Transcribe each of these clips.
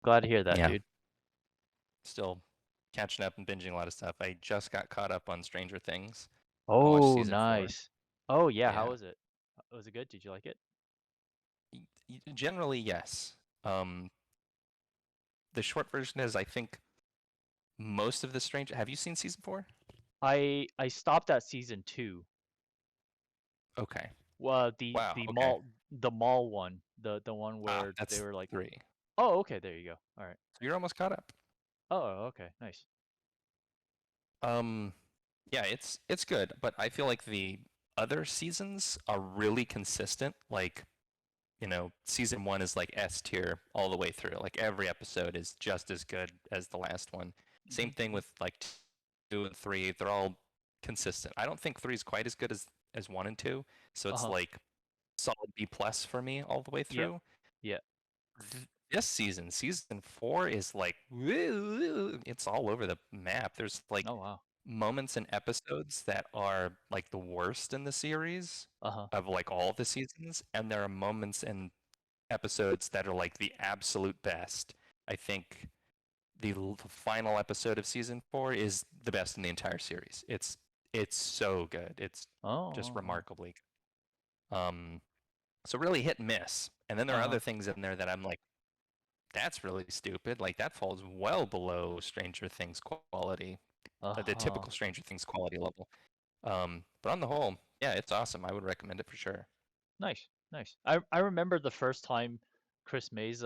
Glad to hear that, Yeah, dude. still catching up and binging a lot of stuff. I just got caught up on Stranger Things. I watched Oh, season 4. nice. Oh, yeah, how Yeah, was it? Was it good? Did you like it? generally yes. Um, the short version is I think most of the Stranger. Have you seen season 4? I stopped at season 2. Okay. Well, Wow. the Okay. mall one, the one Ah, where they that's were like, 3. oh, okay, there you go. All right. So you're almost caught up. Oh, okay, nice. Um, yeah, it's good, but I feel like the other seasons are really consistent. Like, season 1 is like S tier all the way through. Like every episode is just as good as the last one. Same thing Hmm. with like 2 and 3. They're all consistent. I don't think 3 is quite as good as 1 and 2, so it's Uh-huh. like solid B plus for me all the way Yep. through. Yeah. This season 4 is like it's all over the map. There's like Oh, wow. moments and episodes that are like the worst in the series Uh-huh. of like all the seasons, and there are moments and episodes that are like the absolute best. I think the final episode of season 4 is the best in the entire series. It's so good. It's Oh, just oh, oh. remarkably good. So really hit and miss. And then there are Uh-huh. other things in there that I'm like, that's really stupid. Like that falls well below Stranger Things quality, the Uh-huh. typical Stranger Things quality level. But on the whole, yeah, it's awesome. I would recommend it for sure. Nice. Nice. I remember the first time Chris Mays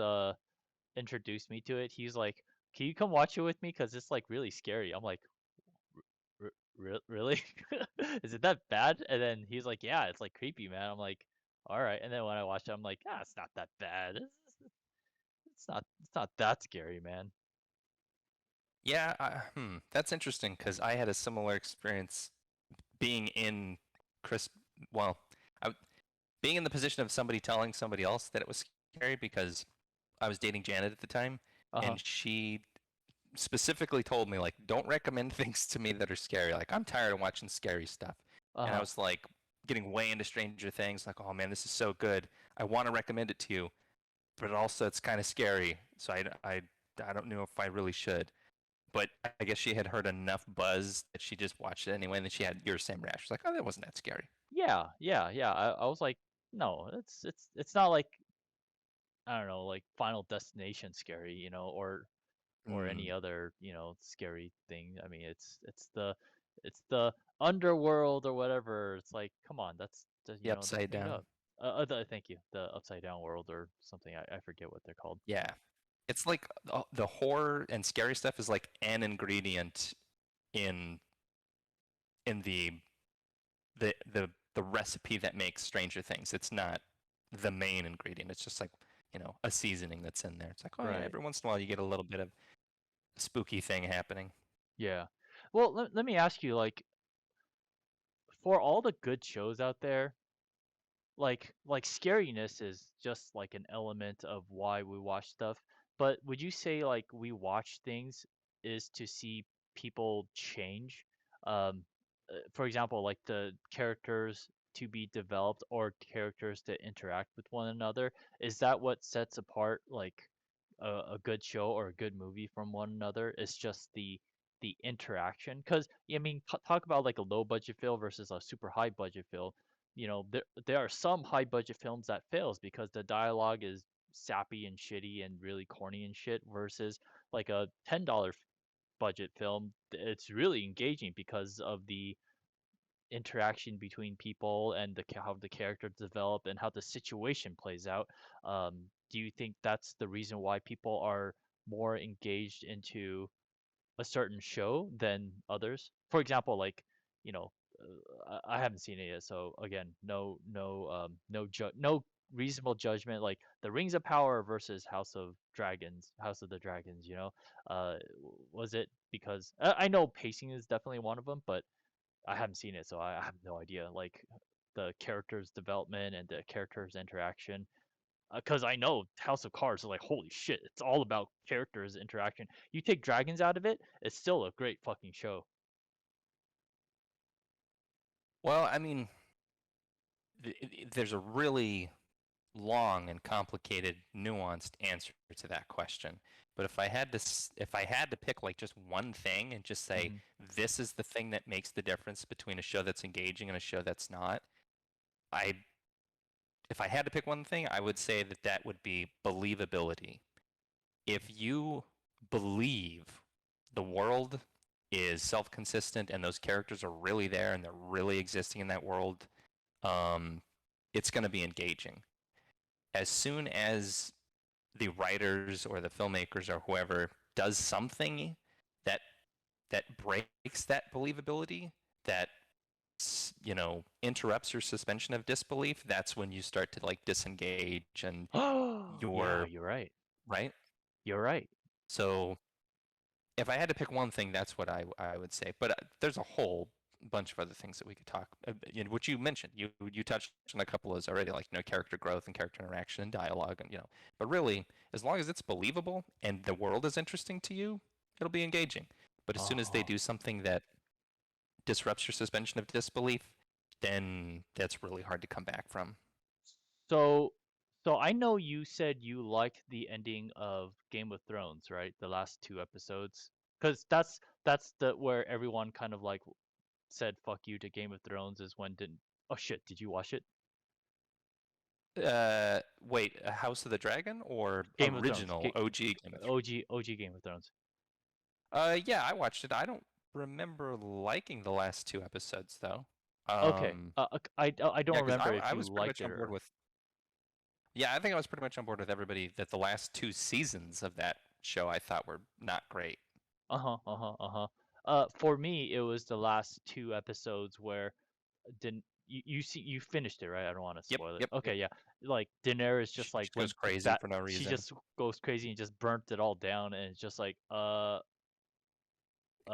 introduced me to it. He's like, "Can you come watch it with me? Cause it's like really scary." I'm like, Really? Is it that bad?" And then he's like, "Yeah, it's like creepy, man." I'm like, "All right." And then when I watched it, I'm like, "Ah, it's not that bad. It's not that scary, man." Yeah, that's interesting because I had a similar experience being in Chris. Well, I, being in the position of somebody telling somebody else that it was scary because I was dating Janet at the time, Uh-huh. and she specifically told me like, don't recommend things to me that are scary. Like I'm tired of watching scary stuff. And I Uh-huh. was like getting way into Stranger Things, like, oh man, this is so good. I want to recommend it to you, but also it's kind of scary. So I don't know if I really should. But I guess she had heard enough buzz that she just watched it anyway, and then she had your same reaction. She's like, oh, that wasn't that scary. Yeah, yeah, yeah. I was like, "No, it's not like I don't know, like Final Destination scary, or any Mm, other, scary thing. I mean, it's the underworld or whatever. It's like, come on, the that's upside made down. up. Thank you. The upside down world or something. I forget what they're called. Yeah. It's like the horror and scary stuff is like an ingredient in in the recipe that makes Stranger Things. It's not the main ingredient. It's just like, a seasoning that's in there. It's like, oh yeah, Right. every once in a while you get a little bit of spooky thing happening. Yeah. Well, let me ask you, like, for all the good shows out there, like scariness is just like an element of why we watch stuff. But would you say like we watch things is to see people change? For example, like the characters to be developed or characters to interact with one another. Is that what sets apart like a good show or a good movie from one another? It's just the interaction. Because I mean, talk about like a low budget film versus a super high budget film. There are some high budget films that fails because the dialogue is sappy and shitty and really corny and shit versus like a $10 budget film. It's really engaging because of the interaction between people and how the characters develop and how the situation plays out. Do you think that's the reason why people are more engaged into a certain show than others? For example, like, you know, I haven't seen it yet, so again, no reasonable judgment. Like The Rings of Power versus House of the Dragons. Was it because I know pacing is definitely one of them, but I haven't seen it, so I have no idea. Like the characters' development and the characters' interaction. Because I know House of Cards is like, holy shit, it's all about characters interaction. You take dragons out of it, it's still a great fucking show. Well, I mean, there's a really long and complicated, nuanced answer to that question. But if I had to pick like just one thing and just say Hmm. this is the thing that makes the difference between a show that's engaging and a show that's not, I if I had to pick one thing, I would say that that would be believability. If you believe the world is self-consistent and those characters are really there and they're really existing in that world, um, it's going to be engaging. As soon as the writers or the filmmakers or whoever does something that breaks that believability, that interrupts your suspension of disbelief, that's when you start to like disengage and Oh, yeah, you're you're right. right. You're right. So if I had to pick one thing, that's what I would say. But there's a whole bunch of other things that we could talk. Which you mentioned, you touched on a couple of those already, like character growth and character interaction and dialogue, and But really, as long as it's believable and the world is interesting to you, it'll be engaging. But as soon as they Oh. do something that disrupts your suspension of disbelief, then that's really hard to come back from. So, so I know you said you liked the ending of Game of Thrones, right? The last two episodes, because that's the where everyone kind of like said "fuck you" to Game of Thrones is when didn't. Oh shit! Did you watch it? Wait, House of the Dragon or Game of Thrones. original OG Game of Thrones? OG Game of Thrones. Yeah, I watched it. I don't remember liking the last two episodes though. Okay. Um, I don't yeah, because remember if I you was pretty liked much it on board or. with. Yeah, I think I was pretty much on board with everybody that the last two seasons of that show I thought were not great. Uh-huh, uh-huh, uh-huh. For me, it was the last two episodes where didn't you finished it, right? I don't want to Yep, spoil it. yep, yep. Okay, yeah. Like Daenerys She, just like she goes went crazy bat for no she reason. just goes crazy and just burnt it all down and it's just like that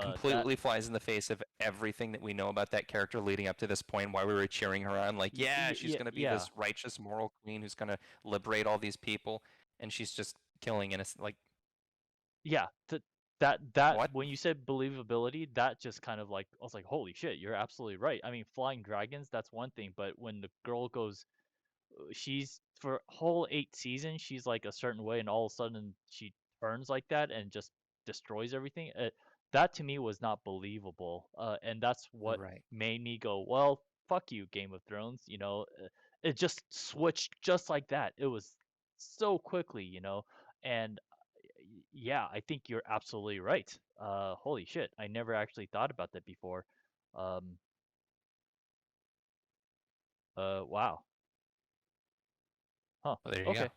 Completely flies in the face of everything that we know about that character leading up to this point. Why we were cheering her on, like, yeah, she's yeah gonna be yeah this righteous, moral queen who's gonna liberate all these people, and she's just killing innocent. Like, yeah that what? when you said believability, that just kind of like I was like, holy shit, you're absolutely right. I mean, flying dragons, that's one thing, but when the girl goes she's for whole 8 seasons she's like a certain way and all of a sudden she turns like that and just destroys everything. That to me was not believable, and that's what Right. made me go, well, fuck you, Game of Thrones. It just switched just like that. It was so quickly, and yeah, I think you're absolutely right. Holy shit, I never actually thought about that before. um wow. Huh. Well, there you go.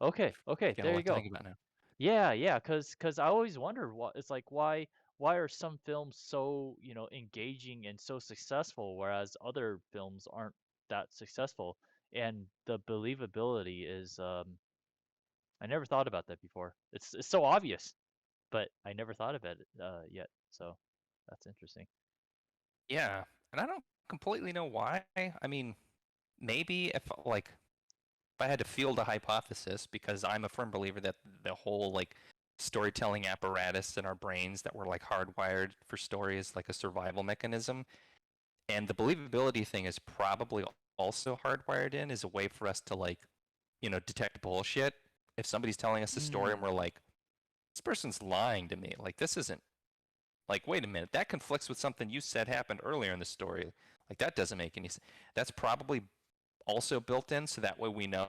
Okay. Okay, Getting a there you lot to go. think about now. Yeah, yeah, cause I always wondered what it's like why are some films so, engaging and so successful, whereas other films aren't that successful? And the believability is I never thought about that before. It's so obvious, but I never thought of it yet. So that's interesting. Yeah, and I don't completely know why. I mean, maybe if I had to field a hypothesis, because I'm a firm believer that the whole like storytelling apparatus in our brains that we're like hardwired for story is like a survival mechanism, and the believability thing is probably also hardwired in as a way for us to like detect bullshit. If somebody's telling us a story and we're Mm. like, this person's lying to me, like this isn't like, wait a minute, that conflicts with something you said happened earlier in the story. Like that doesn't make any sense. That's probably also built in so that way we know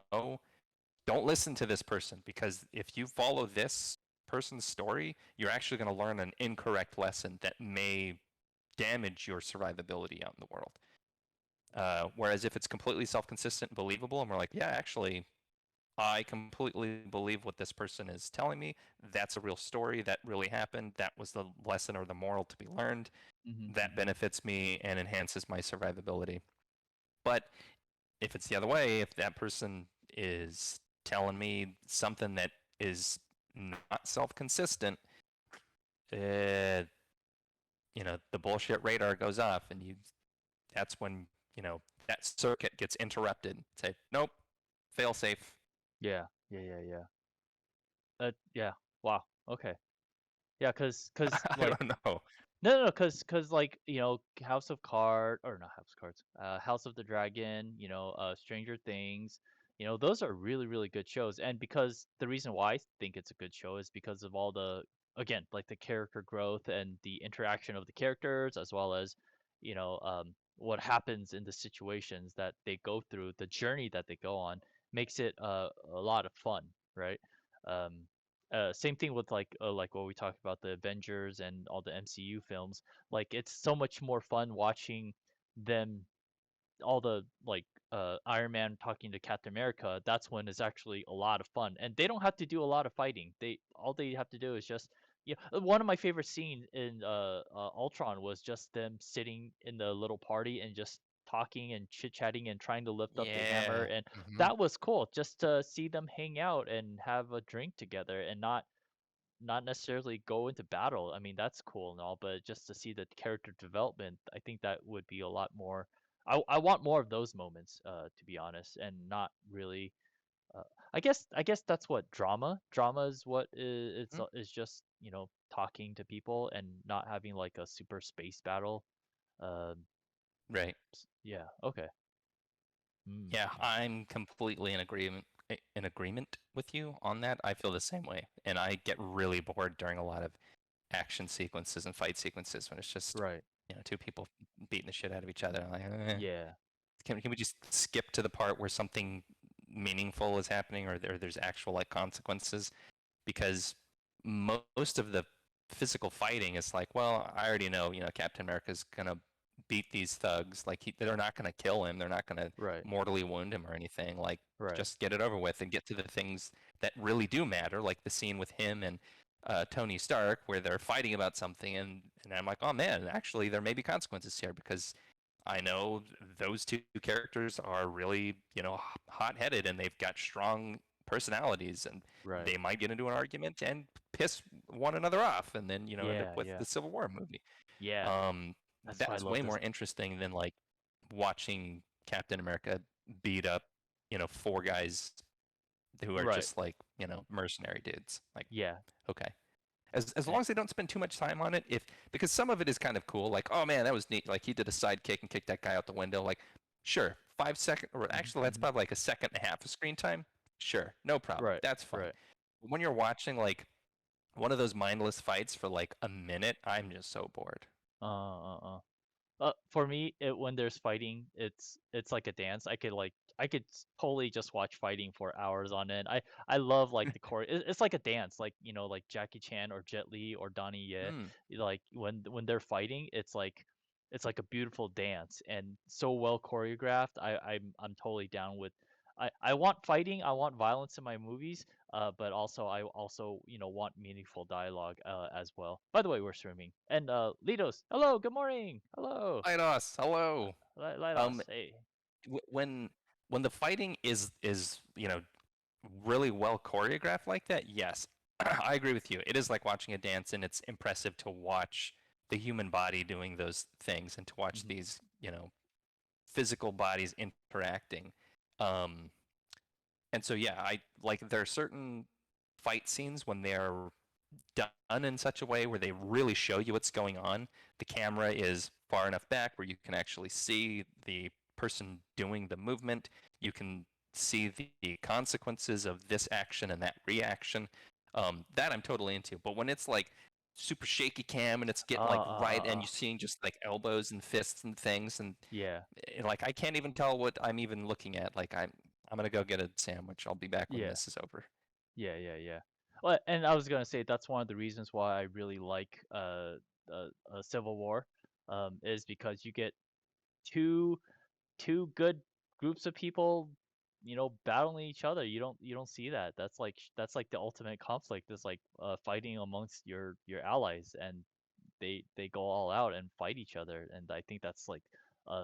don't listen to this person, because if you follow this person's story, you're actually going to learn an incorrect lesson that may damage your survivability out in the world. Whereas if it's completely self-consistent and believable, and we're like, yeah, actually, I completely believe what this person is telling me. That's a real story. That really happened. That was the lesson or the moral to be learned. Mhm, That mhm. benefits me and enhances my survivability. But if it's the other way, if that person is telling me something that is not self-consistent, uh, the bullshit radar goes off, and that's when that circuit gets interrupted. Say, nope, fail safe. Yeah, yeah, yeah, yeah. Yeah. Wow. Okay. Yeah, cause I like don't know. no, cause like House of Cards or not House of Cards, House of the Dragon, Stranger Things. those are really, really good shows. And because the reason why I think it's a good show is because of all the, again, like the character growth and the interaction of the characters, as well as, what happens in the situations that they go through, the journey that they go on, makes it a lot of fun, right? Um, Same thing with like what we talked about, the Avengers and all the MCU films. Like it's so much more fun watching them, all the like Iron Man talking to Captain America. That's when it's actually a lot of fun, and they don't have to do a lot of fighting. They have to do is just, one of my favorite scenes in Ultron was just them sitting in the little party and just talking and chit chatting and trying to lift up the hammer, Yeah. and Hmm. that was cool just to see them hang out and have a drink together and not necessarily go into battle. I mean, that's cool and all, but just to see the character development, I think that would be a lot more. I want more of those moments, to be honest, and not really. Uh, I guess that's what drama is. What is just talking to people and not having like a super space battle. Um, Right. yeah. Okay. Mm, Yeah, I'm completely in agreement with you on that. I feel the same way, and I get really bored during a lot of action sequences and fight sequences when it's just right. two people beating the shit out of each other. I'm like, Yeah. can we just skip to the part where something meaningful is happening or there's actual like consequences? Because most of the physical fighting is like, well, I already know, Captain America's gonna beat these thugs. Like they're not gonna kill him. They're not gonna Right. mortally wound him or anything. Like Right. just get it over with and get to the things that really do matter, like the scene with him and Tony Stark where they're fighting about something, and I'm like, oh man, actually there may be consequences here because I know those two characters are really, hot-headed and they've got strong personalities and Right. they might get into an argument and piss one another off and then, end up Yeah. with Yeah. the Civil War movie. Yeah. Um, That's why I that's love way this. more interesting than like watching Captain America beat up, four guys who are Right. just like, mercenary dudes. Like, Yeah. okay. As Eh, long as they don't spend too much time on it, if because some of it is kind of cool, like, oh man, that was neat. Like he did a side kick and kicked that guy out the window. Like, sure, 5 second, or mhm, actually that's mhm. probably like a second and a half of screen time. Sure, no problem. Right. That's fine. Right. When you're watching like one of those mindless fights for like a minute, I'm just so bored. For me, when there's fighting, it's like a dance. I could totally just watch fighting for hours on end. I love like the core. It's like a dance, like like Jackie Chan or Jet Li or Donnie Yen. Hmm. Like when they're fighting, it's like a beautiful dance and so well choreographed. I'm totally down with. I want fighting. I want violence in my movies. But also I also want meaningful dialogue as well. By the way, we're streaming. And Litos, hello, good morning, hello, Lidos, hello. Litos, Um, hey. when the fighting is really well choreographed like that, yes, I agree with you. It is like watching a dance, and it's impressive to watch the human body doing those things and to watch Hmm. these, physical bodies interacting. Um, and so, yeah, I like there are certain fight scenes when they're done in such a way where they really show you what's going on. The camera is far enough back where you can actually see the person doing the movement. You can see the consequences of this action and that reaction. That I'm totally into. But when it's like super shaky cam and it's getting like right and you're seeing just like elbows and fists and things and Yeah, like I can't even tell what I'm even looking at. Like I'm gonna go get a sandwich. I'll be back when yeah, this is over. yeah. Well, and I was gonna say that's one of the reasons why I really like Civil War, is because you get two two good groups of people, battling each other. You don't see that. That's like the ultimate conflict is like fighting amongst your allies, and they go all out and fight each other, and I think that's like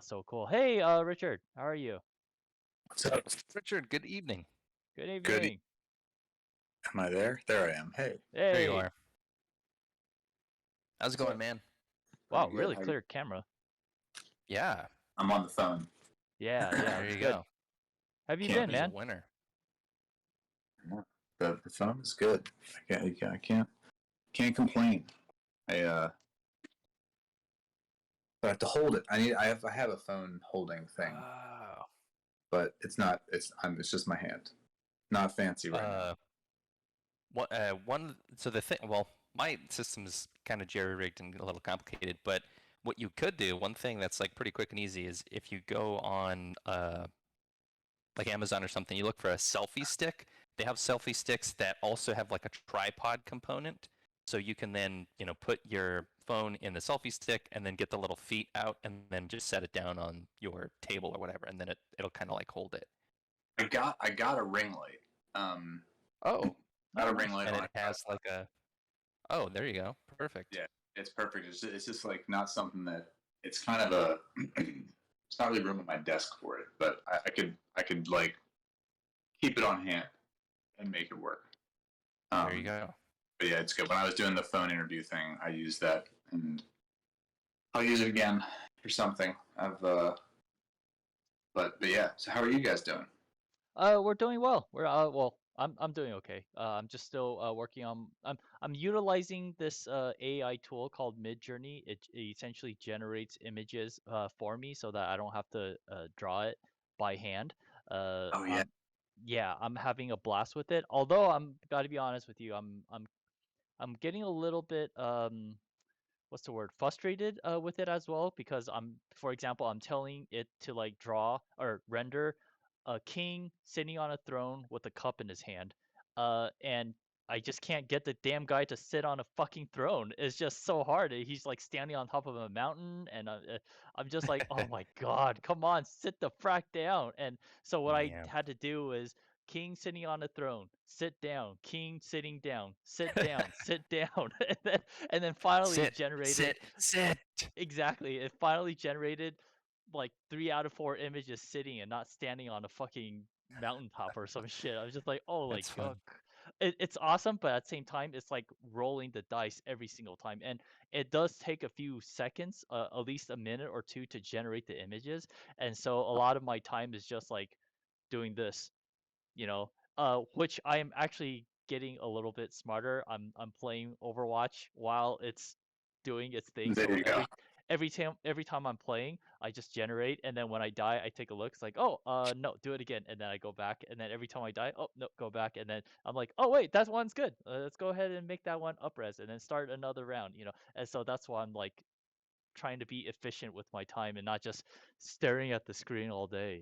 so cool. Hey, Richard, how are you? So, Richard, good evening. Good Good. evening. Am I there? There I am. Hey, There you Hey. are. How's it going, so man? Wow, pretty good. really clear camera. Yeah, I'm on the phone. Yeah, there it's you good. go. Have you been, Can't. He's a man? winner. The phone is good. I can't complain. I I have to hold it. I have a phone holding thing. Oh. but it's not. It's just my hand. Not fancy right now. So the thing, well, my system's kind of jerry-rigged and a little complicated, but what you could do, one thing that's like pretty quick and easy is if you go on like Amazon or something, you look for a selfie stick. They have selfie sticks that also have like a tripod component. So you can then, put your phone in the selfie stick and then get the little feet out and then just set it down on your table or whatever, and then it'll kind of like hold it. I got a ring light. Um, Oh, got a ring light and on it has like a. Oh, there you go. Perfect. Yeah, it's perfect. It's just like not something that it's kind of a. It's not really room on my desk for it, but I could like keep it on hand and make it work. There you go. But yeah, it's good. When I was doing the phone interview thing, I used that, and I'll use it again for something. But yeah. So how are you guys doing? We're doing well. I'm doing okay. I'm just still working on. I'm utilizing this AI tool called Midjourney. It essentially generates images for me so that I don't have to draw it by hand. Uh, Oh yeah, I'm yeah, I'm having a blast with it. Although I'm got to be honest with you, I'm getting a little bit what's the word, frustrated with it as well, because for example, I'm telling it to like draw or render a king sitting on a throne with a cup in his hand, and I just can't get the damn guy to sit on a fucking throne. It's just so hard. He's like standing on top of a mountain, and I'm just like, oh my god, come on, sit the frack down. And so what I Yeah. had to do is king sitting on a throne, sit down, king sitting down, sit down, sit down, and then finally it Sit, generated. sit, sit. Exactly, it finally generated like 3 out of 4 images sitting and not standing on a fucking mountaintop or some shit. I was just like, oh my That's god. fun. It's awesome, but at the same time, it's like rolling the dice every single time, and it does take a few seconds, at least a minute or two, to generate the images, and so a lot of my time is just like doing this, which I am actually getting a little bit smarter. I'm playing Overwatch while it's doing its thing. there So you go. every time I'm playing, I just generate, and then when I die, I take a look. It's like, oh, no, do it again, and then I go back, and then every time I die, oh no, go back, and then I'm like, oh wait, that one's good. Let's go ahead and make that one upres, and then start another round. And so that's why I'm like trying to be efficient with my time and not just staring at the screen all day.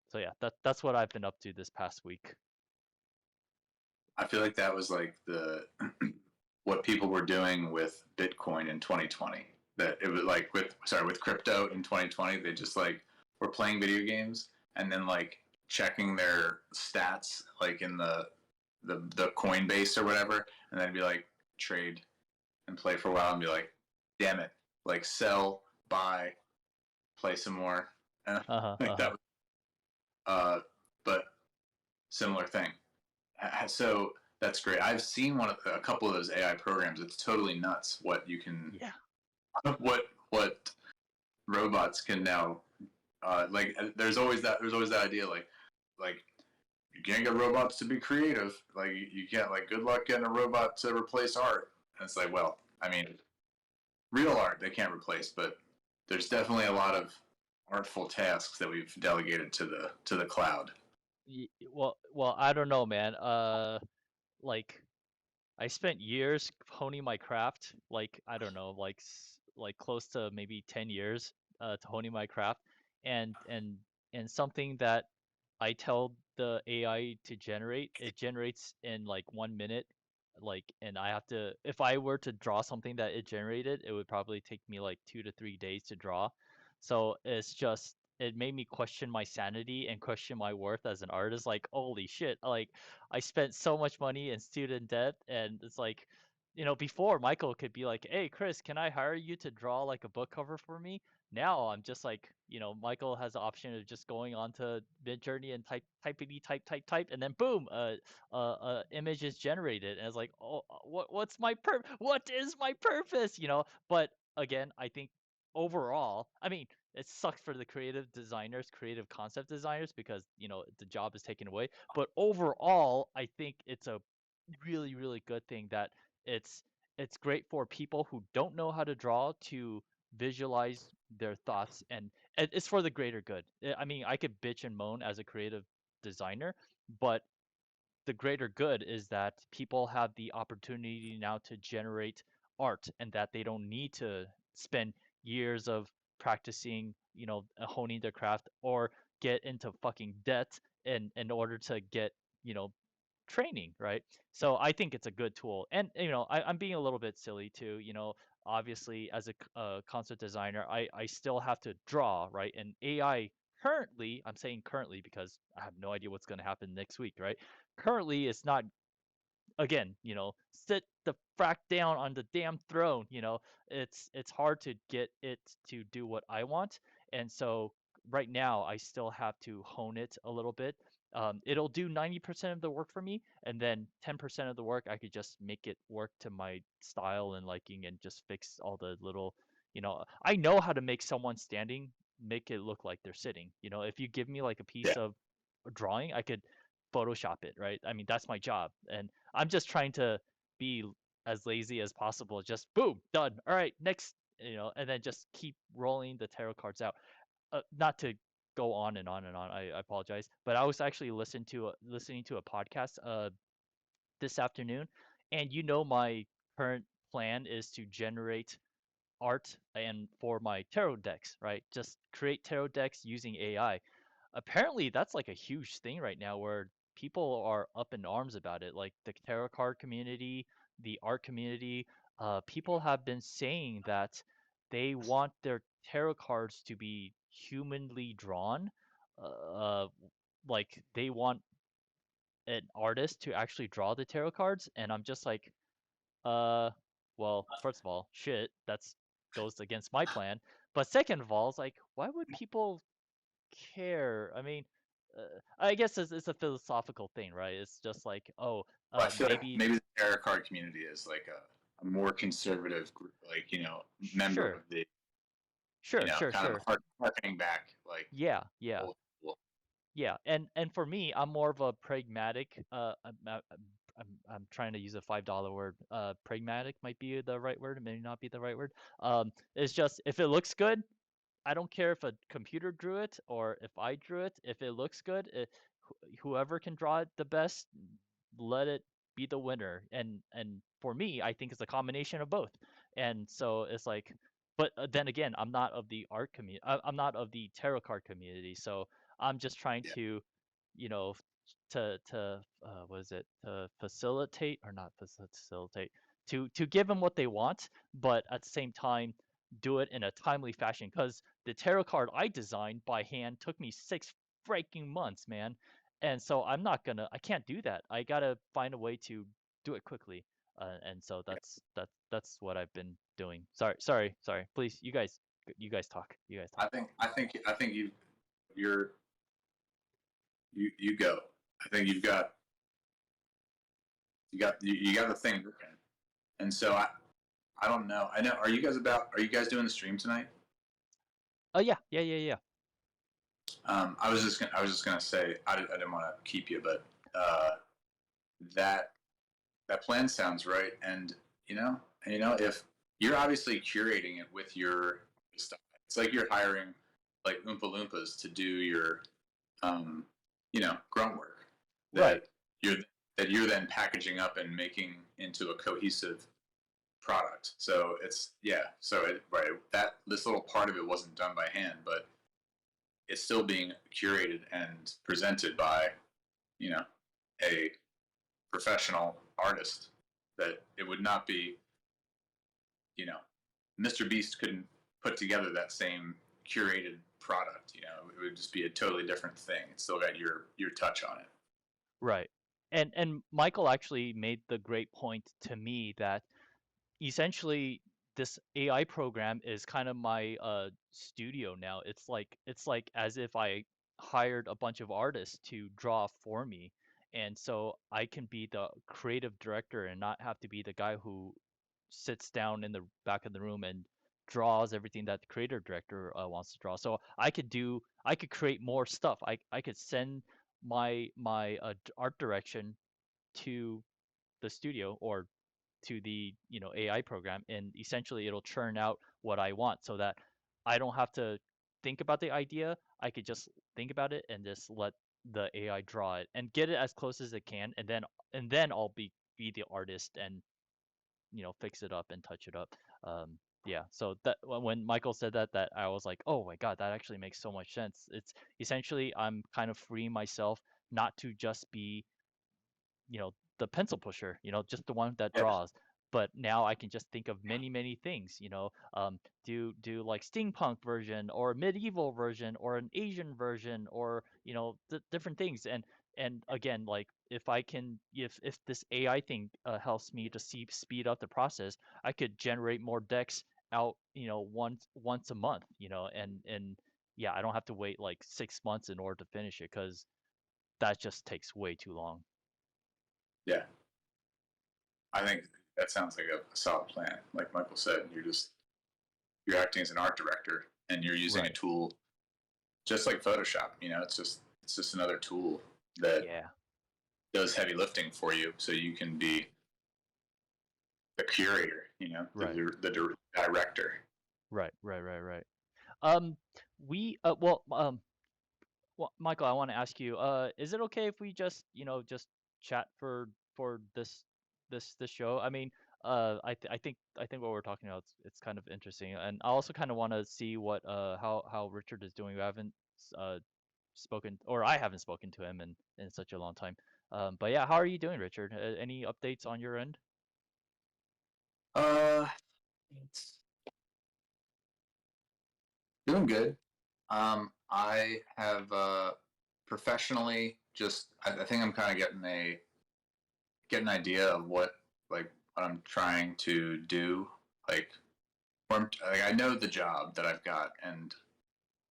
So yeah, that's what I've been up to this past week. I feel like that was like the what people were doing with Bitcoin in 2020. That it was like with crypto in 2020, they just like were playing video games and then like checking their stats like in the Coinbase or whatever, and then be like trade and play for a while and be like, damn it, like sell, buy, play some more. And Uh-huh, I think that uh-huh. was but similar thing. So that's great. I've seen a couple of those AI programs. It's totally nuts what you can, Yeah. what robots can now. Like there's always that idea like you can't get robots to be creative. Like you can't like good luck getting a robot to replace art. And it's like, well, I mean, real art they can't replace, but there's definitely a lot of artful tasks that we've delegated to the cloud. Well, I don't know, man. Like I spent years honing my craft, like I don't know, like close to maybe 10 years to honing my craft, and something that I tell the AI to generate, it generates in like 1 minute, and I have to, if I were to draw something that it generated, it would probably take me like 2 to 3 days to draw. So it made me question my sanity and question my worth as an artist. Like, holy shit, like I spent so much money in student debt, and it's like, before Michael could be like, "Hey, Chris, can I hire you to draw like a book cover for me?" Now I'm just like, Michael has the option of just going onto Midjourney and type, and then boom, image is generated, and it's like, oh, what is my purpose? But again, I think overall, I mean, it sucks for the creative designers, creative concept designers, because the job is taken away. But overall, I think it's a really, really good thing that it's it's great for people who don't know how to draw to visualize their thoughts, and it's for the greater good. I mean, I could bitch and moan as a creative designer, but the greater good is that people have the opportunity now to generate art, and that they don't need to spend years of practicing, honing their craft, or get into fucking debt in order to get, you know, training, right? So I think it's a good tool. And I'm being a little bit silly too. Obviously, as a concept designer, I still have to draw, right? And AI currently, I'm saying currently because I have no idea what's going to happen next week, right? Currently, it's not, again, sit the frack down on the damn throne. It's hard to get it to do what I want, and so right now I still have to hone it a little bit. It'll do 90% of the work for me, and then 10% of the work I could just make it work to my style and liking, and just fix all the little, I know how to make someone standing make it look like they're sitting. If you give me like a Yeah. piece of drawing, I could Photoshop it, right? I mean, that's my job. And I'm just trying to be as lazy as possible. Just boom, done. All right, next, and then just keep rolling the tarot cards out. Not to go on and on and on. I apologize, but I was actually listening to a podcast this afternoon, and my current plan is to generate art and for my tarot decks, right? Just create tarot decks using AI. Apparently that's like a huge thing right now, where people are up in arms about it, like the tarot card community, the art community. People have been saying that they want their tarot cards to be humanly drawn. uh, like they want an artist to actually draw the tarot cards, and I'm just like, uh well, first of all, shit, that's goes against my plan. But second of all, it's like, why would people care? I mean, I guess it's a philosophical thing, right? It's just like, oh, Well, I feel like maybe. maybe the tarot card community is like a more conservative group, like member Sure, of the sure, sure, kind of sure. harkening back like Yeah, yeah, old school. yeah. And for me, I'm more of a pragmatic. I'm trying to use a $5 word. Pragmatic might be the right word. It may not be the right word. It's just, if it looks good, I don't care if a computer drew it or if I drew it. If it looks good, whoever can draw it the best, let it be the winner. And for me, I think it's a combination of both. And so it's like, but then again, I'm not of the art community. I'm not of the tarot card community. So I'm just trying Yeah, to, you know, to what is it? To facilitate, or not facilitate, to give them what they want, but at the same time do it in a timely fashion. Because the tarot card I designed by hand took me 6 freaking months, man. And so I can't do that. I gotta find a way to do it quickly. And so yeah. that's what I've been doing. Sorry. Please, you guys talk. You guys talk. I think you're you go. I think you got the thing working. And so I don't know. I know. Are you guys doing the stream tonight? Oh yeah. I was just gonna say I didn't want to keep you, but that that plan sounds right. And if you're obviously curating it with your stuff, it's like you're hiring like Oompa Loompas to do your um, grunt work Right. that you're that you're then packaging up and making into a cohesive product. So it's right, that this little part of it wasn't done by hand, but it's still being curated and presented by you know a professional artist. That it would not be you know Mr. Beast couldn't put together that same curated product. It would just be a totally different thing. It's still got your touch on it. Right. And Michael actually made the great point to me that essentially this AI program is kind of my studio now. It's like as if I hired a bunch of artists to draw for me. And so I can be the creative director and not have to be the guy who sits down in the back of the room and draws everything that the creative director wants to draw. So I could create more stuff. I could send my art direction to the studio, or to the AI program, and essentially it'll churn out what I want, so that I don't have to think about the idea. I could just think about it and just let the AI draw it and get it as close as it can, and then I'll be the artist and fix it up and touch it up. Yeah, so that when Michael said that I was like, oh my God, that actually makes so much sense. It's essentially I'm kind of freeing myself not to just be the pencil pusher, just the one that Yeah. draws. But now I can just think of many things, do like steampunk version or medieval version or an Asian version or different things. And again, like if this AI thing helps me to speed up the process, I could generate more decks out, once a month, and yeah, I don't have to wait like 6 months in order to finish it because that just takes way too long. Yeah. I think that sounds like a solid plan. Like Michael said, you're acting as an art director and you're using a Right. tool just like Photoshop. It's just another tool that Yeah. does heavy lifting for you, so you can be the curator. Right. The director. Right. Um, well, Michael, I want to ask you, is it okay if we just chat for this show? I mean, I think what we're talking about it's kind of interesting, and I also kind of want to see what how Richard is doing. We haven't uh spoken, or I haven't spoken to him in such a long time. But yeah, how are you doing, Richard? Any updates on your end? Uh, it's doing good. I have professionally just. I think I'm kind of get an idea of what I'm trying to do. Like, like I know the job that I've got, and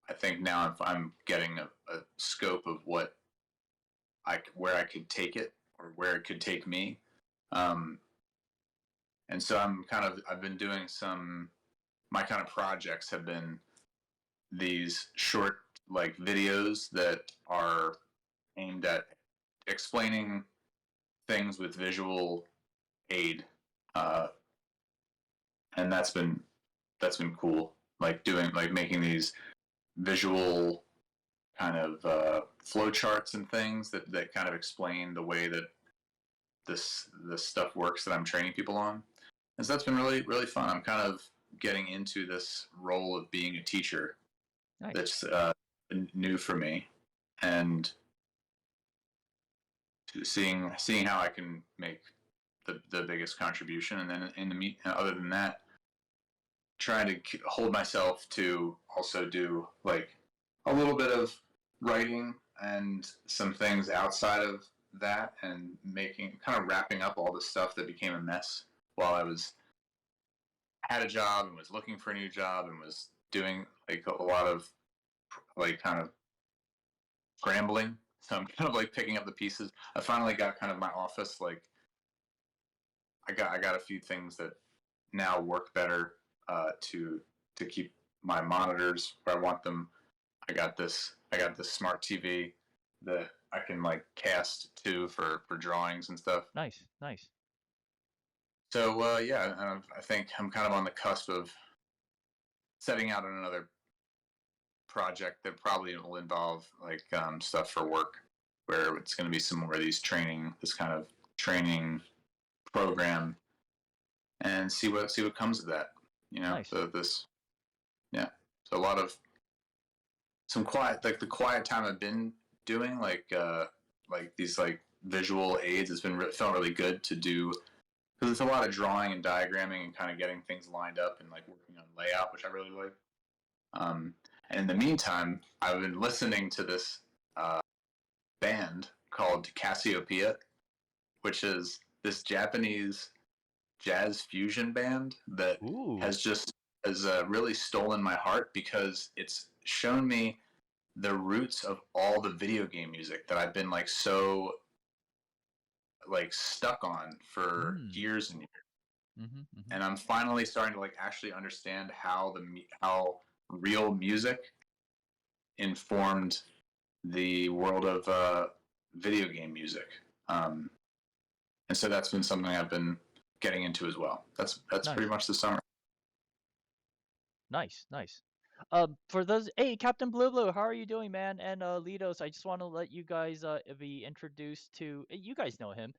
I think now I'm getting a scope of where I could take it or where it could take me. Um, and so I've been doing my kind of projects have been these short like videos that are aimed at explaining things with visual aid, uh, and that's been cool. Like making these visual kind of flow charts and things that kind of explain the way that this stuff works that I'm training people on. And so that's been really fun. I'm kind of getting into this role of being a teacher Nice. that's new for me, and seeing how I can make the biggest contribution. And then other than that, trying to hold myself to also do like a little bit of writing and some things outside of that, and making kind of wrapping up all the stuff that became a mess while I had a job and was looking for a new job and was doing like a lot of like kind of scrambling. So I'm kind of like picking up the pieces. I finally got kind of my office like I got a few things that now work better to keep my monitors where I want them. I got this smart TV that I can like cast to for drawings and stuff. Nice. So yeah, I think I'm kind of on the cusp of setting out on another project that probably will involve like stuff for work, where it's going to be some more of this kind of training program, and see what comes of that. Nice. So yeah, so a lot of some quiet, like the quiet time I've been doing, like these like visual aids. It's been felt really good to do because it's a lot of drawing and diagramming and kind of getting things lined up and like working on layout, which I really like. Um, and in the meantime, I've been listening to this band called Cassiopeia, which is this Japanese jazz fusion band that Ooh. has really stolen my heart because it's shown me the roots of all the video game music that I've been like so like stuck on for Mm. years and years. Mm-hmm. And I'm finally starting to like actually understand how real music informed the world of video game music. Um, and so that's been something I've been getting into as well. That's Nice. pretty much the summer. Nice. For those, hey, Captain Blue Blue, how are you doing, man? And Litos, I just want to let you guys be introduced to. You guys know him.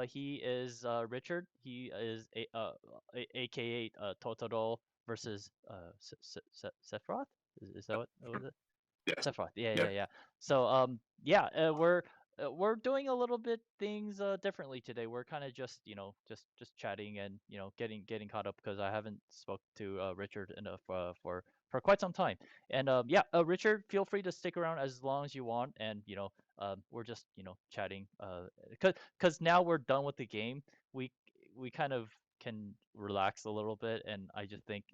He is Richard. He is AKA Totoro versus Sephiroth. Is that what was it? Yes. Sephiroth. Yeah, yeah, Yep. yeah. So yeah, we're doing a little bit things differently today. We're kind of just just chatting and getting caught up because I haven't spoke to Richard enough for quite some time. And yeah, Richard, feel free to stick around as long as you want. And we're just chatting. Cause now we're done with the game. We we kind of can relax a little bit, and I just think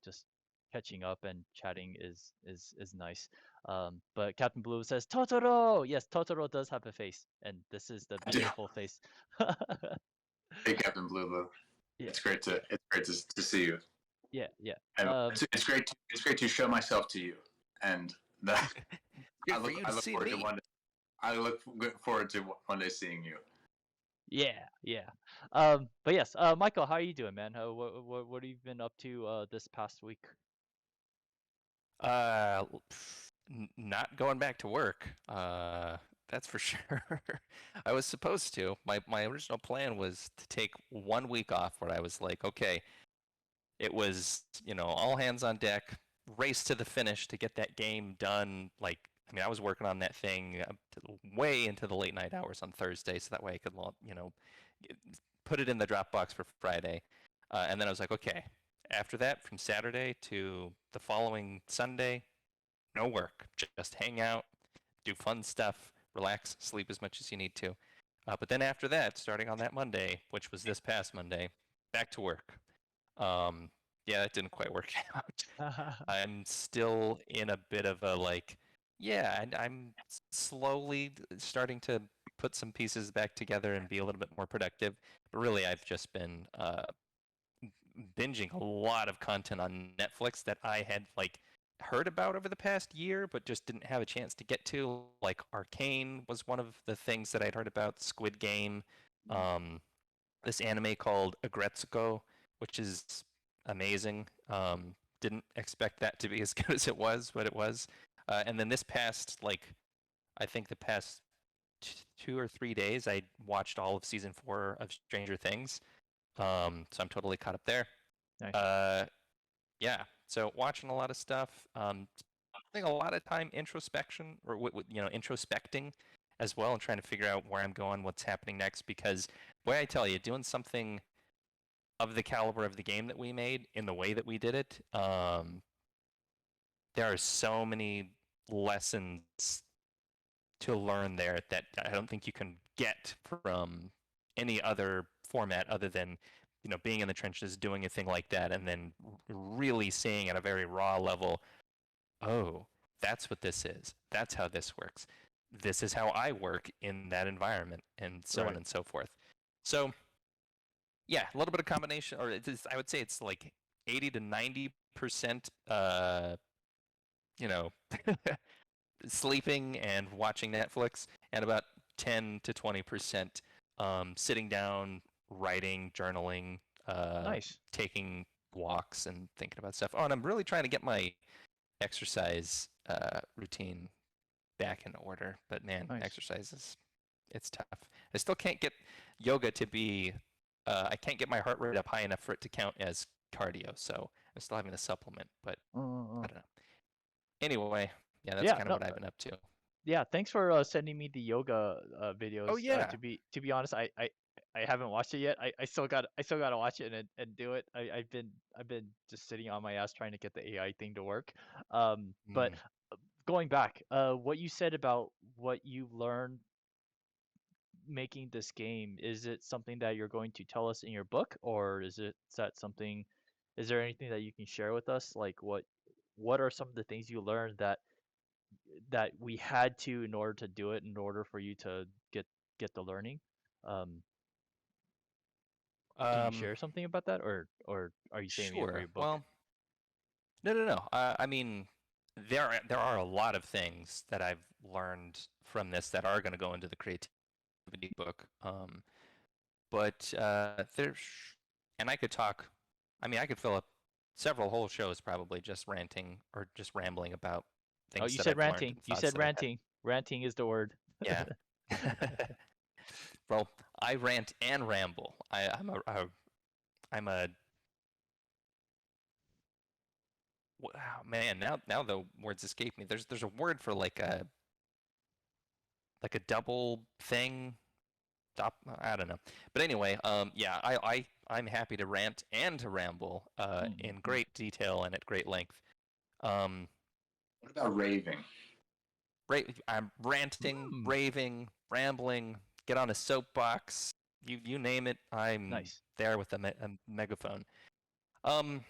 just catching up and chatting is nice. But Captain Blue says Totoro. Yes, Totoro does have a face, and this is the I do. beautiful face. Hey, Captain Blue Blue. Yeah, It's great to see you. yeah, yeah. And it's great to show myself to you. And that Good I for look you I to look see forward to me. one day. I look forward to one day seeing you. Yeah, yeah. But yes, Michael, how are you doing, man? What have you been up to this past week? Uh, Not going back to work. That's for sure. I was supposed to. My original plan was to take 1 week off where I was like, okay, it was, all hands on deck, race to the finish to get that game done. Like, I mean, I was working on that thing way into the late night hours on Thursday, so that way I could, put it in the Dropbox for Friday. And then I was like, okay, after that, from Saturday to the following Sunday, no work, just hang out, do fun stuff, relax, sleep as much as you need to. But then after that, starting on that Monday, which was this past Monday, back to work. Um, yeah, that didn't quite work out. I'm still in a bit of a yeah, and I'm slowly starting to put some pieces back together and be a little bit more productive. But really, I've just been binging a lot of content on Netflix that I had heard about over the past year, but just didn't have a chance to get to. Like Arcane was one of the things that I'd heard about. Squid Game, um, this anime called Agretsuko, which is amazing. Didn't expect that to be as good as it was, but it was. And then this past, I think the past 2 or 3 days, I watched all of season 4 of Stranger Things. So I'm totally caught up there. Nice. Yeah. So watching a lot of stuff. Spending a lot of time introspection or introspecting as well, and trying to figure out where I'm going, what's happening next. Because boy, I tell you, doing something of the caliber of the game that we made in the way that we did it, there are so many lessons to learn there that I don't think you can get from any other format other than being in the trenches, doing a thing like that, and then really seeing at a very raw level, oh, that's what this is. That's how this works. This is how I work in that environment, and so on Right. and so forth. So, yeah, a little bit of combination, or I would say it's like 80 to 90%, you know, sleeping and watching Netflix, and about 10 to 20% sitting down, writing, journaling, Nice. taking walks, and thinking about stuff. Oh, and I'm really trying to get my exercise routine back in order. But man, Nice. exercise it's tough. I still can't get yoga to be. I can't get my heart rate up high enough for it to count as cardio. So I'm still having a supplement, but I don't know. Anyway, yeah, that's Yeah. kind of No. what I've been up to. Yeah. Thanks for sending me the yoga videos. Oh yeah. To be honest, I haven't watched it yet. I still got to watch it and do it. I've been just sitting on my ass trying to get the AI thing to work. But Mm. going back, what you said about what you learned making this game, is it something that you're going to tell us in your book, or is there anything that you can share with us? Like what are some of the things you learned that we had to in order to do it, in order for you to get the learning? Um, can you Um. share something about that, or are you saving it for Sure. your book? Well, no, no, no. I mean, there are a lot of things that I've learned from this that are going to go into the creativity book. But there's, and I could talk. I mean, I could fill up several whole shows probably just ranting or just rambling about Oh, things you that said I've learned ranting. and You thoughts said that I've had. ranting. Ranting is the word. Yeah. Well, I rant and ramble. I'm a wow, man. Now the words escape me. There's a word for like a double thing. I don't know. But anyway, yeah, I'm happy to rant and to ramble in Mm-hmm. great detail and at great length. Um, What about raving? I'm ranting, Mm. raving, rambling, get on a soapbox, you name it, I'm Nice. there with a megaphone. Um,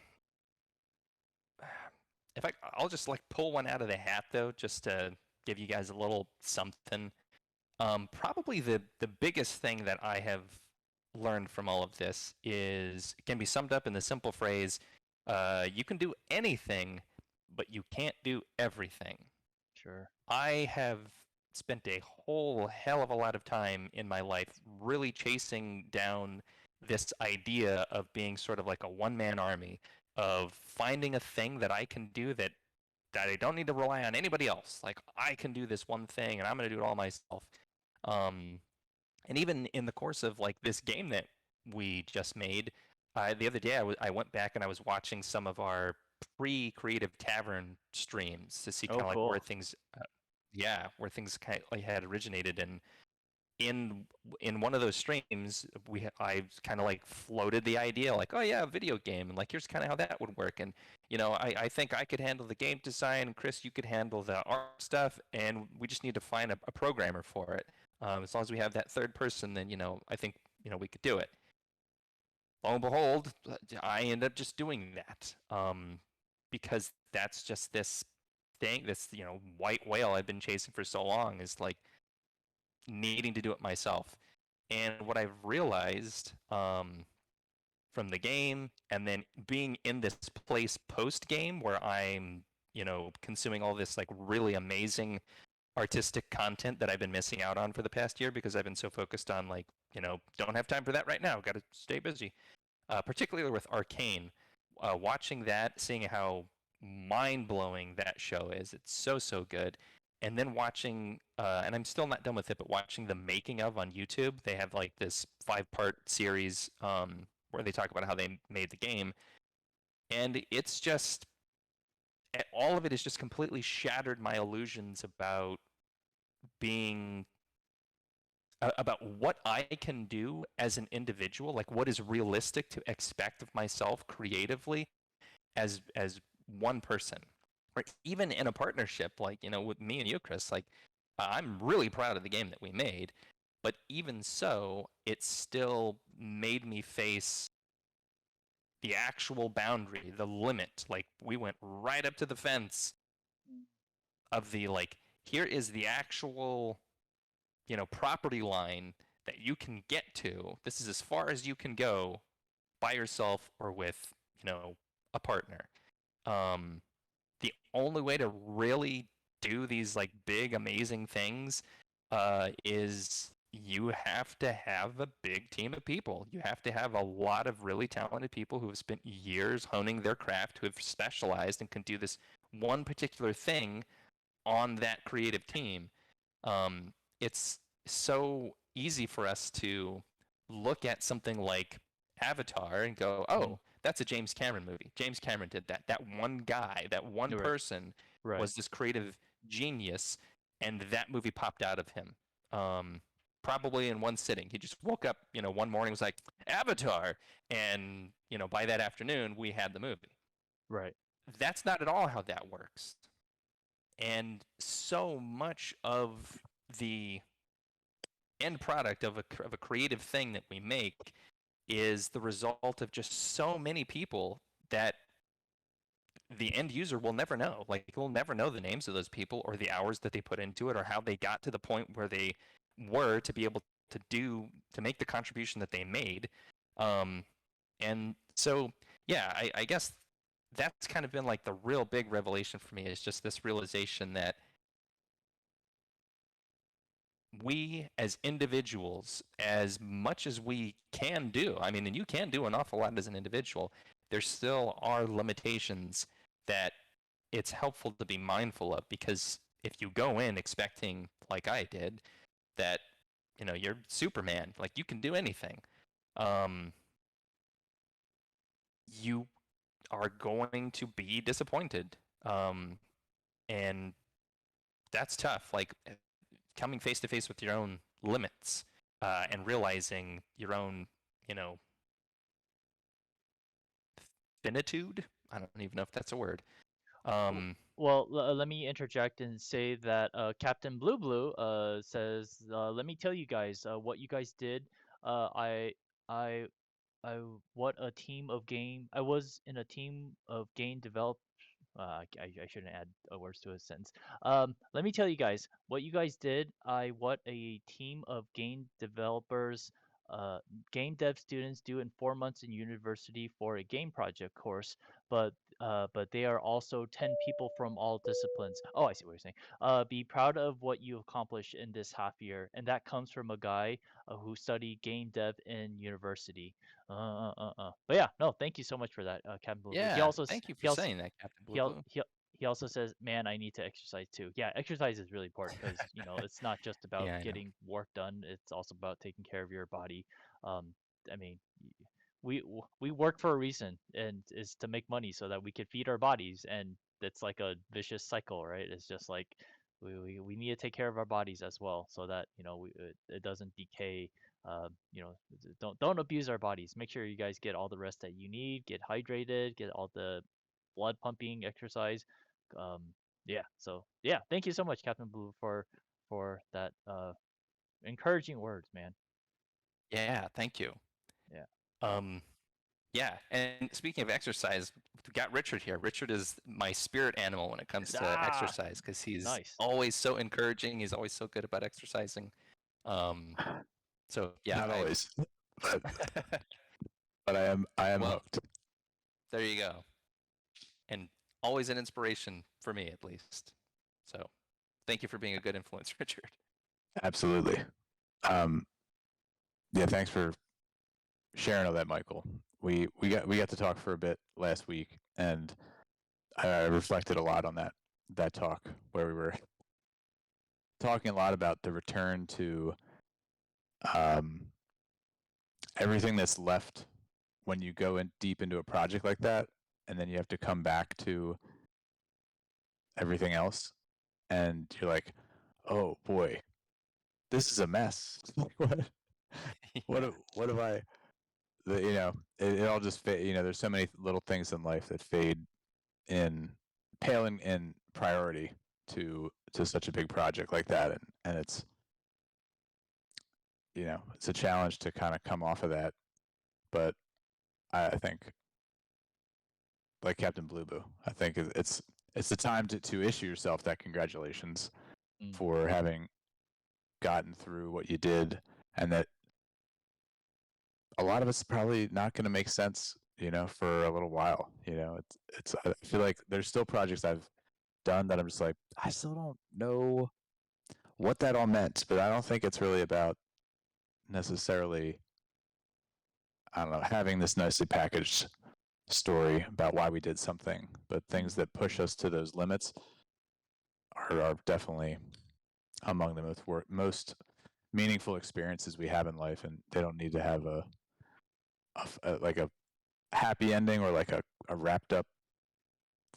if I'll just like pull one out of the hat though, just to give you guys a little something. Probably the biggest thing that I have learned from all of this is can be summed up in the simple phrase, you can do anything, but you can't do everything. Sure. I have spent a whole hell of a lot of time in my life really chasing down this idea of being sort of like a one-man army, of finding a thing that I can do that I don't need to rely on anybody else. Like I can do this one thing and I'm going to do it all myself. Um, and even in the course of like this game that we just made, the other day I went back and I was watching some of our pre-Creative Tavern streams to see Oh, kind of like where cool. things, yeah, where things kind of like had originated. And in in one of those streams, I kind of like floated the idea, like, oh yeah, a video game, and like here's kind of how that would work. And I think I could handle the game design, and Chris, you could handle the art stuff, and we just need to find a programmer for it. As long as we have that third person, then I think we could do it. Lo and behold, I end up just doing that because that's just this thing, this white whale I've been chasing for so long is like needing to do it myself. And what I've realized from the game and then being in this place post game where I'm, consuming all this like really amazing artistic content that I've been missing out on for the past year because I've been so focused on like, don't have time for that right now, got to stay busy. Particularly with Arcane, watching that, seeing how mind blowing that show is. It's so, so good. And then watching, and I'm still not done with it, but watching the making of on YouTube. They have like this 5-part series where they talk about how they made the game. And it's just, all of it has just completely shattered my illusions about being about what I can do as an individual, like what is realistic to expect of myself creatively as one person, or even in a partnership, like with me and you, Chris. Like I'm really proud of the game that we made, but even so, it still made me face the actual boundary, the limit. Like we went right up to the fence of the like, here is the actual property line that you can get to. This is as far as you can go by yourself or with, a partner. Um, the only way to really do these like big, amazing things is you have to have a big team of people. You have to have a lot of really talented people who have spent years honing their craft, who have specialized and can do this one particular thing on that creative team. It's so easy for us to look at something like Avatar and go, Mm. oh, that's a James Cameron movie. James Cameron did that. That one guy, that one Right. person Right. was this creative genius, and that movie popped out of him. Probably in one sitting. He just woke up, one morning was like, Avatar. And, by that afternoon, we had the movie. Right. That's not at all how that works. And so much of the end product of a creative thing that we make is the result of just so many people that the end user will never know. Like, we'll never know the names of those people or the hours that they put into it or how they got to the point where they were to be able to make the contribution that they made. And so, yeah, I guess that's kind of been like the real big revelation for me is just this realization that we as individuals, as much as we can do, I mean, and you can do an awful lot as an individual, there still are limitations that it's helpful to be mindful of, because if you go in expecting, like I did, that you're Superman, like you can do anything, you are going to be disappointed, and that's tough. Like coming face to face with your own limits, and realizing your own, finitude. I don't even know if that's a word. Well, let me interject and say that Captain Blue Blue says, "Let me tell you guys what you guys did. I, I, what a team of game. I was in a team of game develop. I shouldn't add words to a sentence. Let me tell you guys what you guys did. What a team of game developers, uh, game dev students do in 4 months in university for a game project course. But they are also 10 people from all disciplines. Oh, I see what you're saying. Be proud of what you accomplished in this half year, and that comes from a guy who studied game dev in university. But yeah, no, thank you so much for that, Captain Blue Blue. Yeah, thank you for He also saying that, Captain he Blue al- Blue. he also says, "Man, I need to exercise too." Yeah, exercise is really important because it's not just about Yeah, I know. getting work done. It's also about taking care of your body. Um, I mean, we work for a reason, and is to make money so that we can feed our bodies, and it's like a vicious cycle, right? It's just like we need to take care of our bodies as well, so that it doesn't decay. Don't abuse our bodies. Make sure you guys get all the rest that you need. Get hydrated. Get all the blood pumping exercise. Um, yeah. So yeah, thank you so much, Captain Blue, for that encouraging words, man. Yeah, thank you. Yeah. Um, yeah, and speaking of exercise, we got Richard here. Richard is my spirit animal when it comes to Ah, exercise, because he's nice. always so encouraging. He's always so good about exercising. So yeah, Not always, but I but I am well, hooked. there you go. And always an inspiration for me, at least. So thank you for being a good influence, Richard. Absolutely. Um, yeah, thanks for sharing all that, Michael. We got to talk for a bit last week, and I reflected a lot on that talk where we were talking a lot about the return to um, everything that's left when you go in deep into a project like that, and then you have to come back to everything else, and you're like, oh boy, this is a mess. what what Yeah. have- what have I it all just there's so many little things in life that fade in pale in priority to such a big project like that, and it's a challenge to kind of come off of that, but I think, like Captain Blue Boo, I think it's the time to issue yourself that congratulations Mm. for having gotten through what you did, and that a lot of it's probably not going to make sense, for a little while. It's I feel like there's still projects I've done that I'm just like, I still don't know what that all meant, but I don't think it's really about necessarily, I don't know, having this nicely packaged story about why we did something, but things that push us to those limits are definitely among the most meaningful experiences we have in life, and they don't need to have like a happy ending or like a wrapped up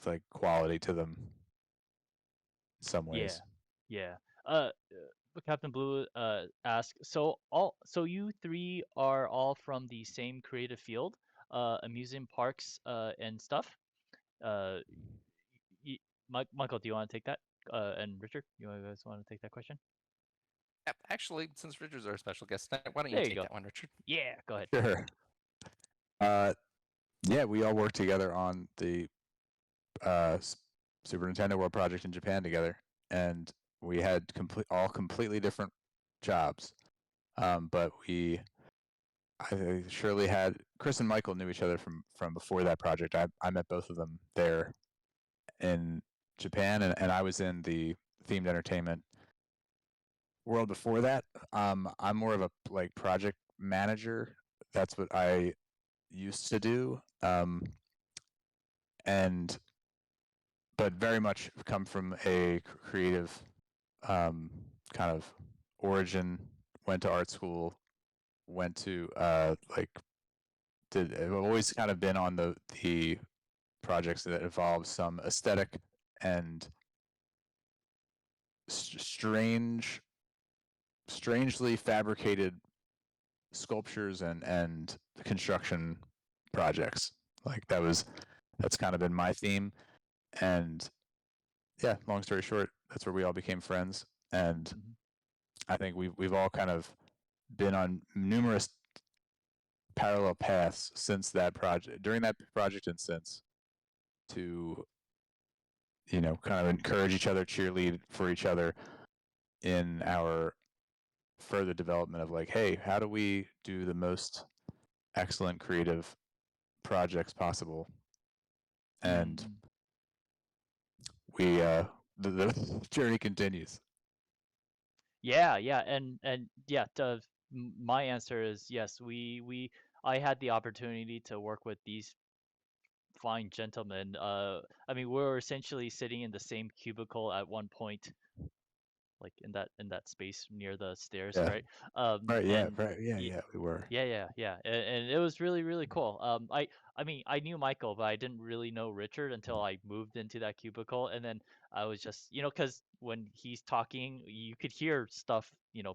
like quality to them in some Yeah. ways. Yeah. Captain Blue asks, so you three are all from the same creative field, amusement parks and stuff. Uh, Michael, do you want to take that? And Richard, you guys want to take that question? Actually, since Richard's our special guest tonight, why don't you There you take go. that one, Richard? Yeah, go ahead. Sure. Yeah, we all worked together on the Super Nintendo World project in Japan together, and we had all completely different jobs. But I surely had Chris and Michael knew each other from before that project. I met both of them there in Japan, and I was in the themed entertainment world before that. I'm more of a like project manager. That's what I used to do. but very much come from a creative kind of origin. Went to art school, went to I've always kind of been on the projects that involve some aesthetic and strangely fabricated sculptures and construction projects. Like that's kind of been my theme. And yeah, long story short, that's where we all became friends. And I think we've all kind of been on numerous parallel paths since that project, during that project, and since, to kind of encourage each other, cheerlead for each other in our further development of like, hey, how do we do the most excellent creative projects possible? And we the journey continues. Yeah, and yeah. My answer is yes. I had the opportunity to work with these fine gentlemen. I mean, we were essentially sitting in the same cubicle at one point, like in that space near the stairs, Yeah. right? Right. Yeah. And Right. Yeah. y- Yeah. We were. yeah, and it was really really cool. I mean, I knew Michael, but I didn't really know Richard until I moved into that cubicle, and then I was just, because when he's talking, you could hear stuff,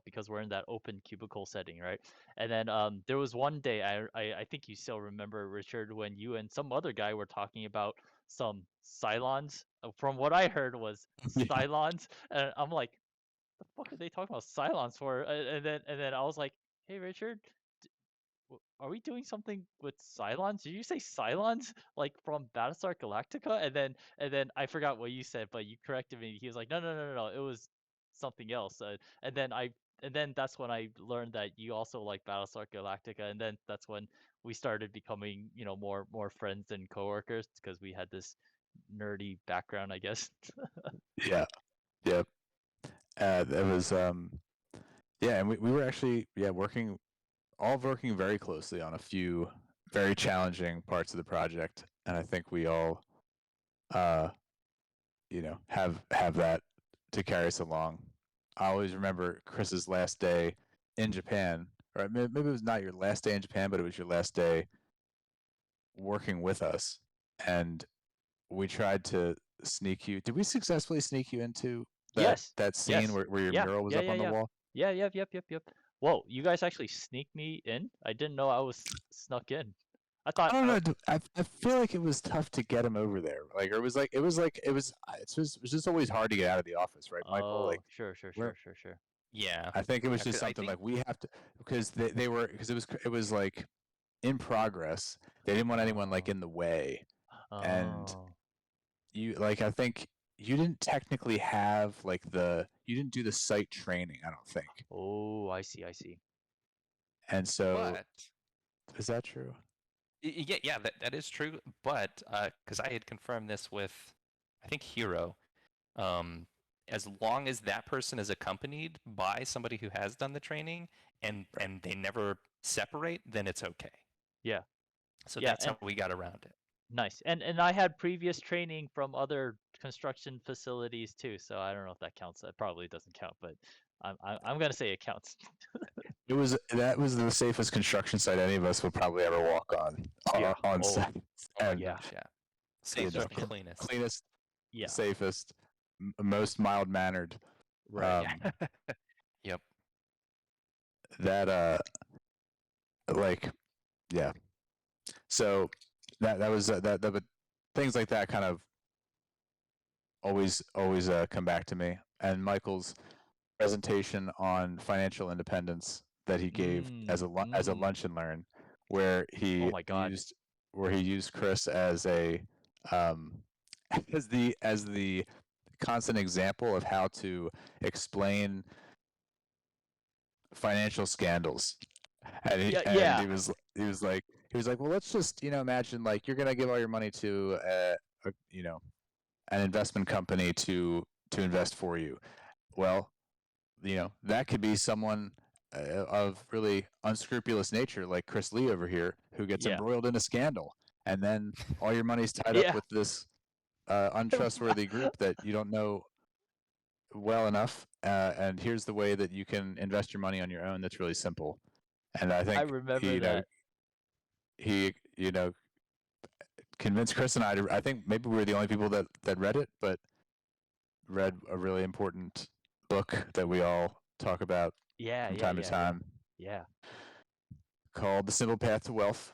because we're in that open cubicle setting, right? And then there was one day I think you still remember, Richard, when you and some other guy were talking about some Cylons. From what I heard was Yeah. Cylons, and I'm like, the fuck are they talking about Cylons for? And then I was like, hey Richard, are we doing something with Cylons? Did you say Cylons like from Battlestar Galactica? And then I forgot what you said, but you corrected me. He was like, no, it was something else. And then that's when I learned that you also like Battlestar Galactica, and then that's when we started becoming, more friends and coworkers because we had this nerdy background, I guess. Yeah. Yep. It was yeah, and we were actually working very closely on a few very challenging parts of the project, and I think we all uh have that to carry us along. I always remember Chris's last day in Japan, or maybe it was not your last day in Japan, but it was your last day working with us, and we tried to sneak you. Did we successfully sneak you into Yes. that scene Yes. where your Yeah. mural was Yeah. up Yeah. on the Yeah. wall? Yeah. Yep. Whoa, you guys actually sneaked me in? I didn't know I was snuck in. I thought, I don't know. I feel like it was tough to get him over there. Like it was just always hard to get out of the office, right, Michael? Like oh, sure. we're Yeah. I think it was Yeah, just 'cause I something think like we have to, because they were, because it was like in progress. They didn't want anyone like Oh. in the way, and Oh. I think you didn't technically have you didn't do the site training, I don't think. Oh, I see. And so but is that true? yeah, that is true. But because I had confirmed this with, I think, Hero, um, as long as that person is accompanied by somebody who has done the training and they never separate, then it's okay. Yeah. So Yeah, that's and how we got around it. nice. And I had previous training from other construction facilities too, so I don't know if that counts. That probably doesn't count, but I'm gonna say it counts. That was the safest construction site any of us would probably ever walk on Yeah. on Oh. set. Oh my And gosh, yeah. you Safest know, and cleanest. cleanest, Yeah. safest, most mild mannered. Right. Yep. That like yeah. So that was but things like that kind of always come back to me. And Michael's presentation on financial independence that he gave as a lunch and learn, where Oh my God. he used Chris as a um as the constant example of how to explain financial scandals. And Yeah. and Yeah. he was like, well, let's just imagine like you're gonna give all your money to an investment company to invest for you. Well, that could be someone of really unscrupulous nature, like Chris Lee over here, who gets Yeah. embroiled in a scandal. and then all your money's tied up Yeah. with this untrustworthy group that you don't know well enough. And here's the way that you can invest your money on your own. That's really simple. And I I think remember that. he convinced Chris and I to. I think maybe we were the only people that read it, but read a really important book that we all talk about Yeah, from yeah, time to yeah, yeah. time, Yeah. called The Simple Path to Wealth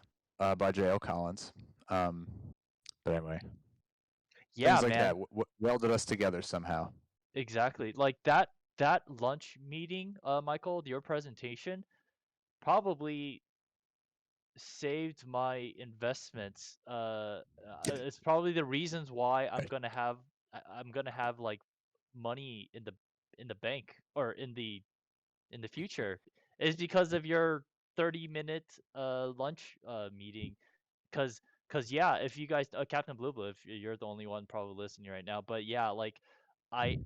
by J.L. Collins. But anyway, Yeah, things like man. that welded us together somehow. Exactly. Like that lunch meeting, Michael, your presentation probably saved my investments. It's probably the reasons why Right. I'm gonna have like money in the bank or in the future is because of your 30-minute lunch meeting. Cause, yeah, if you guys, Captain Blue Blue, if you're the only one probably listening right now, but yeah, like, I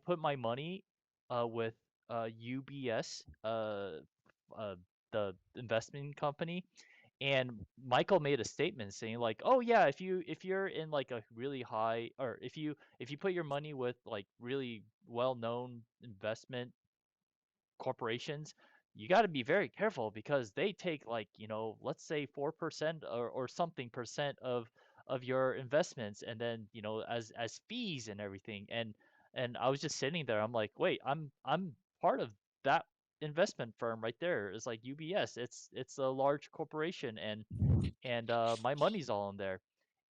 put my money, with, UBS, uh, the investment company, and Michael made a statement saying like, oh yeah, if you're in like a really high, or if you put your money with like really well-known investment corporations, you got to be very careful because they take like, let's say 4% or something percent of your investments, and then, as fees and everything. And I was just sitting there. I'm like, wait, I'm part of that investment firm right there. It's like UBS. It's a large corporation, and my money's all in there.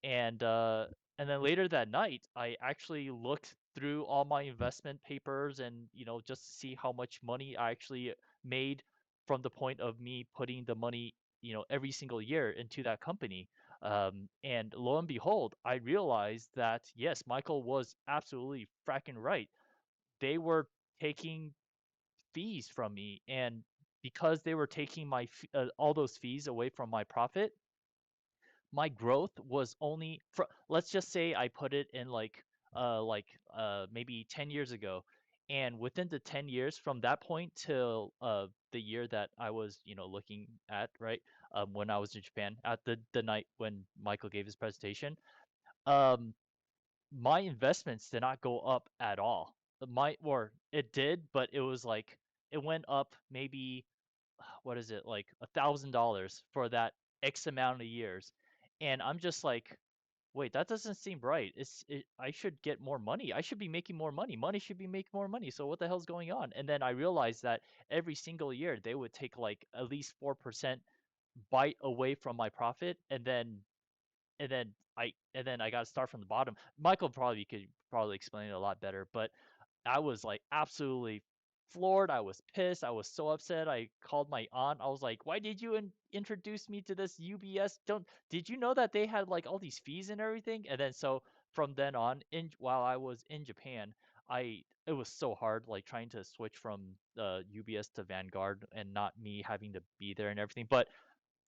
And then later that night, I actually looked through all my investment papers, and just to see how much money I actually made from the point of me putting the money, every single year into that company. And lo and behold, I realized that yes, Michael was absolutely fracking right. They were taking fees from me, and because they were taking all those fees away from my profit, my growth was only for, let's just say I put it in maybe 10 years ago, and within the 10 years from that point till the year that I was, looking at, right, when I was in Japan at the night when Michael gave his presentation, um my investments did not go up at all. Or it did, but it was like it went up maybe, what is it, like $1,000 for that X amount of years. And I'm just like, wait, that doesn't seem right. I should get more money. I should be making more money. Money should be making more money. So what the hell's going on? And then I realized that every single year they would take like at least 4% bite away from my profit, and then I got to start from the bottom. Michael probably could probably explain it a lot better, but I was like absolutely floored. I was pissed. I was so upset. I called my aunt. I was like, "Why did you introduce me to this UBS? Don't Did you know that they had like all these fees and everything?" And then so from then on, in while I was in Japan, it was so hard like trying to switch from UBS to Vanguard and not me having to be there and everything. But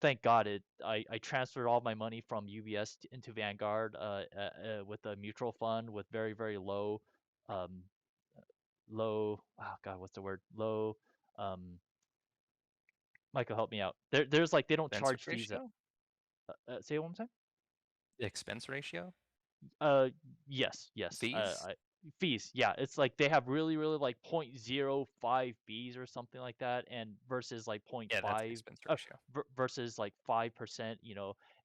thank God I transferred all my money from UBS into Vanguard, with a mutual fund with very, very um, oh God, what's the word? Um, Michael, help me out. There's like they don't Expense charge fees. ratio? Say it one more time. Expense ratio? Uh, yes, yes. Fees? Fees. Yeah, it's like they have really, really like 0.05 fees or something like that, and versus like point Yeah, that's the 0.5, expense ratio. versus like 5%,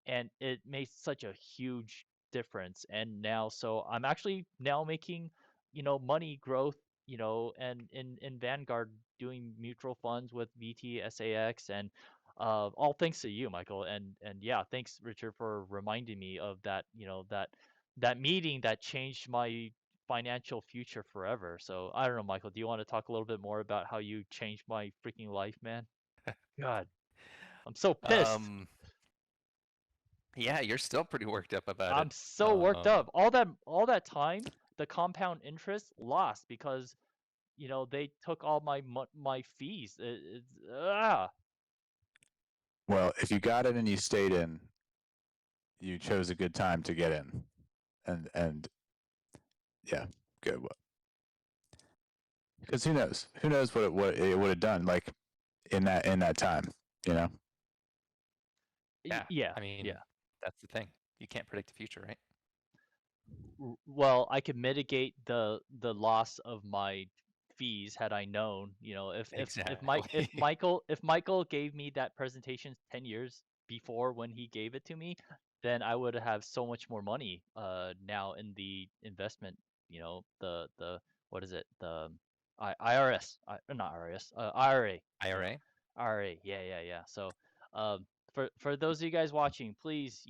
and it makes such a huge difference. And now, so I'm actually now making, money growth, and in Vanguard doing mutual funds with VTSAX, and all thanks to you, Michael. And yeah, thanks, Richard, for reminding me of that, that meeting that changed my financial future forever. So I don't know, Michael, do you want to talk a little bit more about how you changed my freaking life, man? God, I'm so pissed. Um, yeah, you're still pretty worked up about it. I'm so worked up. All that time, the compound interest lost because they took all my fees. Well, if you got in and you stayed in, you chose a good time to get in, and yeah, good. Because who knows? Who knows what it would have done like in that time? You know. Yeah, Yeah, I mean, yeah. That's the thing. You can't predict the future, right? Well, I could mitigate the loss of my fees had I known. Exactly. If Michael gave me that presentation 10 years before when he gave it to me, then I would have so much more money now in the investment, the what is it? The IRS, not IRS, IRA. IRA? IRA. Yeah. So, for those of you guys watching, please,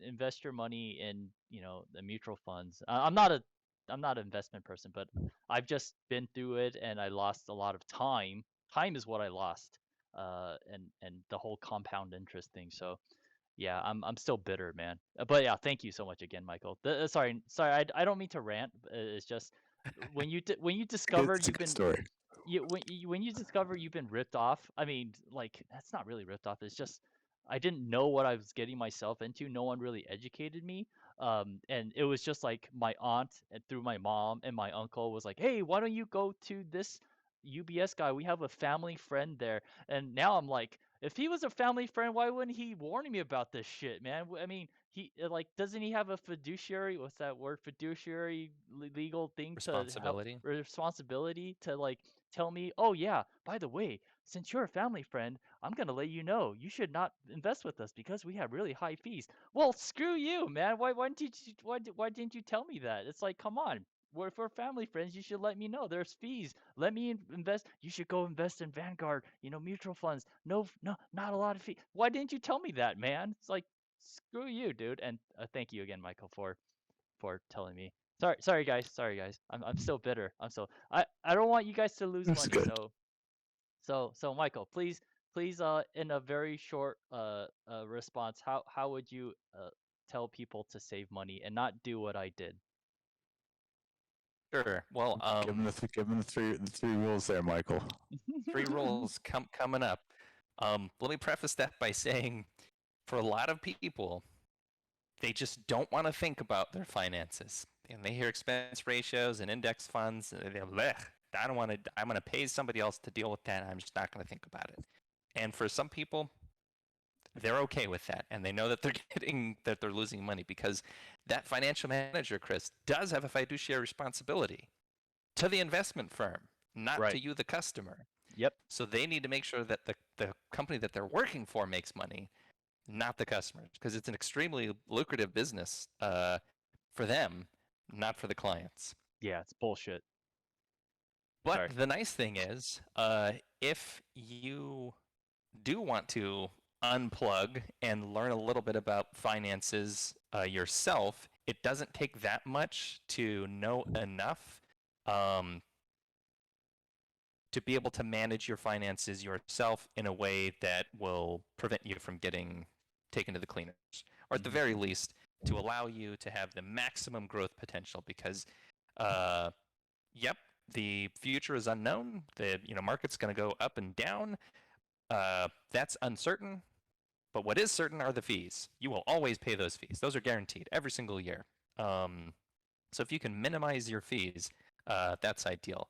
invest your money in, the mutual funds. I'm not an investment person, but I've just been through it and I lost a lot of time. Time is what I lost. And the whole compound interest thing. So, yeah, I'm still bitter, man. But yeah, thank you so much again, Michael. Sorry, I don't mean to rant. It's just when you discover It's a you've good been story. when you discover you've been ripped off, I mean, like that's not really ripped off. It's just I didn't know what I was getting myself into. No one really educated me. And it was just like my aunt and through my mom and my uncle was like, "Hey, why don't you go to this UBS guy? We have a family friend there." And now I'm like, if he was a family friend, why wouldn't he warn me about this shit, man? I mean, he like doesn't he have a fiduciary? What's that word? Fiduciary legal thing to help Responsibility? responsibility to like tell me, oh yeah, by the way, since you're a family friend, I'm gonna let you know you should not invest with us because we have really high fees. Well, screw you, man. Why didn't you why didn't you tell me that? It's like, come on. If we're family friends, you should let me know. There's fees. Let me invest. You should go invest in Vanguard, mutual funds. No, not a lot of fee. Why didn't you tell me that, man? It's like, screw you, dude. And thank you again, Michael, for telling me. Sorry guys. I'm still bitter. I don't want you guys to lose It's money. good. So Michael, please in a very short response, how would you tell people to save money and not do what I did? Sure. Well, Give them the three rules there, Michael. 3 rules coming up. Let me preface that by saying, for a lot of people, they just don't want to think about their finances. And they hear expense ratios and index funds, and they're like, I don't want to. I'm going to pay somebody else to deal with that. I'm just not going to think about it. And for some people, they're okay with that, and they know that they're losing money because that financial manager, Chris, does have a fiduciary responsibility to the investment firm, not to Right. you, the customer. Yep. So they need to make sure that the company that they're working for makes money, not the customers, because it's an extremely lucrative business for them, not for the clients. Yeah, it's bullshit. But Sorry. the nice thing is, if you do want to unplug and learn a little bit about finances yourself, it doesn't take that much to know enough um, to be able to manage your finances yourself in a way that will prevent you from getting taken to the cleaners, or at the very least, to allow you to have the maximum growth potential. Because, yep, the future is unknown. The market's going to go up and down. That's uncertain. But what is certain are the fees. You will always pay those fees. Those are guaranteed every single year. So if you can minimize your fees, that's ideal.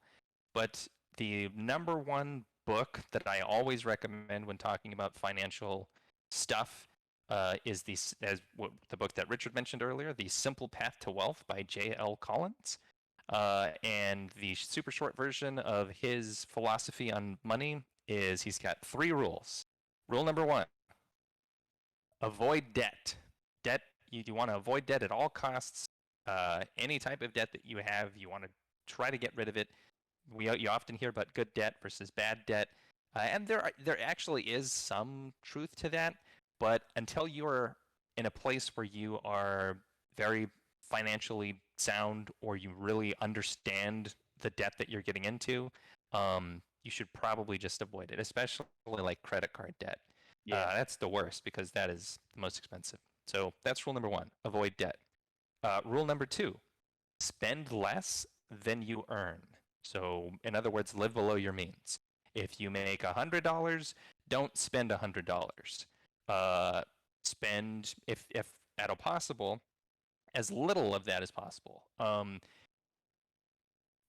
But the number one book that I always recommend when talking about financial stuff is the book that Richard mentioned earlier, The Simple Path to Wealth by J.L. Collins. And the super short version of his philosophy on money is he's got 3 rules. Rule number 1, avoid debt. You want to avoid debt at all costs. Any type of debt that you have, you want to try to get rid of it. You often hear about good debt versus bad debt, and there actually is some truth to that. But until you're in a place where you are very financially sound, or you really understand the debt that you're getting into, you should probably just avoid it, especially like credit card debt. Yeah. That's the worst because that is the most expensive. So that's rule number 1, avoid debt. Rule number 2, spend less than you earn. So in other words, live below your means. If you make $100, don't spend $100. Spend, if at all possible, as little of that as possible.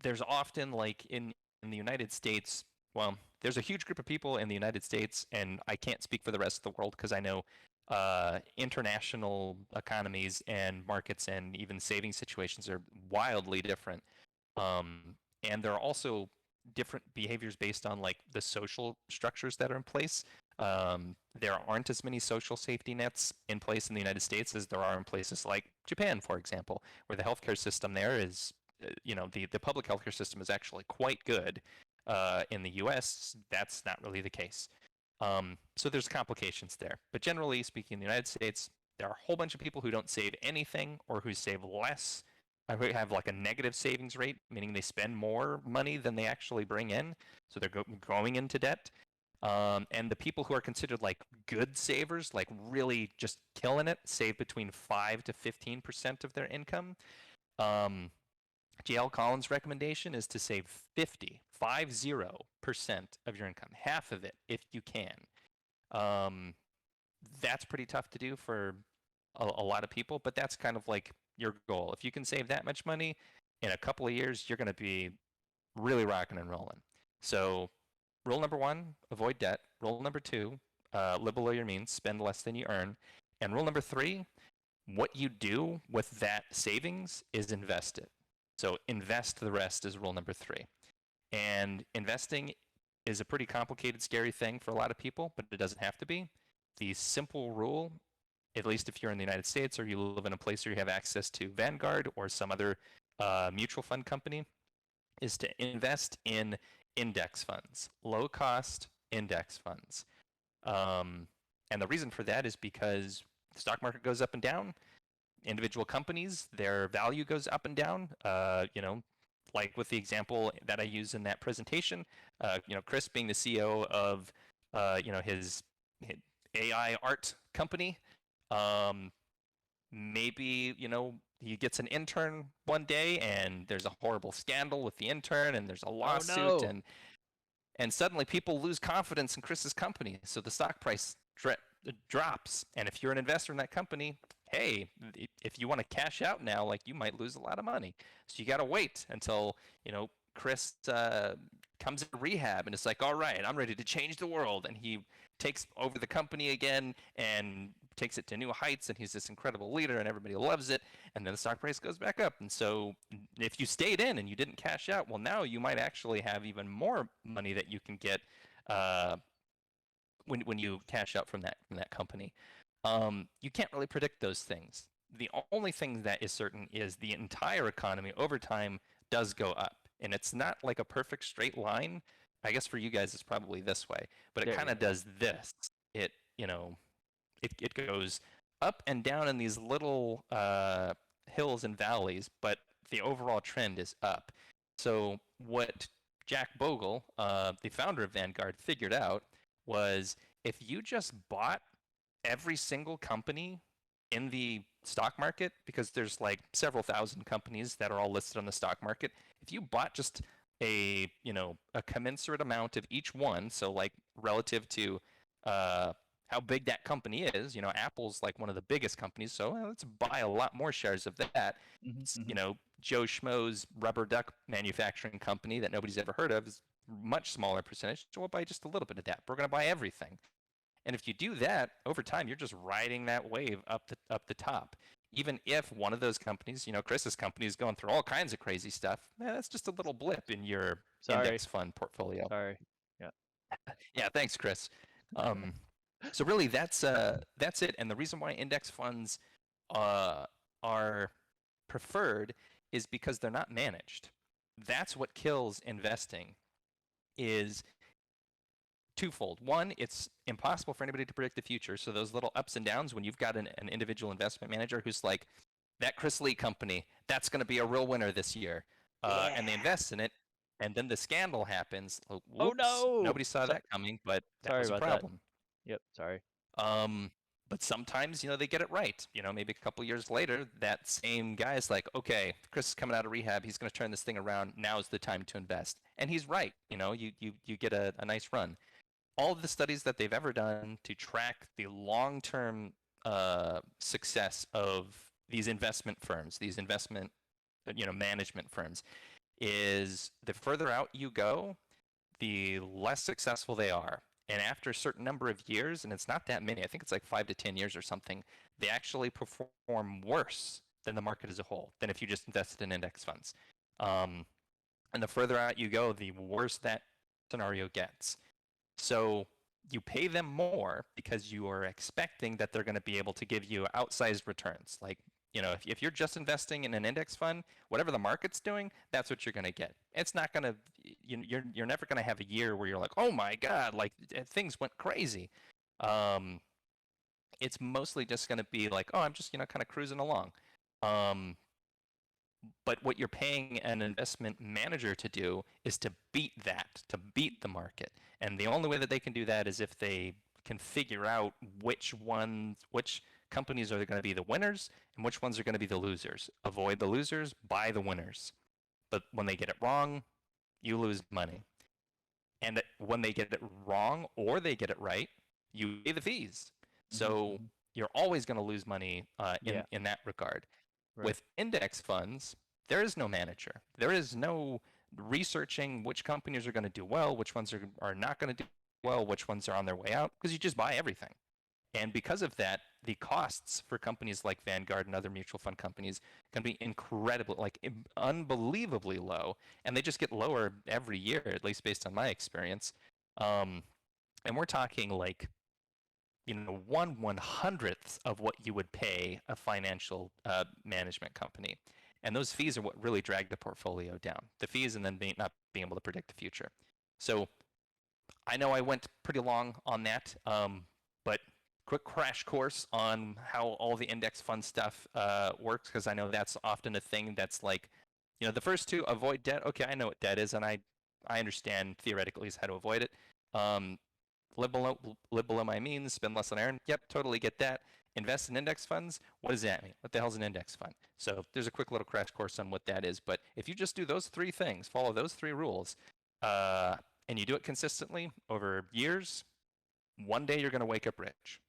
There's often, like in the United States, well, there's a huge group of people in the United States, and I can't speak for the rest of the world because I know international economies and markets and even saving situations are wildly different. And there are also different behaviors based on like the social structures that are in place. There aren't as many social safety nets in place in the United States as there are in places like Japan, for example, where the healthcare system there is, the public healthcare system is actually quite good. In the US, that's not really the case. So there's complications there. But generally speaking, in the United States, there are a whole bunch of people who don't save anything or who save less. Who have like a negative savings rate, meaning they spend more money than they actually bring in. So they're going into debt. And the people who are considered like good savers, like really just killing it, save between 5 to 15% of their income. JL Collins' recommendation is to save 50% of your income, half of it if you can. That's pretty tough to do for a lot of people, but that's kind of like your goal. If you can save that much money in a couple of years, you're going to be really rocking and rolling. So rule number 1, avoid debt. Rule number 2, live below your means, spend less than you earn. And rule number 3, what you do with that savings is invest it. So invest the rest is rule number 3. And investing is a pretty complicated, scary thing for a lot of people, but it doesn't have to be. The simple rule, at least if you're in the United States or you live in a place where you have access to Vanguard or some other mutual fund company, is to invest in index funds, low-cost index funds. And the reason for that is because the stock market goes up and down. Individual companies, their value goes up and down. Like with the example that I use in that presentation, Chris being the CEO of, his AI art company, maybe, he gets an intern one day and there's a horrible scandal with the intern and there's a lawsuit. Oh, no. And suddenly people lose confidence in Chris's company. So the stock price drops. And if you're an investor in that company, hey, if you want to cash out now, like you might lose a lot of money. So you got to wait until, Chris comes into rehab and it's like, all right, I'm ready to change the world. And he takes over the company again and takes it to new heights. And he's this incredible leader and everybody loves it. And then the stock price goes back up. And so if you stayed in and you didn't cash out, well, now you might actually have even more money that you can get when you cash out from that company. You can't really predict those things. The only thing that is certain is the entire economy over time does go up. And it's not like a perfect straight line. I guess for you guys it's probably this way, but it kind of does this. It goes up and down in these little hills and valleys, but the overall trend is up. So what Jack Bogle, the founder of Vanguard, figured out was if you just bought every single company in the stock market, because there's like several thousand companies that are all listed on the stock market, if you bought just a commensurate amount of each one, so like relative to how big that company is, Apple's like one of the biggest companies, so let's buy a lot more shares of that. Joe Schmo's rubber duck manufacturing company that nobody's ever heard of is much smaller percentage, so we'll buy just a little bit of that. We're going to buy everything. And if you do that, over time, you're just riding that wave up the top. Even if one of those companies, Chris's company is going through all kinds of crazy stuff, that's just a little blip in your index fund portfolio. Sorry. Yeah. Yeah, thanks, Chris. So really, that's it. And the reason why index funds are preferred is because they're not managed. That's what kills investing, is twofold. One, it's impossible for anybody to predict the future. So those little ups and downs, when you've got an individual investment manager who's like, that Chris Lee company, that's going to be a real winner this year, and they invest in it, and then the scandal happens. Whoops, oh no! Nobody saw that coming, but that was a problem. Yep, sorry. But sometimes, they get it right. Maybe a couple years later, that same guy is like, okay, Chris is coming out of rehab. He's going to turn this thing around. Now's the time to invest. And he's right. You get a nice run. All of the studies that they've ever done to track the long-term success of these investment firms, these investment, management firms, is the further out you go, the less successful they are. And after a certain number of years, and it's not that many, I think it's like 5 to 10 years or something, they actually perform worse than the market as a whole, than if you just invested in index funds. And the further out you go, the worse that scenario gets. So you pay them more because you are expecting that they're going to be able to give you outsized returns. Like, if you're just investing in an index fund, whatever the market's doing, that's what you're going to get. It's not going to, you're never going to have a year where you're like, oh my God, like things went crazy. It's mostly just going to be like, oh, I'm just, kind of cruising along. But what you're paying an investment manager to do is to beat that, to beat the market. And the only way that they can do that is if they can figure out which companies are going to be the winners and which ones are going to be the losers. Avoid the losers, buy the winners. But when they get it wrong, you lose money. And when they get it wrong or they get it right, you pay the fees. So you're always going to lose money in that regard. Right. With index funds, there is no manager. There is no researching which companies are going to do well, which ones are not going to do well, which ones are on their way out, because you just buy everything. And because of that, the costs for companies like Vanguard and other mutual fund companies can be incredible, like unbelievably low, and they just get lower every year, at least based on my experience. And we're talking like 1/100th of what you would pay a financial management company. And those fees are what really drag the portfolio down. The fees and then not being able to predict the future. So I know I went pretty long on that, but quick crash course on how all the index fund stuff works, because I know that's often a thing that's like, the first two, avoid debt. Okay, I know what debt is, and I understand theoretically how to avoid it. Live below my means, spend less than I earn. Yep, totally get that. Invest in index funds. What does that mean? What the hell is an index fund? So there's a quick little crash course on what that is. But if you just do those three things, follow those three rules, and you do it consistently over years, one day you're going to wake up rich,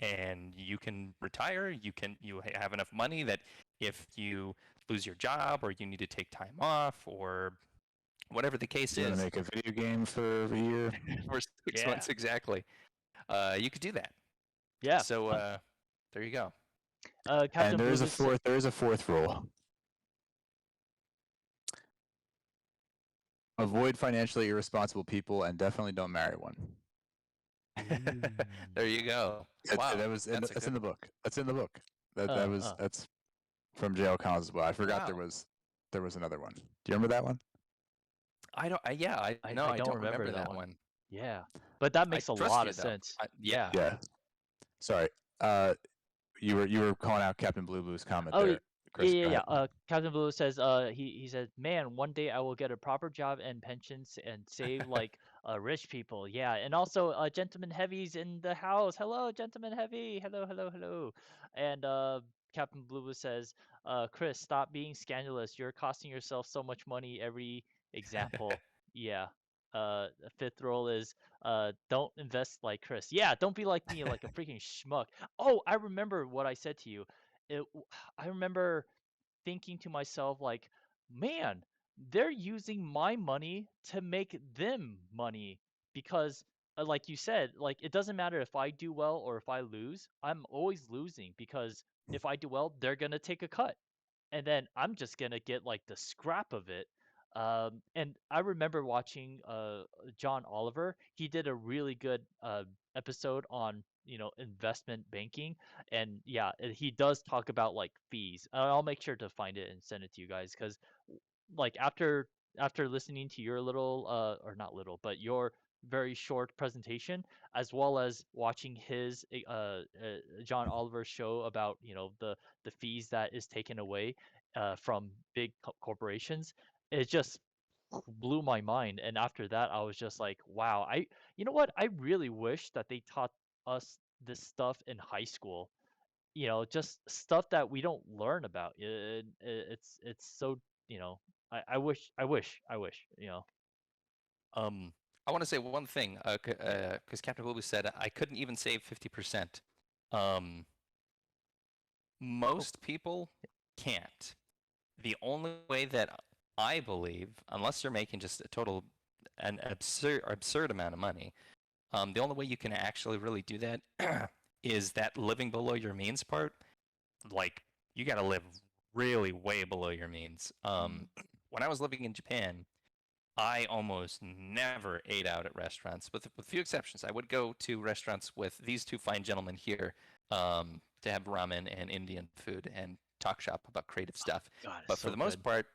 and you can retire. You have enough money that if you lose your job or you need to take time off or whatever the case is. To make a video game for a year? For 6 months, exactly. You could do that. Yeah. So there you go. And there is a fourth rule. Avoid financially irresponsible people and definitely don't marry one. There you go. Wow. That's in the book. That's in the book. That's from J.L. Collins as well. I forgot there was another one. Do you remember that one? I don't remember that one. Yeah, but that makes a lot of sense. Yeah. Sorry. You were calling out Captain Blue Blue's comment there. Chris, yeah. Captain Blue says, he said, man, one day I will get a proper job and pensions and save like rich people. Yeah, and also Gentleman Heavy's in the house. Hello, Gentleman Heavy. Hello. And Captain Blue says, Chris, stop being scandalous. You're costing yourself so much money every example. Yeah. Fifth rule is don't invest like Chris. Yeah, don't be like me, like a freaking schmuck. Oh, I remember what I said to you. I remember thinking to myself, like, man, they're using my money to make them money because, like you said, like it doesn't matter if I do well or if I lose. I'm always losing because if I do well, they're gonna take a cut, and then I'm just gonna get like the scrap of it. And I remember watching John Oliver. He did a really good episode on investment banking, and yeah, he does talk about like fees. I'll make sure to find it and send it to you guys because like after listening to your little or not little but your very short presentation, as well as watching his John Oliver's show about the fees that is taken away from big corporations, it just blew my mind. And after that, I was just like, wow, you know what? I really wish that they taught us this stuff in high school. Just stuff that we don't learn about. It's so, I wish. I want to say one thing, because Captain Blue said I couldn't even save 50%. Most people can't. The only way that I believe, unless you're making just an absurd amount of money, The only way you can actually really do that is that living below your means part. Like, you got to live really way below your means. When I was living in Japan, I almost never ate out at restaurants, with a few exceptions. I would go to restaurants with these two fine gentlemen here to have ramen and Indian food and talk shop about creative stuff. God, it's But for so the most good. part,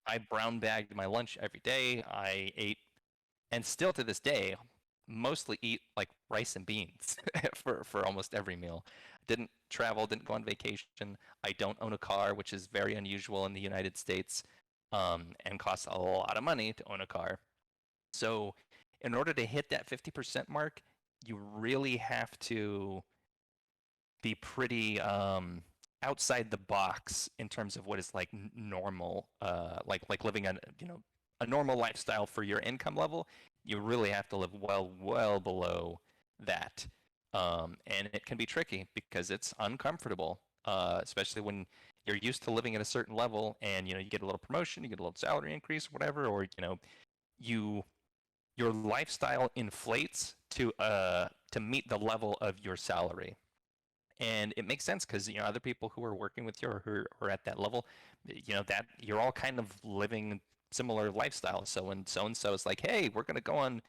I brown bagged my lunch every day. I ate, and still to this day, mostly eat like rice and beans for almost every meal. Didn't travel, didn't go on vacation. I don't own a car, which is very unusual in the United States, and costs a lot of money to own a car. So, in order to hit that 50% mark, you really have to be pretty outside the box in terms of what is like normal, like living a normal lifestyle for your income level. You really have to live well below that, and it can be tricky because it's uncomfortable, especially when you're used to living at a certain level, and you get a little promotion, you get a little salary increase, whatever, or you your lifestyle inflates to meet the level of your salary. And it makes sense because other people who are working with you or who are at that level, that you're all kind of living similar lifestyles. So when so and so is like, hey, we're going to go on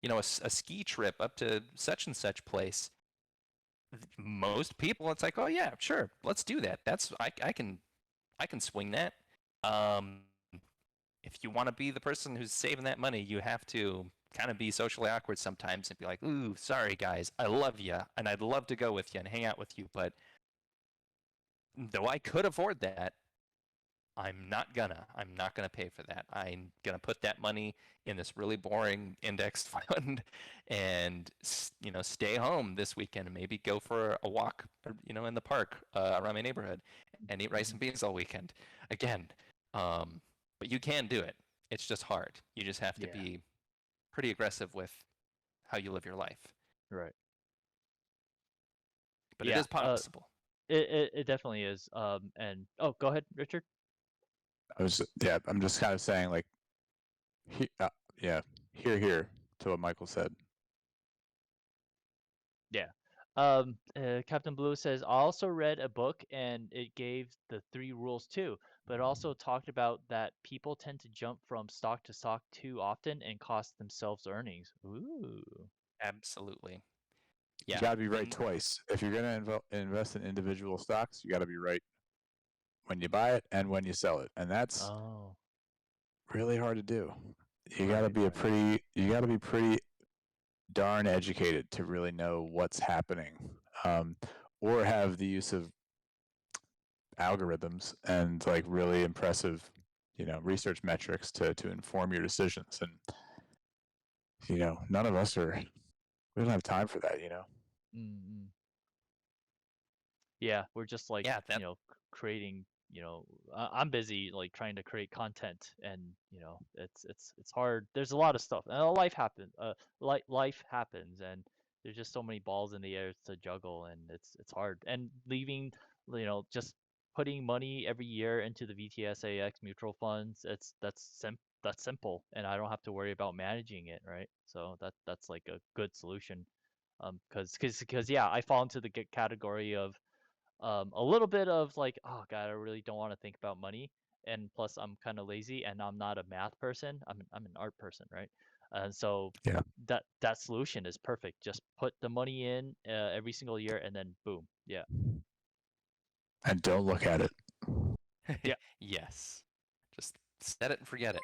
a ski trip up to such and such place, most people it's like, oh yeah, sure, let's do that. I can swing that. um if you want to be the person who's saving that money, you have to kind of be socially awkward sometimes and be like, ooh, sorry guys, I love you and I'd love to go with you and hang out with you, but though I could afford that, I'm not gonna pay for that. I'm gonna put that money in this really boring indexed fund and stay home this weekend and maybe go for a walk in the park around my neighborhood and eat rice and beans all weekend again. But you can do it. It's just hard. You just have to Yeah. be pretty aggressive with how you live your life. Right. But Yeah. it is possible. It definitely is. And oh, go ahead, Richard. I'm just kind of saying like, yeah, here to what Michael said. Yeah. Captain Blue says, I also read a book and it gave the 3 rules too, but it also talked about that people tend to jump from stock to stock too often and cost themselves earnings. Ooh. Absolutely. You Yeah. got to be right twice. If you're going to invest in individual stocks, you got to be right when you buy it and when you sell it, and that's really hard to do. You got to be pretty darn educated to really know what's happening, or have the use of algorithms and like really impressive research metrics to inform your decisions. And none of us we don't have time for that. Mm-hmm. Yeah, we're just like, creating, I'm busy like trying to create content, and it's hard. There's a lot of stuff. Life happens. Life happens, and there's just so many balls in the air to juggle, and it's hard. And leaving, just putting money every year into the VTSAX mutual funds, that's simple, and I don't have to worry about managing it, right? So that's like a good solution. Because yeah, I fall into the category of a little bit of like, oh god, I really don't want to think about money, and plus I'm kind of lazy and I'm not a math person. I'm an art person, right? And so Yeah. that solution is perfect. Just put the money in every single year, and then boom, yeah. And don't look at it. Yeah. Yes. Just set it and forget it.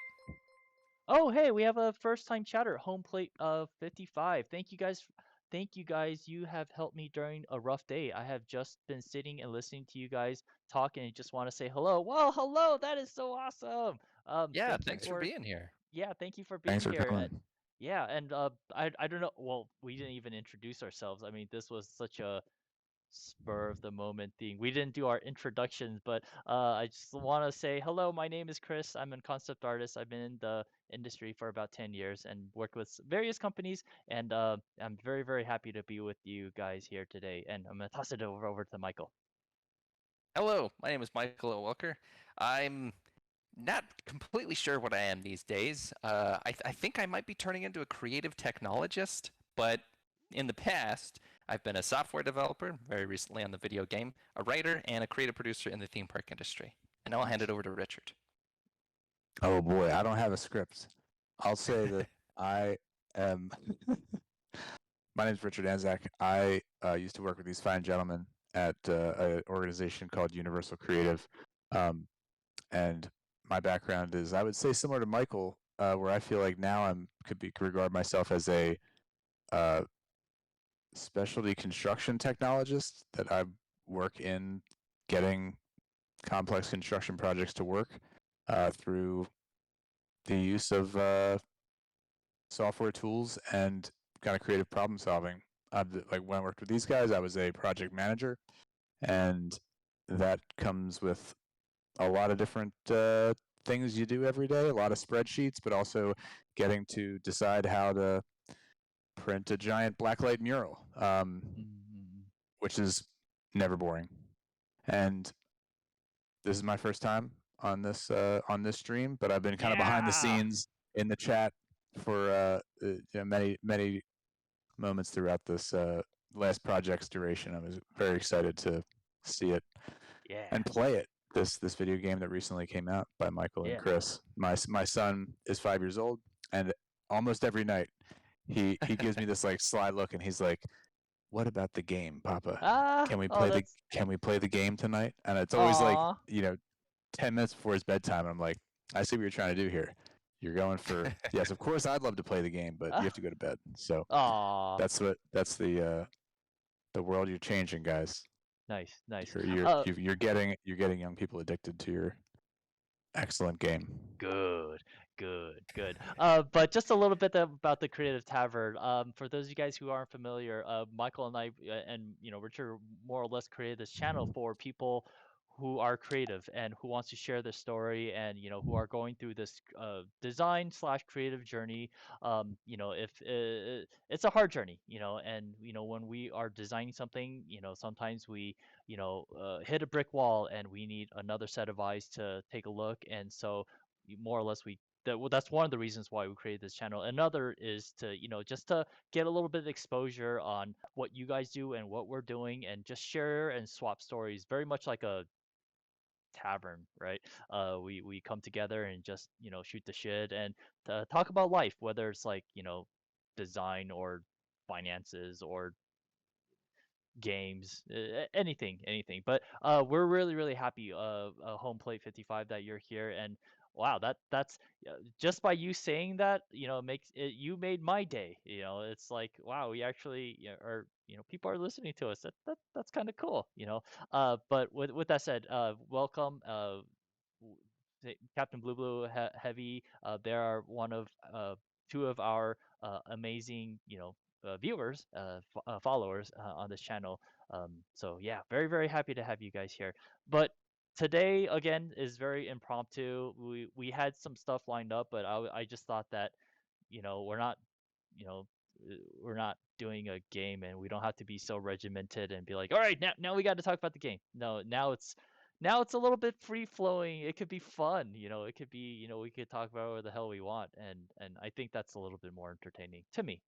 Oh, hey, we have a first time chatter, home plate of 55. Thank you guys. Thank you guys. You have helped me during a rough day. I have just been sitting and listening to you guys talk and just want to say hello. Well, hello. That is so awesome. Yeah, Thank you thanks for being here. yeah, thank you for being Thanks for here. coming. Yeah, and I don't know. Well, we didn't even introduce ourselves. I mean, this was such a spur of the moment thing. We didn't do our introductions, but I just want to say hello. My name is Chris. I'm a concept artist. I've been in the industry for about 10 years and worked with various companies. And I'm very, very happy to be with you guys here today. And I'm going to toss it over to Michael. Hello, my name is Michael Welker. I'm not completely sure what I am these days. I think I might be turning into a creative technologist, but In the past, I've been a software developer, very recently on the video game, a writer, and a creative producer in the theme park industry. And now I'll hand it over to Richard. Oh boy, I don't have a script. I'll say that I am. My name is Richard Anzac. I used to work with these fine gentlemen at an organization called Universal Creative, and my background is, I would say, similar to Michael, where I feel like now could regard myself as a specialty construction technologist. That I work in getting complex construction projects to work through the use of software tools and kind of creative problem solving. Like when I worked with these guys, I was a project manager, and that comes with a lot of different things you do every day, a lot of spreadsheets, but also getting to decide how to print a giant blacklight mural, which is never boring. And this is my first time on this stream, but I've been kind of behind the scenes in the chat for many moments throughout this last project's duration. I was very excited to see it and play it. This video game that recently came out by Michael and Chris. My son is 5 years old, and almost every night he gives me this like sly look, and he's like, "What about the game, Papa? Can we play the game tonight?" And it's always like 10 minutes before his bedtime. And I'm like, "I see what you're trying to do here. You're going for yes, of course I'd love to play the game, but you have to go to bed." So that's the world you're changing, guys. Nice. You're getting young people addicted to your excellent game. Good. But just a little bit about the Creative Tavern. For those of you guys who aren't familiar, Michael and I and Richard more or less created this channel for people who are creative and who wants to share their story, and who are going through this design/creative journey. If it's a hard journey, and when we are designing something, sometimes we hit a brick wall and we need another set of eyes to take a look. And so more or less that's one of the reasons why we created this channel. Another is to just to get a little bit of exposure on what you guys do and what we're doing, and just share and swap stories, very much like a tavern, right? We come together and just shoot the shit and talk about life, whether it's like design or finances or games, anything. But we're really happy, Home Plate 55, that you're here. And wow, that's just by you saying that, makes it, you made my day. It's like, wow, we actually are, people are listening to us. That's kind of cool. But with that said, welcome, Captain Blue Heavy. They are one of two of our amazing viewers, followers on this channel. So yeah, very happy to have you guys here. But today again is very impromptu. We had some stuff lined up, but I just thought that we're not you know we're not doing a game, and we don't have to be so regimented and be like, all right, now we got to talk about the game. No, now it's a little bit free flowing. It could be fun. It could be, we could talk about whatever the hell we want, and I think that's a little bit more entertaining to me.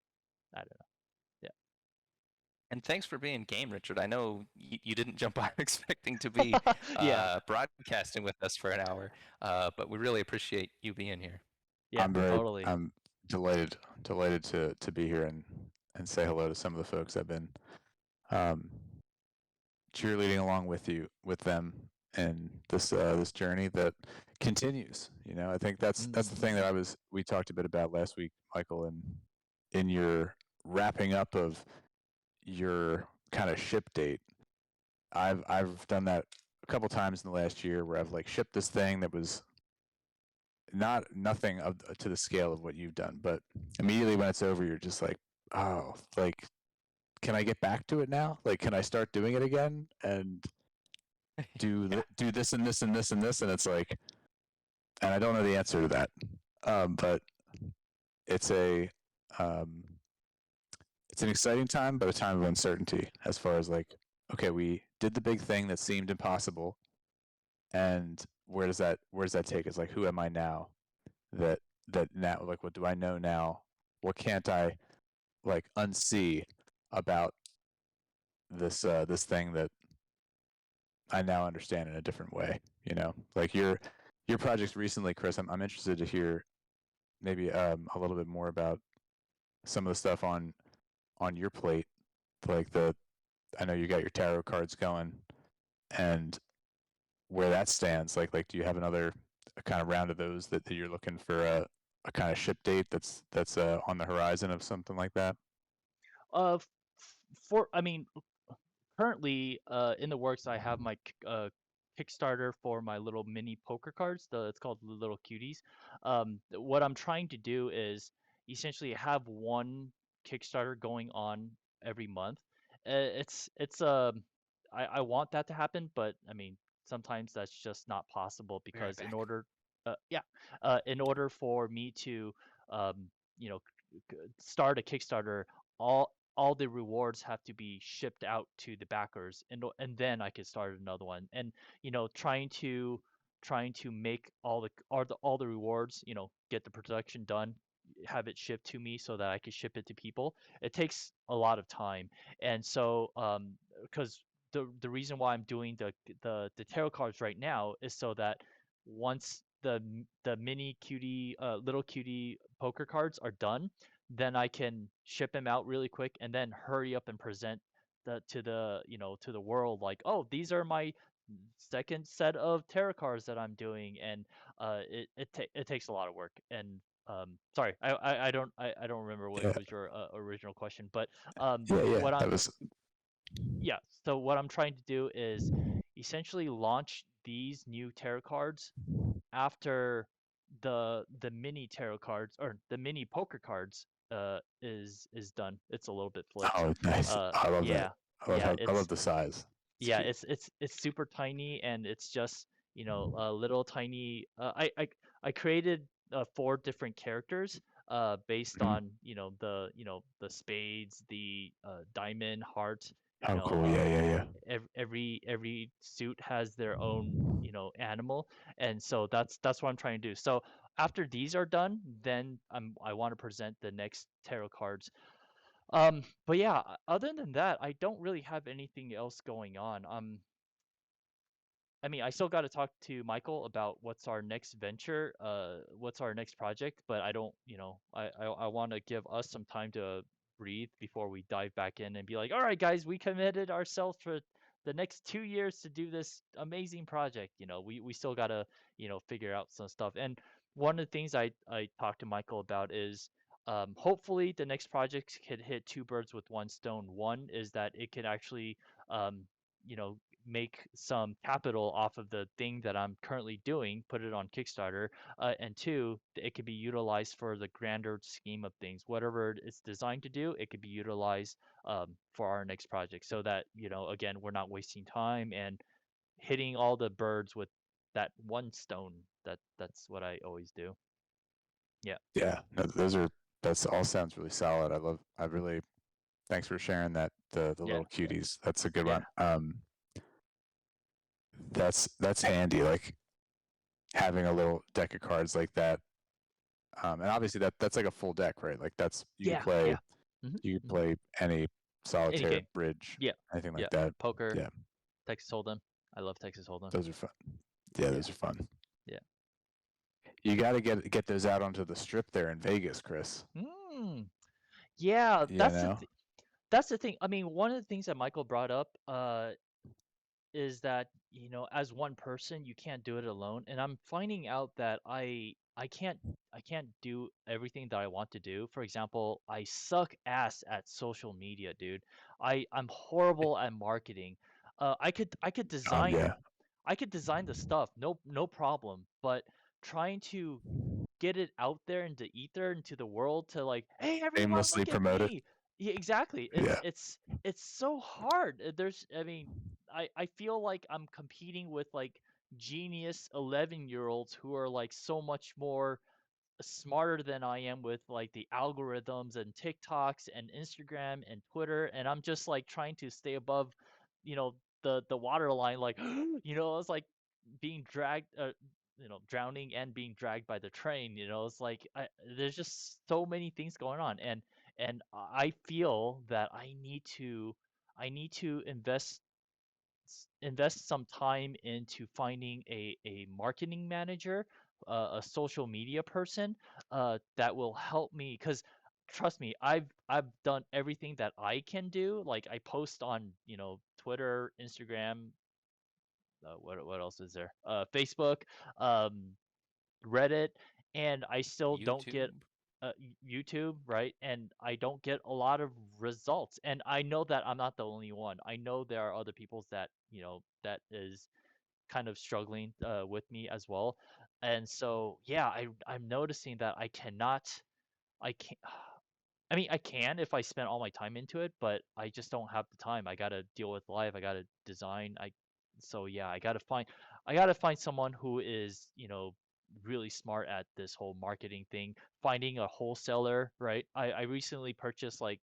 I don't know. And thanks for being game, Richard. I know you didn't jump on expecting to be broadcasting with us for an hour, but we really appreciate you being here. Yeah, totally. I'm delighted to be here and say hello to some of the folks I've been cheerleading along with them in this journey that continues. I think that's the thing that we talked a bit about last week, Michael, and in your wrapping up of your kind of ship date. I've done that a couple times in the last year, where I've like shipped this thing that was nothing to the scale of what you've done, but immediately when it's over, you're just like, oh, like, can I get back to it now? Like, can I start doing it again and do this and this and this and this? And it's like, and I don't know the answer to that, but it's it's an exciting time, but a time of uncertainty, as far as like, okay, we did the big thing that seemed impossible, and where does that take us? Like, who am I now? That now, like, what do I know now? What can't I like unsee about this thing that I now understand in a different way. You know, like your projects recently, Chris. I'm interested to hear maybe a little bit more about some of the stuff on your plate, like I know you got your tarot cards going, and where that stands. Like do you have another kind of round of those that you're looking for a kind of ship date that's on the horizon of something like that? Uh, I mean, currently in the works, I have my Kickstarter for my little mini poker cards. It's called the Little Cuties. What I'm trying to do is essentially have one Kickstarter going on every month. It's I want that to happen, but I mean sometimes that's just not possible Be right because back. in order for me to um, you know start a Kickstarter, all the rewards have to be shipped out to the backers, and then I could start another one. And trying to make all the rewards, get the production done, have it shipped to me so that I could ship it to people. It takes a lot of time, and so because the reason why I'm doing the tarot cards right now is so that once the mini cutie little cutie poker cards are done, then I can ship them out really quick and then hurry up and present to the world, like, oh, these are my second set of tarot cards that I'm doing. And it takes a lot of work. And sorry, I don't remember what Yeah, was your original question, but yeah. what That I'm was yeah, so what I'm trying to do is essentially launch these new tarot cards after the mini tarot cards, or the mini poker cards is done. It's a little bit flipped. oh nice. I love that. Yeah. Yeah, I love the size. It's yeah, cute. it's super tiny, and it's just, a little tiny I created four different characters based Mhm. on, the spades, the diamond, heart, Oh cool. Yeah. every suit has their own, animal. And so that's what I'm trying to do. So after these are done, then I want to present the next tarot cards. But yeah, other than that, I don't really have anything else going on. I mean, I still got to talk to Michael about what's our next venture, what's our next project, but I don't, I want to give us some time to breathe before we dive back in and be like, all right, guys, we committed ourselves for the next 2 years to do this amazing project. We still got to, figure out some stuff. And one of the things I talked to Michael about is, hopefully the next project could hit two birds with one stone. One is that it could actually, um, you know, make some capital off of the thing that I'm currently doing, put it on Kickstarter, and two, it could be utilized for the grander scheme of things. Whatever it's designed to do, it could be utilized for our next project, so that, again, we're not wasting time and hitting all the birds with that one stone. That's what I always do. Yeah. Yeah. No, that's all sounds really solid. I really thanks for sharing that the Yeah. little cuties. That's a good Yeah. one. That's handy. Like having a little deck of cards like that. And obviously that's like a full deck, right? Like that's Yeah. Yeah. hmm you could hmm play any Any solitaire, game. bridge, Yeah. anything like Yeah. that. Poker, Yeah, Texas Hold'em. I love Texas Hold'em. those are fun. Yeah, Yeah. those are fun. Yeah. You got to get those out onto the strip there in Vegas, Chris. Mm. Yeah, You know, that's the thing. I mean, one of the things that Michael brought up is that, as one person, you can't do it alone. And I'm finding out that I can't do everything that I want to do. For example, I suck ass at social media, dude. I'm horrible at marketing. yeah, I could design the stuff, no problem, but trying to get it out there into ether, into the world, to like, hey everyone, aimlessly look at promote it. me. Yeah, exactly. Yeah, It's so hard. I mean, I feel like I'm competing with like genius 11-year-olds who are like so much more smarter than I am with like the algorithms and TikToks and Instagram and Twitter, and I'm just like trying to stay above, the water line, like, it's like being dragged, drowning and being dragged by the train. It's like there's just so many things going on, and and I feel that I need to invest some time into finding a marketing manager, a social media person, that will help me. Because trust me, I've done everything that I can do. Like I post on Twitter, Instagram, what else is there? Facebook, um, Reddit, and I still don't get YouTube. YouTube, right? And I don't get a lot of results. And I know that I'm not the only one. I know there are other people's that that is kind of struggling with me as well. And so yeah, I'm noticing that I can't. I mean, I can if I spend all my time into it, but I just don't have the time. I gotta deal with life. I gotta design. So yeah, I gotta find someone who is, really smart at this whole marketing thing. Finding a wholesaler, right? I recently purchased like,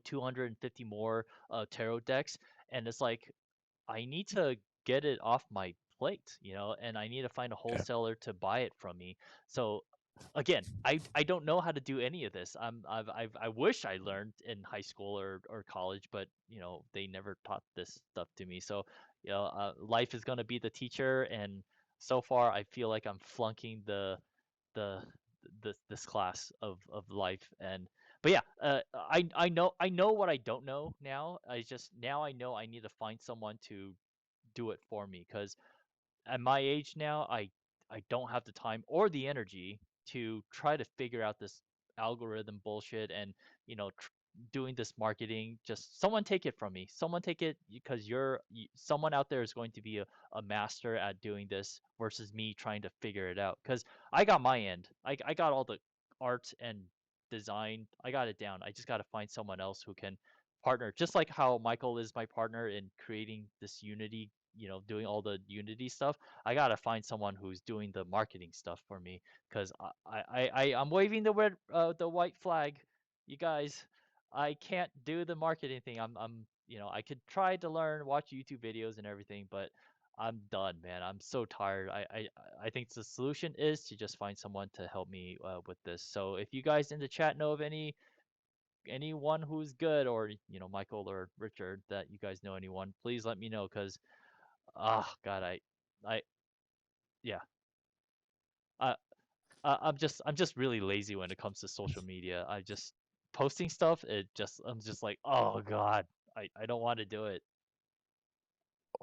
250 more tarot decks, and it's like I need to get it off my plate, and I need to find a Yeah. wholesaler to buy it from me. So again, I don't know how to do any of this. I wish I learned in high school or college, but they never taught this stuff to me. So life is gonna be the teacher, and so far I feel like I'm flunking the this class of life. And but yeah, I know what I don't know now. Now I know I need to find someone to do it for me, because at my age now, I don't have the time or the energy to try to figure out this algorithm bullshit, and doing this marketing. Just someone take it from me. Someone take it, because someone out there is going to be a master at doing this versus me trying to figure it out. Because I got my end. I got all the art and design. I got it down. I just got to find someone else who can partner, just like how Michael is my partner in creating this Unity, doing all the Unity stuff. I gotta find someone who's doing the marketing stuff for me, because I'm waving the white flag, you guys. I can't do the marketing thing. I could try to learn, watch YouTube videos and everything, but I'm done, man. I'm so tired. I think the solution is to just find someone to help me with this. So if you guys in the chat know of anyone who's good, or Michael or Richard, that you guys know anyone, please let me know, because God, I yeah. Uh, I'm just really lazy when it comes to social media. I just posting stuff. I'm just like, oh God, I don't want to do it.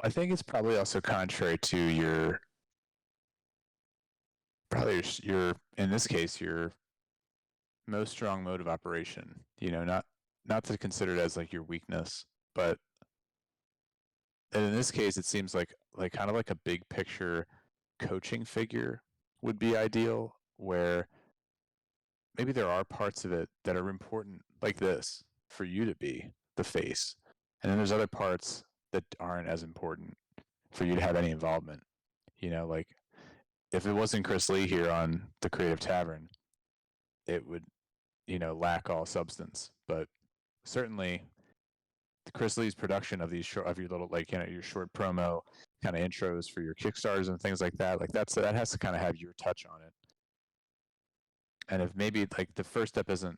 I think it's probably also contrary to your probably your in this case your most strong mode of operation. Not to consider it as like your weakness, but in this case, it seems like kind of like a big picture coaching figure would be ideal, where maybe there are parts of it that are important, like this, for you to be the face, and then there's other parts that aren't as important for you to have any involvement. Like if it wasn't Chris Lee here on the Creative Tavern, it would lack all substance. But certainly Chris Lee's production of of your little your short promo kind of intros for your Kickstarters and things like that, that has to kind of have your touch on it. And if maybe like the first step isn't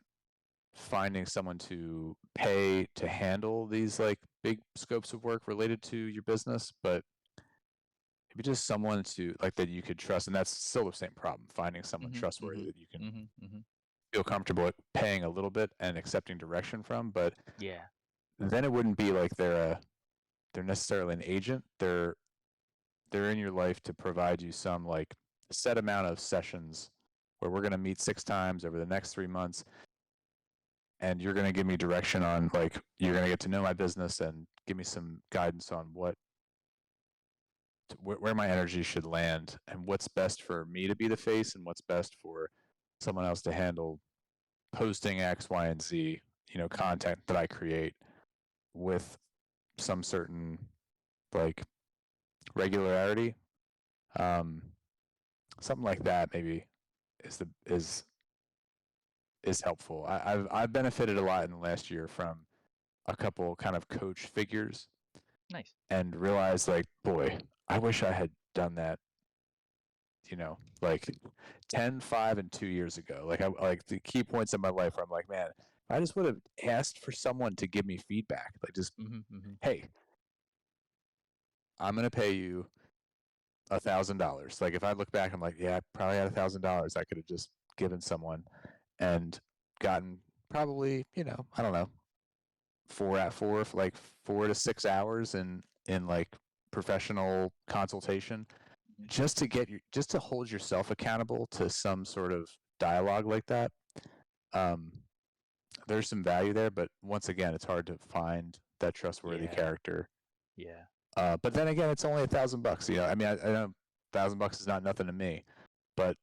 finding someone to pay to handle these like big scopes of work related to your business, but maybe just someone to like that you could trust, and that's still the same problem, finding someone Mhm. trustworthy Mhm. that you can Mhm. Mhm. feel comfortable at paying a little bit and accepting direction from. But Yeah. then it wouldn't be like they're necessarily an agent. They're in your life to provide you some like set amount of sessions where we're going to meet 6 times over the next 3 months, and you're going to give me direction on like you're going to get to know my business and give me some guidance on where my energy should land and what's best for me to be the face and what's best for someone else to handle posting X, Y, and Z, content that I create with some certain like regularity. Um, Something like that maybe is the is helpful. I've benefited a lot in the last year from a couple kind of coach figures Nice. and realized like, boy, I wish I had done that, like 10, 5, and 2 years ago. Like like the key points in my life where I'm like, man, I just would have asked for someone to give me feedback. Like just, hey, I'm gonna pay you $1,000. Like if I look back, I'm like, yeah, I probably had $1,000 I could have just given someone and gotten probably, I don't know, 4 to 6 hours in like professional consultation, just to hold yourself accountable to some sort of dialogue like that. There's some value there, but once again, it's hard to find that trustworthy character. Yeah. But then again, it's only $1,000. I mean, I know $1,000 is not nothing to me, but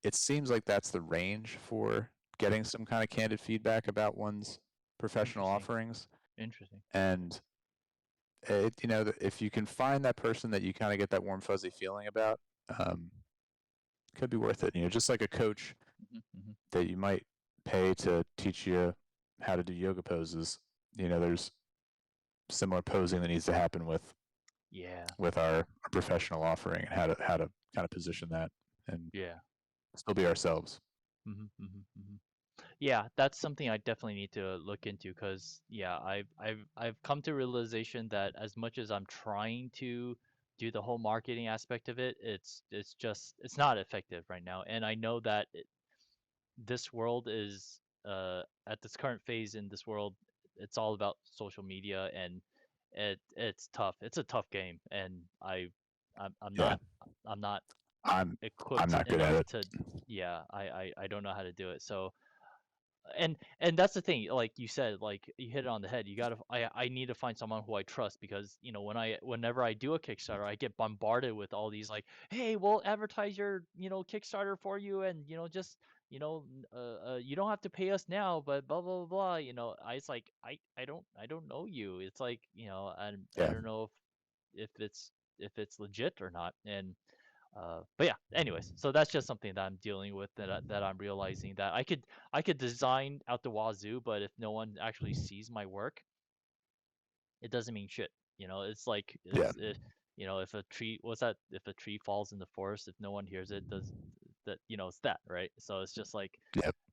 it seems like that's the range for getting some kind of candid feedback about one's professional offerings. Interesting. And if you can find that person that you kind of get that warm fuzzy feeling about, could be worth it. Just like a coach that you might pay to teach you how to do yoga poses. There's similar posing that needs to happen with our professional offering, and how to kind of position that and still be ourselves. Yeah, that's something I definitely need to look into because I've come to realization that as much as I'm trying to do the whole marketing aspect of it, it's not effective right now, and I know that this world is at this current phase in this world, it's all about social media, and it's tough. It's a tough game, and I'm not I'm equipped not good at enough it. to I don't know how to do it. So and that's the thing, like you said, like you hit it on the head. I need to find someone who I trust because whenever I do a Kickstarter, I get bombarded with all these like, hey, we'll advertise your Kickstarter for you, and just you don't have to pay us now, but blah blah blah. It's like I don't know you. It's like I don't know if it's legit or not, and but yeah, anyways, so that's just something that I'm dealing with, that I'm realizing that I could design out the wazoo, but if no one actually sees my work, it doesn't mean shit. It's like if a tree if a tree falls in the forest, if no one hears it, does that it's that, right? So it's just like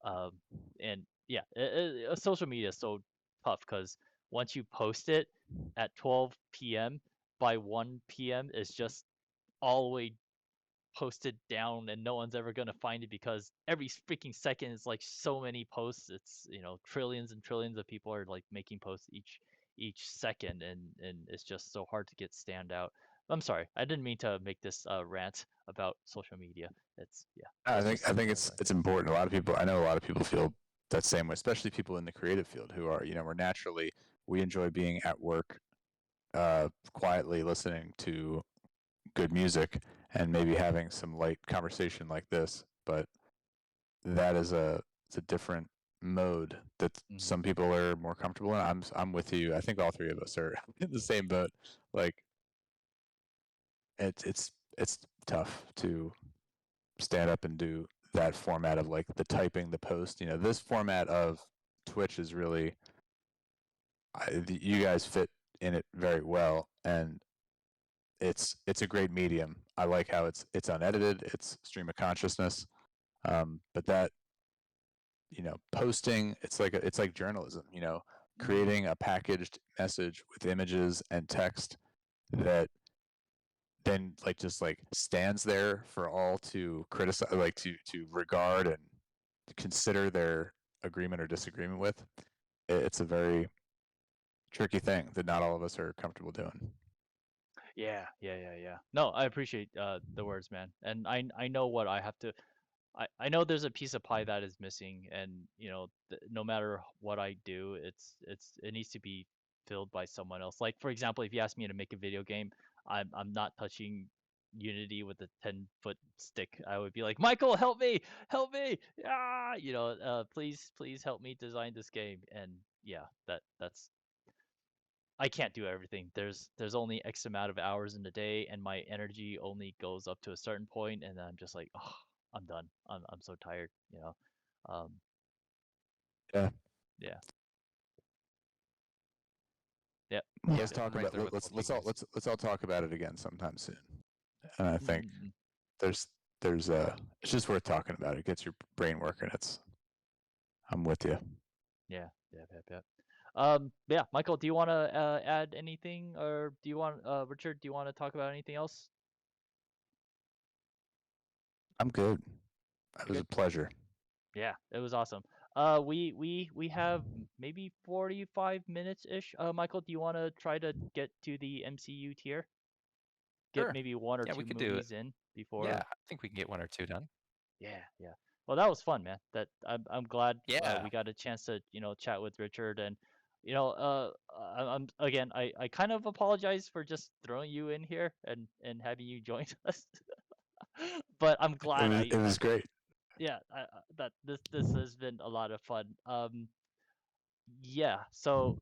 um and yeah, social media is so tough because once you post it at 12 p.m. by 1 p.m. it's just all the way posted down and no one's ever going to find it because every freaking second is like so many posts. It's trillions and trillions of people are like making posts each second, and it's just so hard to get stand out. I'm sorry, I didn't mean to make this rant about social media. It's I think it's important. I know a lot of people feel that same way, especially people in the creative field who are we enjoy being at work, quietly listening to good music and maybe having some light conversation like this, but that is it's a different mode that some people are more comfortable in. I'm with you. I think all three of us are in the same boat. Like it's tough to stand up and do that format of like the typing, the post. This format of Twitch is really you guys fit in it very well, and it's a great medium. I like how it's unedited. It's stream of consciousness. But that posting, it's like journalism. Creating a packaged message with images and text that then just stands there for all to criticize, like to regard and consider their agreement or disagreement with. It's a very tricky thing that not all of us are comfortable doing. Yeah. No, I appreciate the words, man. And I know what I have to. I know there's a piece of pie that is missing, and no matter what I do, it needs to be filled by someone else. Like for example, if you ask me to make a video game, I'm not touching Unity with a 10-foot stick. I would be like, Michael, help me, ah, please help me design this game. And yeah, that's I can't do everything. There's only X amount of hours in the day, and my energy only goes up to a certain point, and then I'm just like, oh, I'm done. I'm so tired. Um, Yeah. yeah. Yep. Let's talk about let's all talk about it again sometime soon. And I think there's it's just worth talking about. It gets your brain working. I'm with you. Yeah. Yeah, Michael, do you want to add anything, or do you want Richard? Do you want to talk about anything else? I'm good. It was Good. a pleasure. Yeah, it was awesome. We have maybe 45 minutes ish. Michael, do you want to try to get to the MCU tier? Get Sure. maybe one or Yeah, we two could do it. movies in Yeah, before. I think we can get 1 or 2 done. Yeah. Well, that was fun, man. That I'm glad Yeah. we got a chance to chat with Richard, and I'm again I kind of apologize for just throwing you in here and having you join us, but I'm glad It was great. yeah that this has been a lot of fun. Yeah, so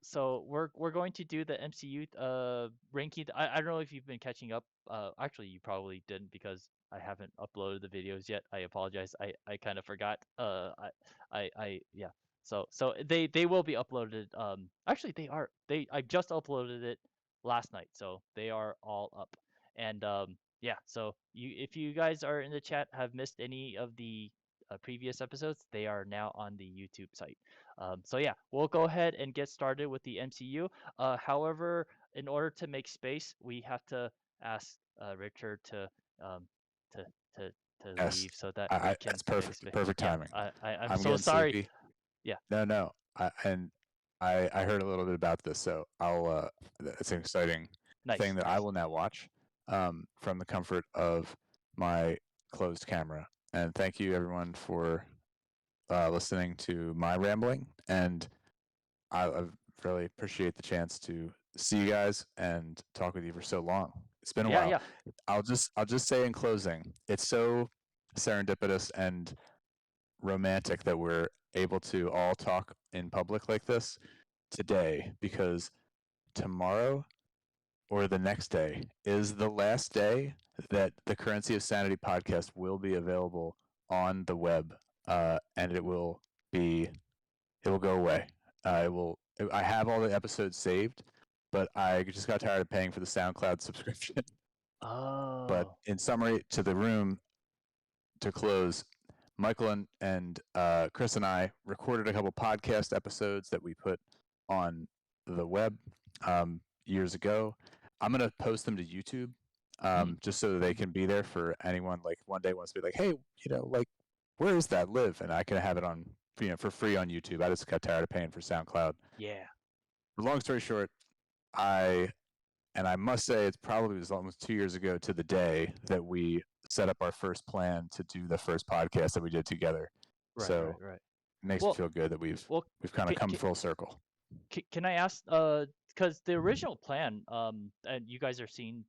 we're going to do the MCU ranking. I don't know if you've been catching up. Actually, you probably didn't because I haven't uploaded the videos yet. I apologize. I kind of forgot. I yeah. So they will be uploaded. Actually they are. I just uploaded it last night, so they are all up. And yeah, so if you guys are in the chat have missed any of the previous episodes, they are now on the YouTube site. So yeah, we'll go ahead and get started with the MCU. However, in order to make space, we have to ask Richard um, to to to Yes, leave so that we can that's make perfect. space. Perfect Yeah, timing. I'm I'm so getting sorry. sleepy. Yeah. No. I heard a little bit about this, so I'll. It's an exciting thing that I will now watch from the comfort of my closed camera. And thank you everyone for listening to my rambling. And I really appreciate the chance to see you guys and talk with you for so long. It's been a while. Yeah. I'll just say in closing, it's so serendipitous and romantic that we're able to all talk in public like this today, because tomorrow or the next day is the last day that the Currency of Sanity podcast will be available on the web, and it will go away. I have all the episodes saved, but I just got tired of paying for the SoundCloud subscription. But Oh. in summary, to the room, to close, Michael and Chris and I recorded a couple podcast episodes that we put on the web years ago. I'm gonna post them to YouTube, just so that they can be there for anyone. Like one day wants to be like, hey, like where is that live? And I can have it on for free on YouTube. I just got tired of paying for SoundCloud. Yeah. But long story short, I must say it probably was almost 2 years ago to the day that we set up our first plan to do the first podcast that we did together. Right. It makes me feel good that we've kind of come full circle. Can I ask because the original plan and you guys are seeing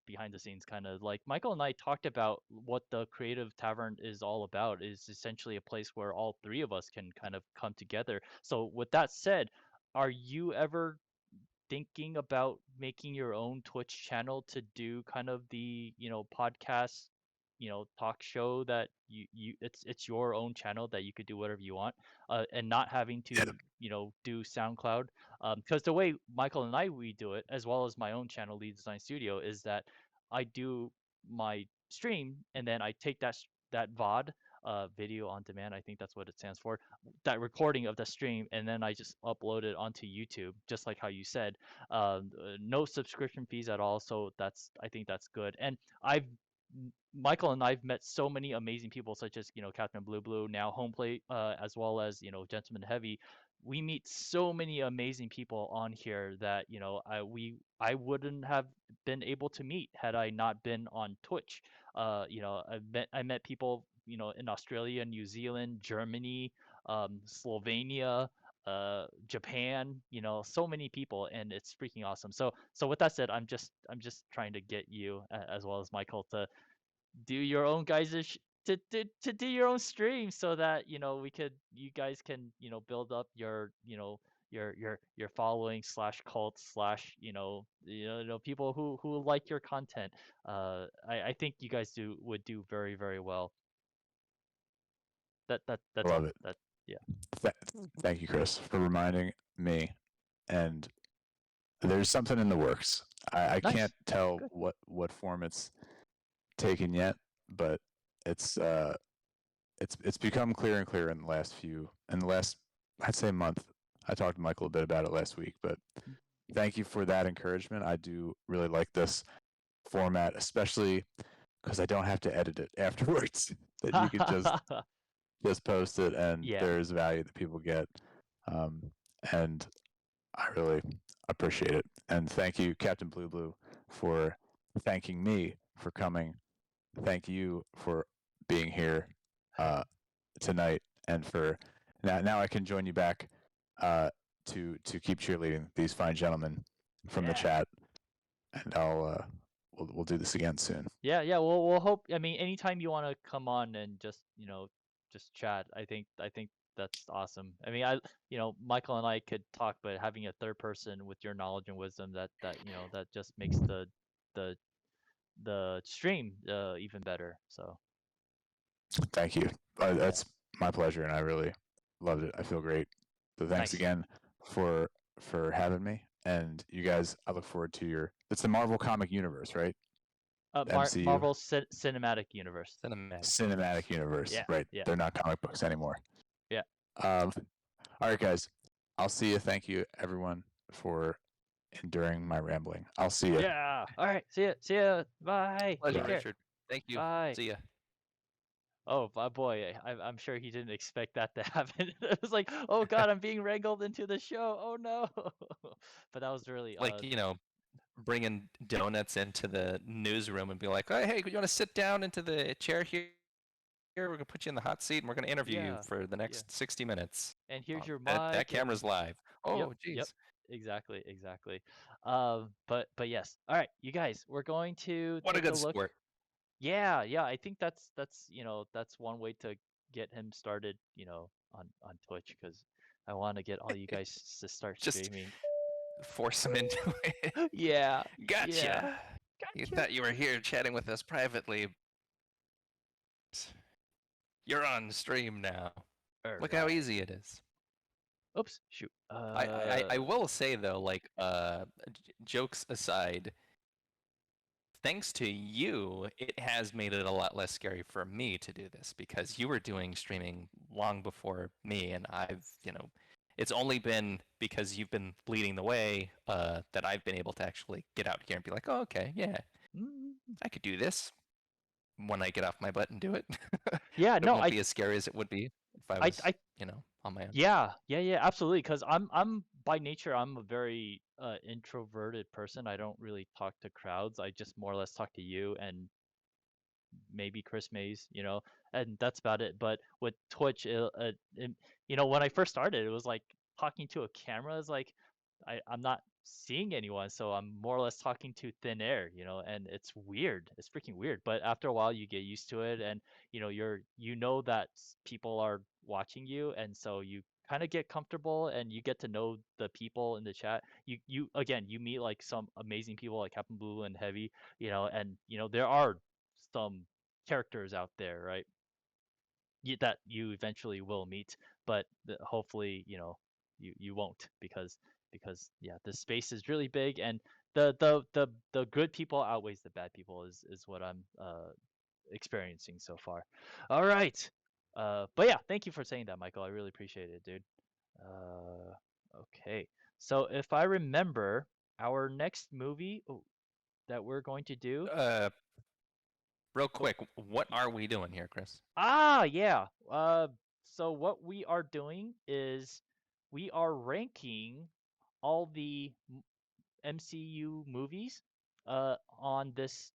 behind the scenes kind of like Michael and I talked about what the Creative Tavern is all about is essentially a place where all three of us can kind of come together. So with that said, are you ever thinking about making your own Twitch channel to do kind of the, podcast, talk show that it's your own channel that you could do whatever you want, and not having to, do SoundCloud? Because the way Michael and we do it, as well as my own channel, Lead Design Studio, is that I do my stream and then I take that VOD, video on demand, I think that's what it stands for, that recording of the stream, and then I just upload it onto YouTube, just like how you said. No subscription fees at all, so I think that's good. And Michael and I've met so many amazing people, such as Captain Blue, now Homeplate, as well as Gentleman Heavy. We meet so many amazing people on here that I wouldn't have been able to meet had I not been on Twitch. I met people in Australia, New Zealand, Germany, Slovenia, Japan, so many people, and it's freaking awesome. So with that said, I'm just trying to get you, as well as Michael, to do your own to do your own stream, so that you guys can build up your your following slash cult slash people who like your content. I think you guys would do very, very well. That's Love all. it. Yeah. Thank you, Chris, for reminding me. And there's something in the works. I Nice. can't tell Good. what form it's taken yet, but it's become clearer and clearer in the last I'd say month. I talked to Michael a bit about it last week, but thank you for that encouragement. I do really like this format, especially because I don't have to edit it afterwards. That you could just post it, and Yeah. there's value that people get, and I really appreciate it. And thank you, Captain Blue Blue, for thanking me for coming. Thank you for being here tonight, and for now I can join you back to keep cheerleading these fine gentlemen from the Yeah. chat, and we'll do this again soon. Yeah, we'll hope. I mean, anytime you want to come on and just just chat, I think that's awesome. I mean, Michael and I could talk, but having a third person with your knowledge and wisdom, that just makes the the stream even better. So Thank you. That's my pleasure, and I really loved it. I feel great. So thanks nice. again for having me, and you guys. I look forward to your. It's the Marvel comic universe, right? MCU. Marvel Cinematic Universe. Cinematic universe, Yeah, right? yeah. They're not comic books anymore. Yeah. All right, guys. I'll see you. Thank you, everyone, for enduring my rambling. I'll see you. Yeah. All right. See ya. See ya. Bye. Pleasure, Take care. Richard. Thank you. Bye. See ya. Oh, boy, I'm sure he didn't expect that to happen. It was like, oh God, I'm being wrangled into the show. Oh no. But that was really Like, bringing donuts into the newsroom and be like, "Oh, hey, you want to sit down into the chair here? We're gonna put you in the hot seat and we're gonna interview you Yeah, for the next 60 minutes." and here's your That mic. camera's live. Yep, Oh, yep, geez. exactly. But yes. All right, you guys, we're going to What a take a good look. sport. Yeah, I think that's one way to get him started, on Twitch, because I want to get all you guys to start Just streaming. force him into it. Yeah, Gotcha. yeah. You Gotcha. thought you were here chatting with us privately. You're on stream now. Look how Alright. easy it is. Oops, shoot. I will say though, like jokes aside, thanks to you, it has made it a lot less scary for me to do this because you were doing streaming long before me, and it's only been because you've been leading the way that I've been able to actually get out here and be like, oh, okay, yeah, Mm, I could do this when I get off my butt and do it. yeah, It no, won't be as scary as it would be if I was, I on my own. yeah, absolutely. Because I'm by nature, I'm a very introverted person. I don't really talk to crowds. I just more or less talk to you and maybe Chris Mays, and that's about it. But with Twitch, when I first started, it was like talking to a camera is like I'm not seeing anyone, so I'm more or less talking to thin air, and it's weird. It's freaking weird. But after a while, you get used to it, and that people are watching you, and so you kind of get comfortable and you get to know the people in the chat. You again, you meet like some amazing people like Captain Blue and Heavy, and there are some characters out there, right? That you eventually will meet, but hopefully, you won't, because yeah, the space is really big, and the good people outweighs the bad people is what I'm experiencing so far. All right. But yeah, thank you for saying that, Michael. I really appreciate it, dude. Okay. So if I remember, our next movie that we're going to do. Real quick, what are we doing here, Chris? Yeah. So what we are doing is we are ranking all the MCU movies on this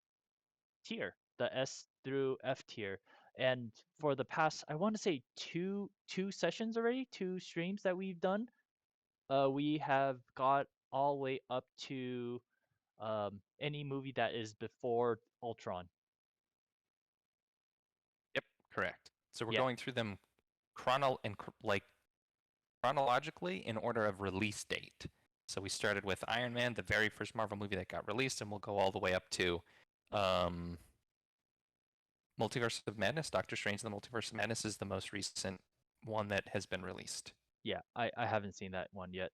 tier, the S through F tier. And for the past, I want to say two sessions already, two streams that we've done, we have got all the way up to any movie that is before Ultron. Yep, correct. So we're Yeah. going through them chronologically in order of release date. So we started with Iron Man, the very first Marvel movie that got released, and we'll go all the way up to Multiverse of Madness. Doctor Strange and the Multiverse of Madness is the most recent one that has been released. Yeah, I haven't seen that one yet.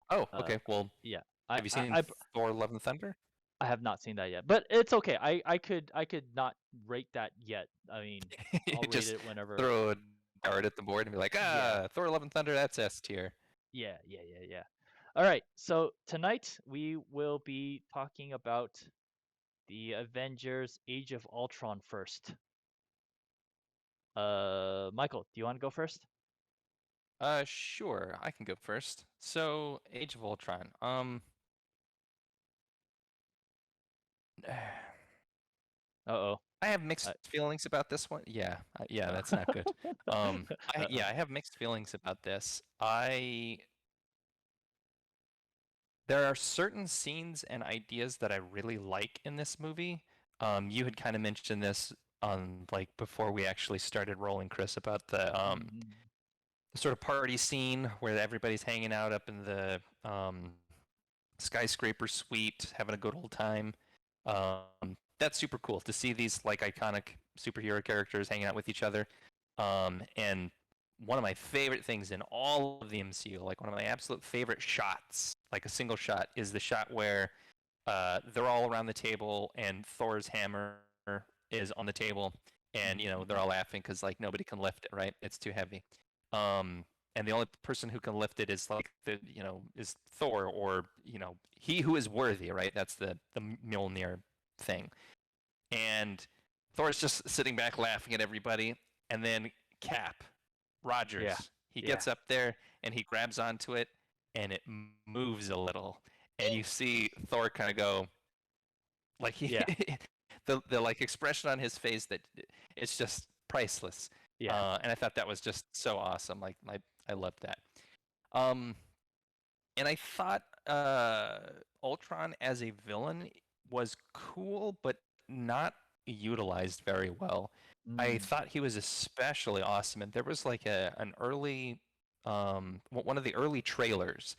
Oh, okay. Well, yeah. have you seen Thor: Love and Thunder? I have not seen that yet, but it's okay. I could not rate that yet. I mean, I'll rate Just it whenever. throw a dart at the board and be like, Yeah, Thor: Love and Thunder, that's S tier. yeah. All right, so tonight we will be talking about the Avengers Age of Ultron first. Michael, do you want to go first? Sure, I can go first. So, Age of Ultron. Uh-oh. I have mixed Uh, feelings about this one. Yeah, that's not good. Uh-oh. I have mixed feelings about this. There are certain scenes and ideas that I really like in this movie. You had kind of mentioned this on like before we actually started rolling, Chris, about Mhm. the sort of party scene where everybody's hanging out up in the skyscraper suite, having a good old time. That's super cool to see these like iconic superhero characters hanging out with each other. And one of my favorite things in all of the MCU, like one of my absolute favorite shots, like a single shot, is the shot where they're all around the table and Thor's hammer is on the table, and they're all laughing because like nobody can lift it, right? It's too heavy. And the only person who can lift it is like is Thor, or he who is worthy, right? That's the Mjolnir thing. And Thor's just sitting back laughing at everybody, and then Cap Yeah. Rogers, he Yeah. gets up there and he grabs onto it, and it moves a little, and you see Thor kind of go like he Yeah. the like expression on his face that it's just priceless. Yeah. And I thought that was just so awesome. Like I loved that. Um, and I thought Ultron as a villain was cool, but not utilized very well. I Mm. thought he was especially awesome, and there was like an early one of the early trailers.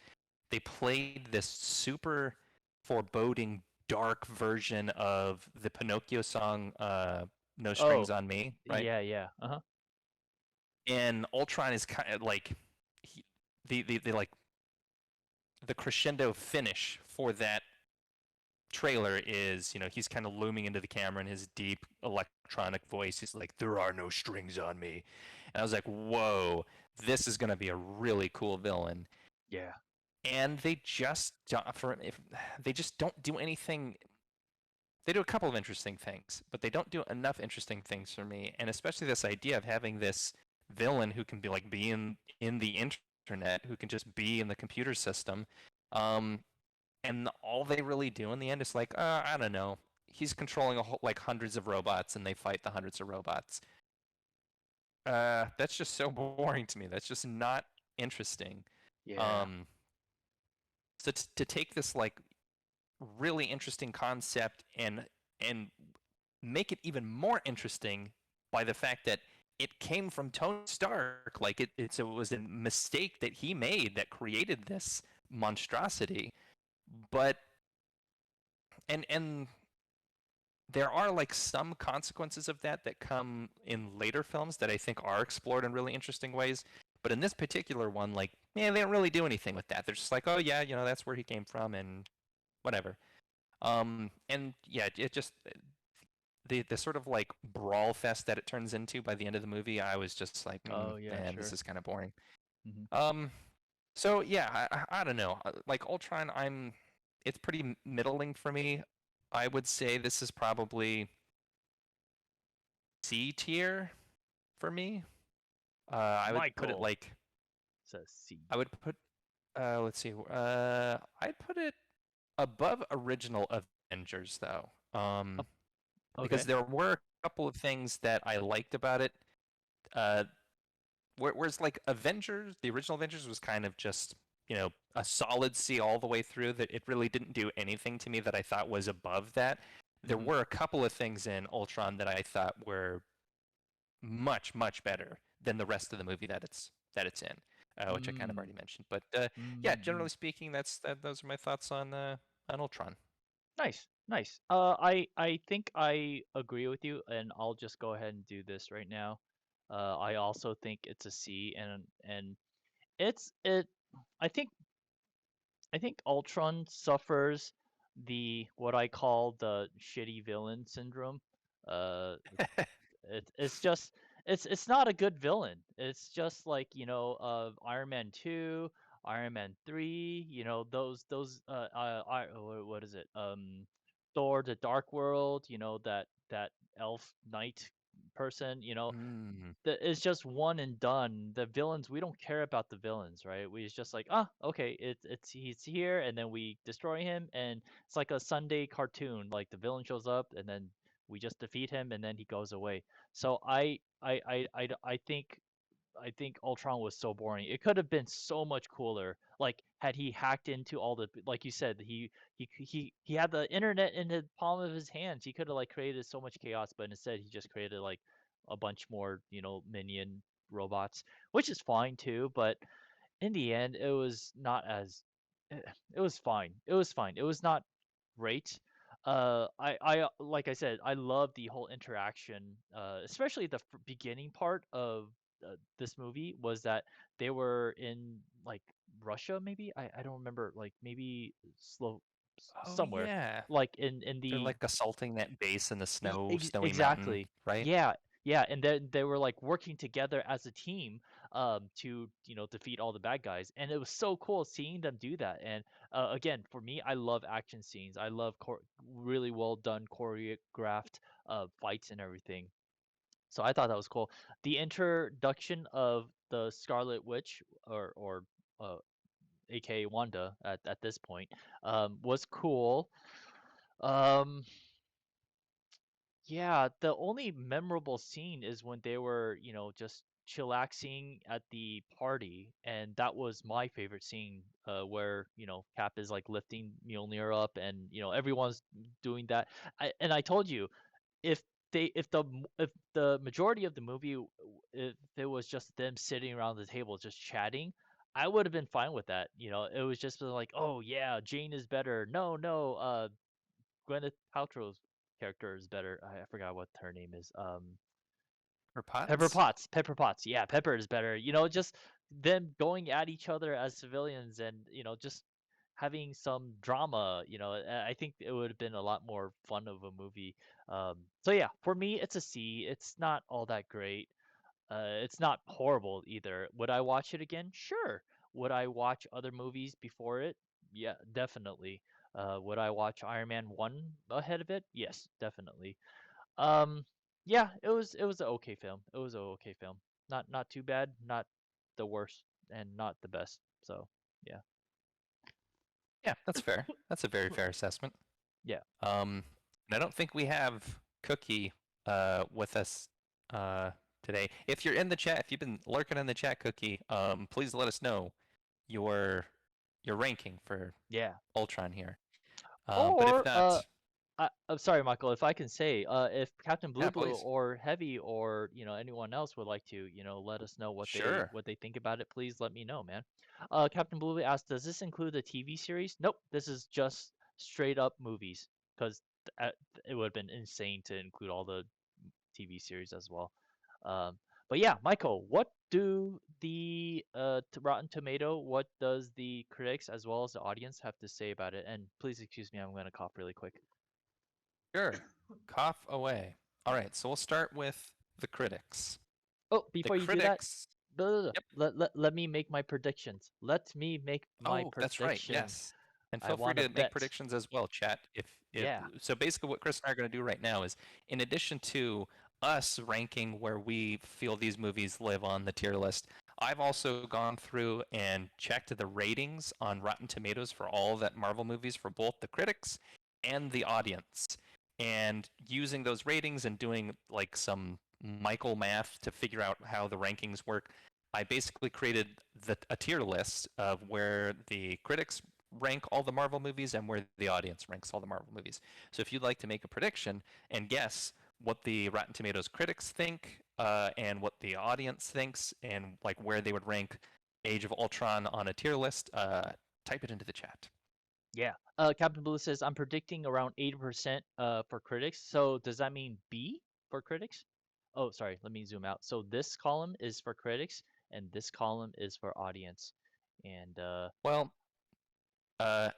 They played this super foreboding, dark version of the Pinocchio song, "No Strings Oh, on Me," right? yeah. Uh-huh. And Ultron is kind of like he, the like the crescendo finish for that trailer is, he's kind of looming into the camera in his deep electronic voice. He's like, "There are no strings on me," and I was like, "Whoa, this is gonna be a really cool villain." Yeah. And they just they just don't do anything. They do a couple of interesting things, but they don't do enough interesting things for me. And especially this idea of having this villain who can be in the internet, who can just be in the computer system. And all they really do in the end is like, I don't know. He's controlling like hundreds of robots, and they fight the hundreds of robots. That's just so boring to me. That's just not interesting. Yeah. Um, so to take this like really interesting concept and make it even more interesting by the fact that it came from Tony Stark, like it was a mistake that he made that created this monstrosity. But and there are like some consequences of that come in later films that I think are explored in really interesting ways. But in this particular one, like, they don't really do anything with that. They're just like, oh yeah, that's where he came from and whatever. And yeah, it just the sort of like brawl fest that it turns into by the end of the movie, I was just like, Oh, yeah, man, this sure. is kind of boring. Mhm. So yeah, I don't know. Like Ultron, it's pretty middling for me. I would say this is probably C tier for me. I would put it Michael like says C. I would put let's see. I'd put it above original Avengers though. Oh, Because okay. there were a couple of things that I liked about it. Uh, whereas like Avengers, the original Avengers was kind of just, a solid C all the way through, that it really didn't do anything to me that I thought was above that. There Mhm. were a couple of things in Ultron that I thought were much, much better than the rest of the movie that it's in, which I kind of Mm. already mentioned. But yeah, Mm. generally speaking, those are my thoughts on Ultron. Nice. Nice. I think I agree with you, and I'll just go ahead and do this right now. I also think it's a C, and it's it. I think I think Ultron suffers the what I call the shitty villain syndrome. Uh, it's just it's not a good villain. It's just like Iron Man 2, Iron Man 3. What is it? Thor: The Dark World. That elf knight person. Mm. It's just one and done. The villains, we don't care about the villains, right? We just like, okay, he's here, and then we destroy him, and it's like a Sunday cartoon. Like the villain shows up, and then we just defeat him, and then he goes away. So I think Ultron was so boring. It could have been so much cooler. Like had he hacked into all the, like you said, he had the internet in the palm of his hands. He could have like created so much chaos, but instead he just created like a bunch more, minion robots, which is fine too. But in the end, it was not as. It was fine. It was fine. It was not great. Like I said, I love the whole interaction, especially the beginning part of this movie was that they were in like Russia, maybe I don't remember, like maybe Oh somewhere, yeah. like in They're the like assaulting that base in the snowy mountain, exactly. right? Yeah, yeah, and then they were like working together as a team to defeat all the bad guys, and it was so cool seeing them do that. And again, for me, I love action scenes. I love really well done choreographed fights and everything. So I thought that was cool. The introduction of the Scarlet Witch, or uh, aka Wanda at this point, was cool. Um, Yeah, the only memorable scene is when they were, just chillaxing at the party, and that was my favorite scene, where, Cap is like lifting Mjolnir up, and everyone's doing that. I told you, if if the majority of the movie, if it was just them sitting around the table just chatting, I would have been fine with that. It was just like, oh yeah, Jane is better. No, no, Gwyneth Paltrow's character is better. I forgot what her name is. Or Pepper Potts? Potts. Pepper Potts. Yeah, Pepper is better. Just them going at each other as civilians, and just having some drama. I think it would have been a lot more fun of a movie. So yeah, for me, it's a C. It's not all that great. It's not horrible either. Would I watch it again? Sure. Would I watch other movies before it? Yeah, definitely. Would I watch Iron Man 1 ahead of it? Yes, definitely. Um, yeah, it was an okay film. It was an okay film. Not too bad, not the worst, and not the best. So, yeah. Yeah, that's fair. That's a very fair assessment. Yeah. And I don't think we have Cookie with us uh today. If you're in the chat, if you've been lurking in the chat, Cookie, please let us know your your ranking for Yeah. Ultron here. But if Or not, I'm sorry, Michael, if I can say, if Captain yeah, Blue Blue please. or Heavy or anyone else would like to, let us know Sure. what they think about it, please let me know, man. Captain Blue Blue asked, does this include the TV series? Nope, this is just straight up movies, because it would have been insane to include all the TV series as well. Um, but yeah, Michael, what do the Rotten Tomato, what does the critics as well as the audience have to say about it? And please excuse me, I'm gonna cough really quick. Sure. Cough away. All right, so we'll start with the critics. Oh, The before you do that, critics. blah. Yep. Let me make my predictions. Let me make my Oh, that's right. predictions. Yes. And I feel free want to to make bet. predictions as well, chat. If Yeah. so basically what Chris and I are going to do right now is in addition to us ranking where we feel these movies live on the tier list, I've also gone through and checked the ratings on Rotten Tomatoes for all that Marvel movies for both the critics and the audience. And using those ratings and doing like some Michael math to figure out how the rankings work, I basically created a tier list of where the critics rank all the Marvel movies and where the audience ranks all the Marvel movies. So if you'd like to make a prediction and guess what the Rotten Tomatoes critics think and what the audience thinks and like where they would rank Age of Ultron on a tier list, type it into the chat. Yeah. Captain Blue says I'm predicting around 80% for critics. So does that mean B for critics? Oh, sorry. Let me zoom out. So this column is for critics, and this column is for audience. And Well,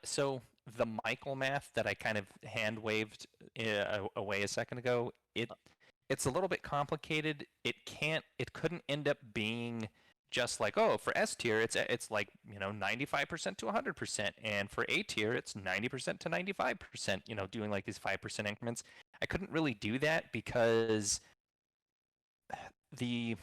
So the Michael math that I kind of hand waved away a second ago, it's a little bit complicated. It couldn't end up being just like, oh, for S tier it's like 95% to 100%, and for A tier it's 90% to 95%. Doing like these 5% increments. I couldn't really do that because the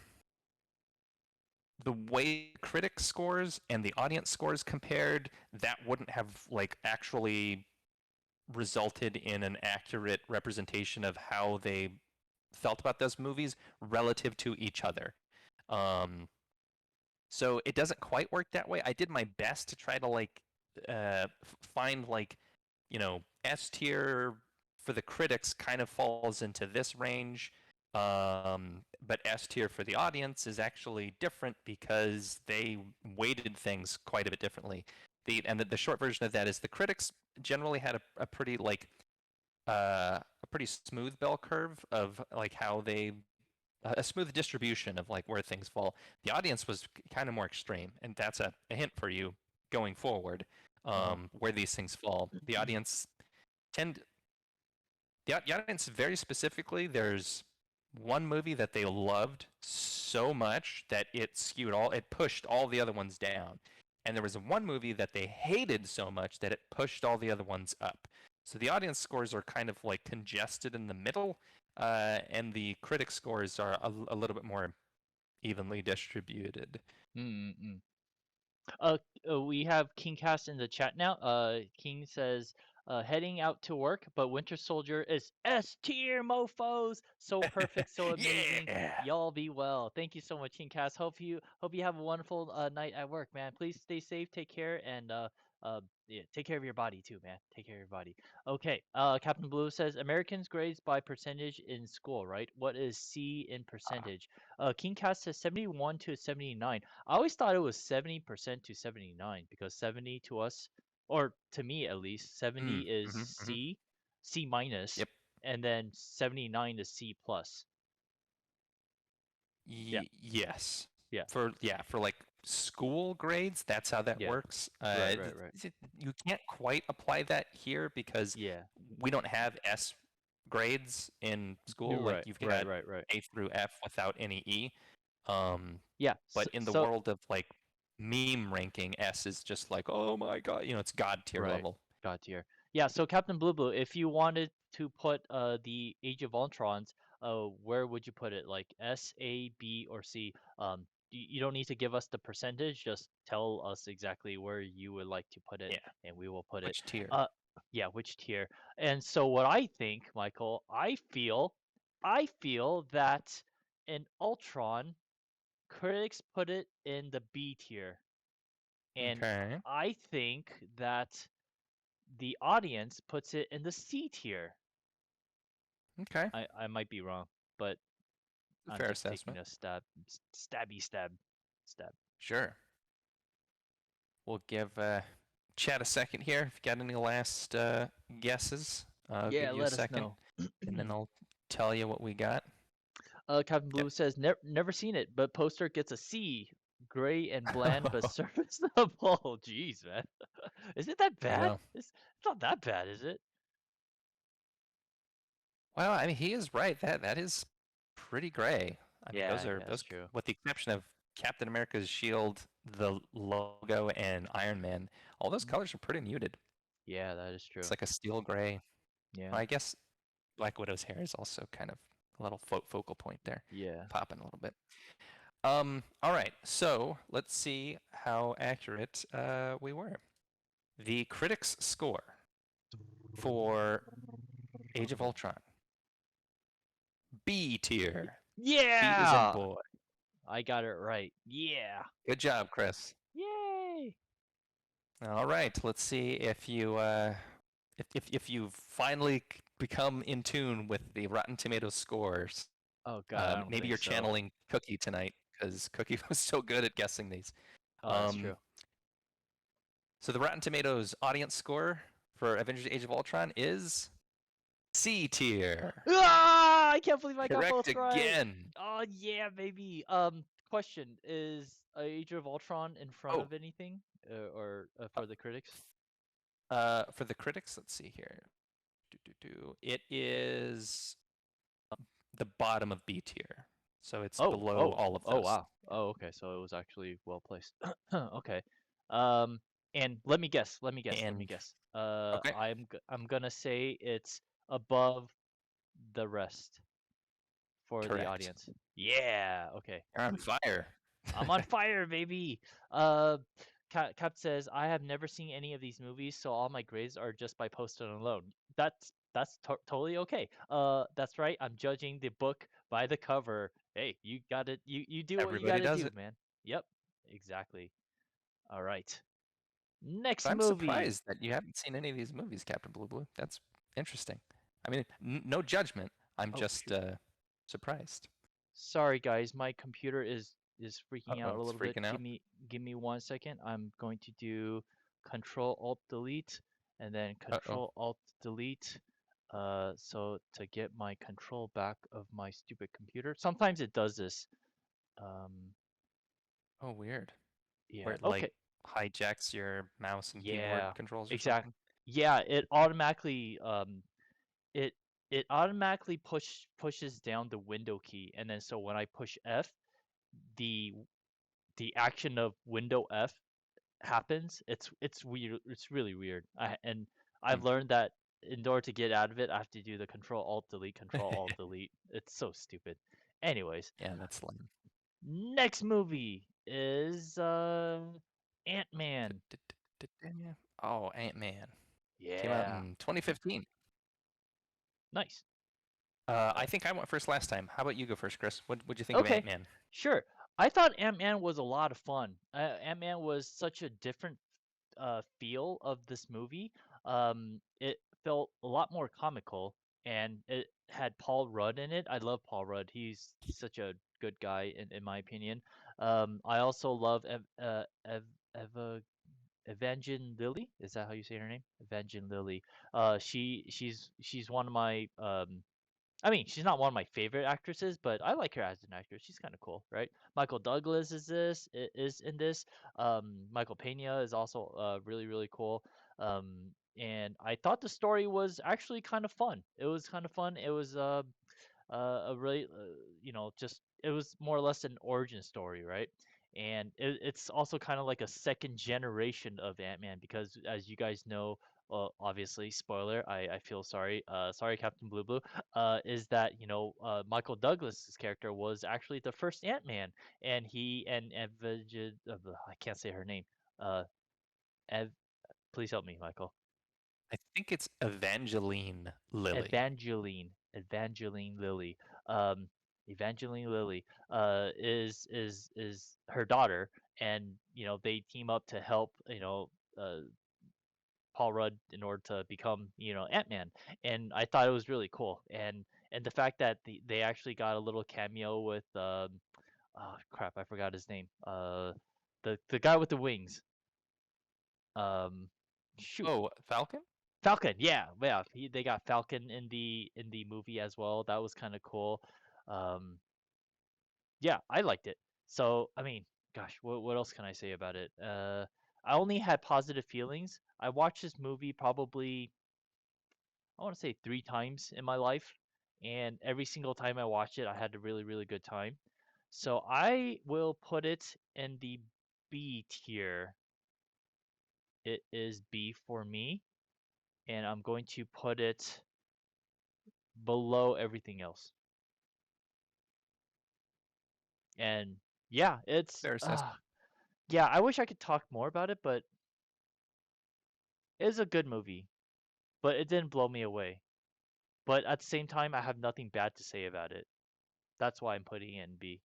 way critic scores and the audience scores compared, that wouldn't have like actually resulted in an accurate representation of how they felt about those movies relative to each other. So it doesn't quite work that way. I did my best to try to like find like S tier for the critics kind of falls into this range. But S tier for the audience is actually different because they weighted things quite a bit differently. The short version of that is the critics generally had a pretty like a pretty smooth bell curve of like how they a smooth distribution of like where things fall. The audience was kind of more extreme, and that's a hint for you going forward, where these things fall. The audience tend the audience very specifically. There's one movie that they loved so much that it pushed all the other ones down, and there was one movie that they hated so much that it pushed all the other ones up. So the audience scores are kind of like congested in the middle, and the critic scores are a little bit more evenly distributed. Mm-mm. We have KingCast in the chat now. King says, heading out to work, but Winter Soldier is S tier, mofos. So perfect, so amazing. Yeah. Y'all be well. Thank you so much, KingCast. Hope you have a wonderful night at work, man. Please stay safe, take care, and yeah, take care of your body too, man. Take care of your body. Okay. Captain Blue says Americans grades by percentage in school, right? What is C in percentage? KingCast says 71 to 79. I always thought it was 70% to 79 because 70 to us, or to me at least, 70 is C minus, Yep. and then 79 is C plus. Yeah. Yes. Yeah. For like school grades, that's how that Yeah. works. Right. You can't quite apply that here because Yeah. we don't have S grades in school. You're Like right. you've got Right. A through F without any E. Yeah. But in the world of like meme ranking, S is just like, oh my god, it's god tier Right. level. God tier. Yeah. So Captain Blue, if you wanted to put the Age of Ultrons, where would you put it? Like S, A, B, or C? You don't need to give us the percentage. Just tell us exactly where you would like to put it, Yeah. and we will put Which it. tier? Yeah, which tier? And so what I think, Michael, I feel that in Ultron, critics put it in the B tier, and Okay. I think that the audience puts it in the C tier. Okay. I might be wrong, but I'm Fair just taking assessment. a stab. Sure. We'll give Chad a second here. If you got any last guesses, I'll Yeah, give you a let us second, know. and then I'll tell you what we got. Captain Blue says never seen it, but poster gets a C. Gray and bland, but serviceable. Jeez, man. Is it that bad? Well, It's not that bad, is it? well, I mean, he is right. That is pretty gray. I mean, those that's true. with the exception of Captain America's shield, the logo, and Iron Man. All those colors are pretty muted. Yeah, that is true. It's like a steel gray. Yeah. Well, I guess Black Widow's hair is also kind of a little focal point there. Yeah. Popping a little bit. All right, so let's see how accurate we were. The critics' score for Age of Ultron. B tier. Yeah. B is in boy. I got it right. Yeah. Good job, Chris. Yay. All right, let's see if you if you've finally become in tune with the Rotten Tomatoes scores. Oh God, I don't maybe think you're so. channeling Cookie tonight because Cookie was so good at guessing these. Oh, that's true. So the Rotten Tomatoes audience score for Avengers Age of Ultron is C tier. Ah, I can't believe I got both Correct right. again. Oh yeah, baby. Question: is Age of Ultron in front of anything, or for the critics? For the critics, let's see here. It is the bottom of B tier, so it's below all of those. Wow. Oh, okay. So it was actually well placed. Okay. And let me guess. And okay, I'm gonna say it's above the rest for the correct. audience. Yeah. Okay. You're on fire. I'm on fire, baby. Cap says I have never seen any of these movies, so all my grades are just by poster alone. Totally okay. That's right. I'm judging the book by the cover. Hey, you got it. You do what you Everybody got to does do, it. man. Yep. Exactly. All right. Next I'm movie. surprised that you haven't seen any of these movies, Captain Blue Blue. That's interesting. I mean, no judgment. I'm Oh, just shoot. surprised. Sorry, guys. My computer is freaking out Uh-oh, a it's little bit. freaking out. Give me 1 second. I'm going to do Control Alt Delete and then Uh-oh. Control Alt Delete. So to get my control back of my stupid computer. Sometimes it does this. Um, Oh, weird. Where yeah. it Okay. like hijacks your mouse and keyboard Yeah. controls or Exact. something. Yeah. It it automatically pushes down the window key, and then so when I push F, the the action of window F happens. It's weird. It's really weird. I've Hmm. learned that in order to get out of it, I have to do the Control Alt Delete, Control Alt Delete. It's so stupid. Anyways, Yeah, that's lame. next movie is Ant-Man. Oh, Ant-Man. Came out Yeah, in 2015. nice. I think I went first last time. How about you go first, Chris? What'd you think of Okay, Ant-Man? sure. I thought Ant-Man was a lot of fun. Ant-Man was such a different feel of this movie. It felt a lot more comical, and it had Paul Rudd in it. I love Paul Rudd. He's such a good guy in my opinion. I also love Eva Evangeline Lilly. Is that how you say her name? Evangeline Lilly. She's one of my I mean, she's not one of my favorite actresses, but I like her as an actress. She's kind of cool, right? Michael Douglas is in this. Michael Pena is also really cool. And I thought the story was actually kind of fun. It was kind of fun. It was a really just it was more or less an origin story, right? And it's also kind of like a second generation of Ant-Man because as you guys know, obviously spoiler, I feel sorry, sorry Captain Blue Blue, is that Michael Douglas's character was actually the first Ant-Man, and he and I can't say her name, uh Ev, please help me, Michael. I think it's Evangeline Lilly. Evangeline Lilly. Evangeline Lilly is her daughter, and they team up to help Paul Rudd in order to become Ant-Man, and I thought it was really cool, and the fact that they actually got a little cameo with oh crap, I forgot his name, the guy with the wings, um shoot. Oh, Falcon? Falcon, yeah, yeah. They got Falcon in the movie as well. That was kind of cool. Um, yeah, I liked it. So, I mean, gosh, what else can I say about it? I only had positive feelings. I watched this movie probably, I want to say 3 times in my life, and every single time I watched it, I had a really good time. So I will put it in the B tier. It is B for me, and I'm going to put it below everything else. And yeah, Fair assessment. yeah, I wish I could talk more about it, but it's a good movie. But it didn't blow me away. But at the same time, I have nothing bad to say about it. That's why I'm putting it in B.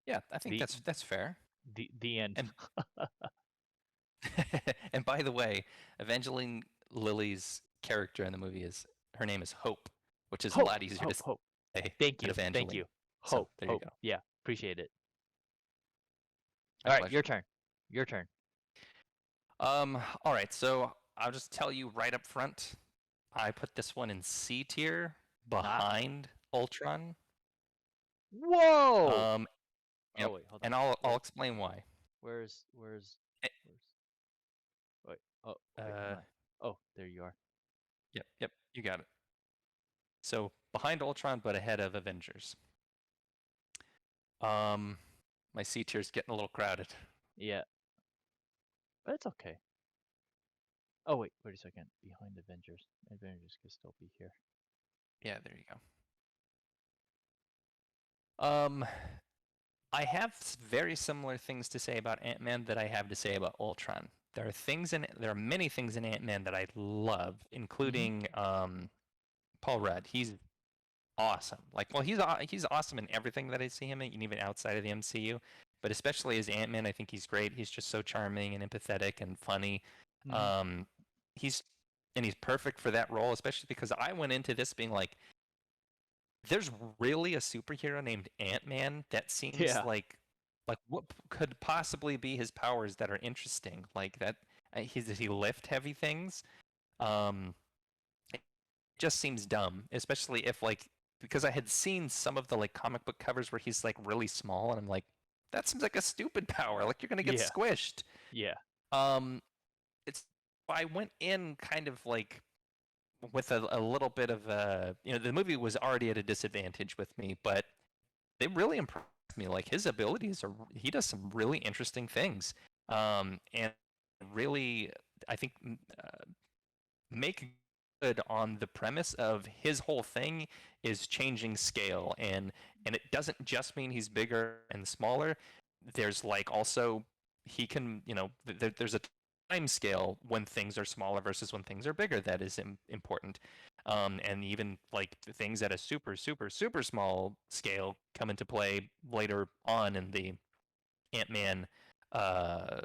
Yeah, I think The that's fair. the end. And and by the way, Evangeline Lilly's character in the movie is her name is Hope, which is a Hope, lot easier to hope, hope. say Thank than you, thank Evangeline. you. So Hope, there you hope. go. Yeah, appreciate it. My All right, your pleasure. turn. Your turn. All right, so I'll just tell you right up front, I put this one in C tier Ah. behind Ultron. Whoa. Um, Oh yep, wait, hold on. and I'll explain why. Where's Eh, where's Oh, wait, Uh, oh, there you are. yep, you got it. So behind Ultron, but ahead of Avengers. Um, my C tier's getting a little crowded. Yeah, but it's okay. Oh wait a second. Behind Avengers. Avengers could still be here. Yeah, there you go. I have very similar things to say about Ant-Man that I have to say about Ultron. There are many things in Ant-Man that I love, including Paul Rudd. He's awesome. Like, well, he's awesome in everything that I see him in, even outside of the MCU. But especially as Ant-Man, I think he's great. He's just so charming and empathetic and funny. Mhm. Um, he's he's perfect for that role, especially because I went into this being like, there's really a superhero named Ant-Man that seems Yeah. like what could possibly be his powers that are interesting. Like that, does he lift heavy things? Um, it just seems dumb, especially if like because I had seen some of the like comic book covers where he's like really small, and I'm like, that seems like a stupid power. Like you're gonna get Yeah. squished. Yeah. Um, it's I went in kind of like with a little bit of the movie was already at a disadvantage with me, but they really impressed me. Like his abilities are, he does some really interesting things, and really, I think make good on the premise of his whole thing is changing scale, and it doesn't just mean he's bigger and smaller. There's like also he can, there's a time scale when things are smaller versus when things are bigger that is important. And even like the things at a super, super, super small scale come into play later on in the Ant-Man, uh,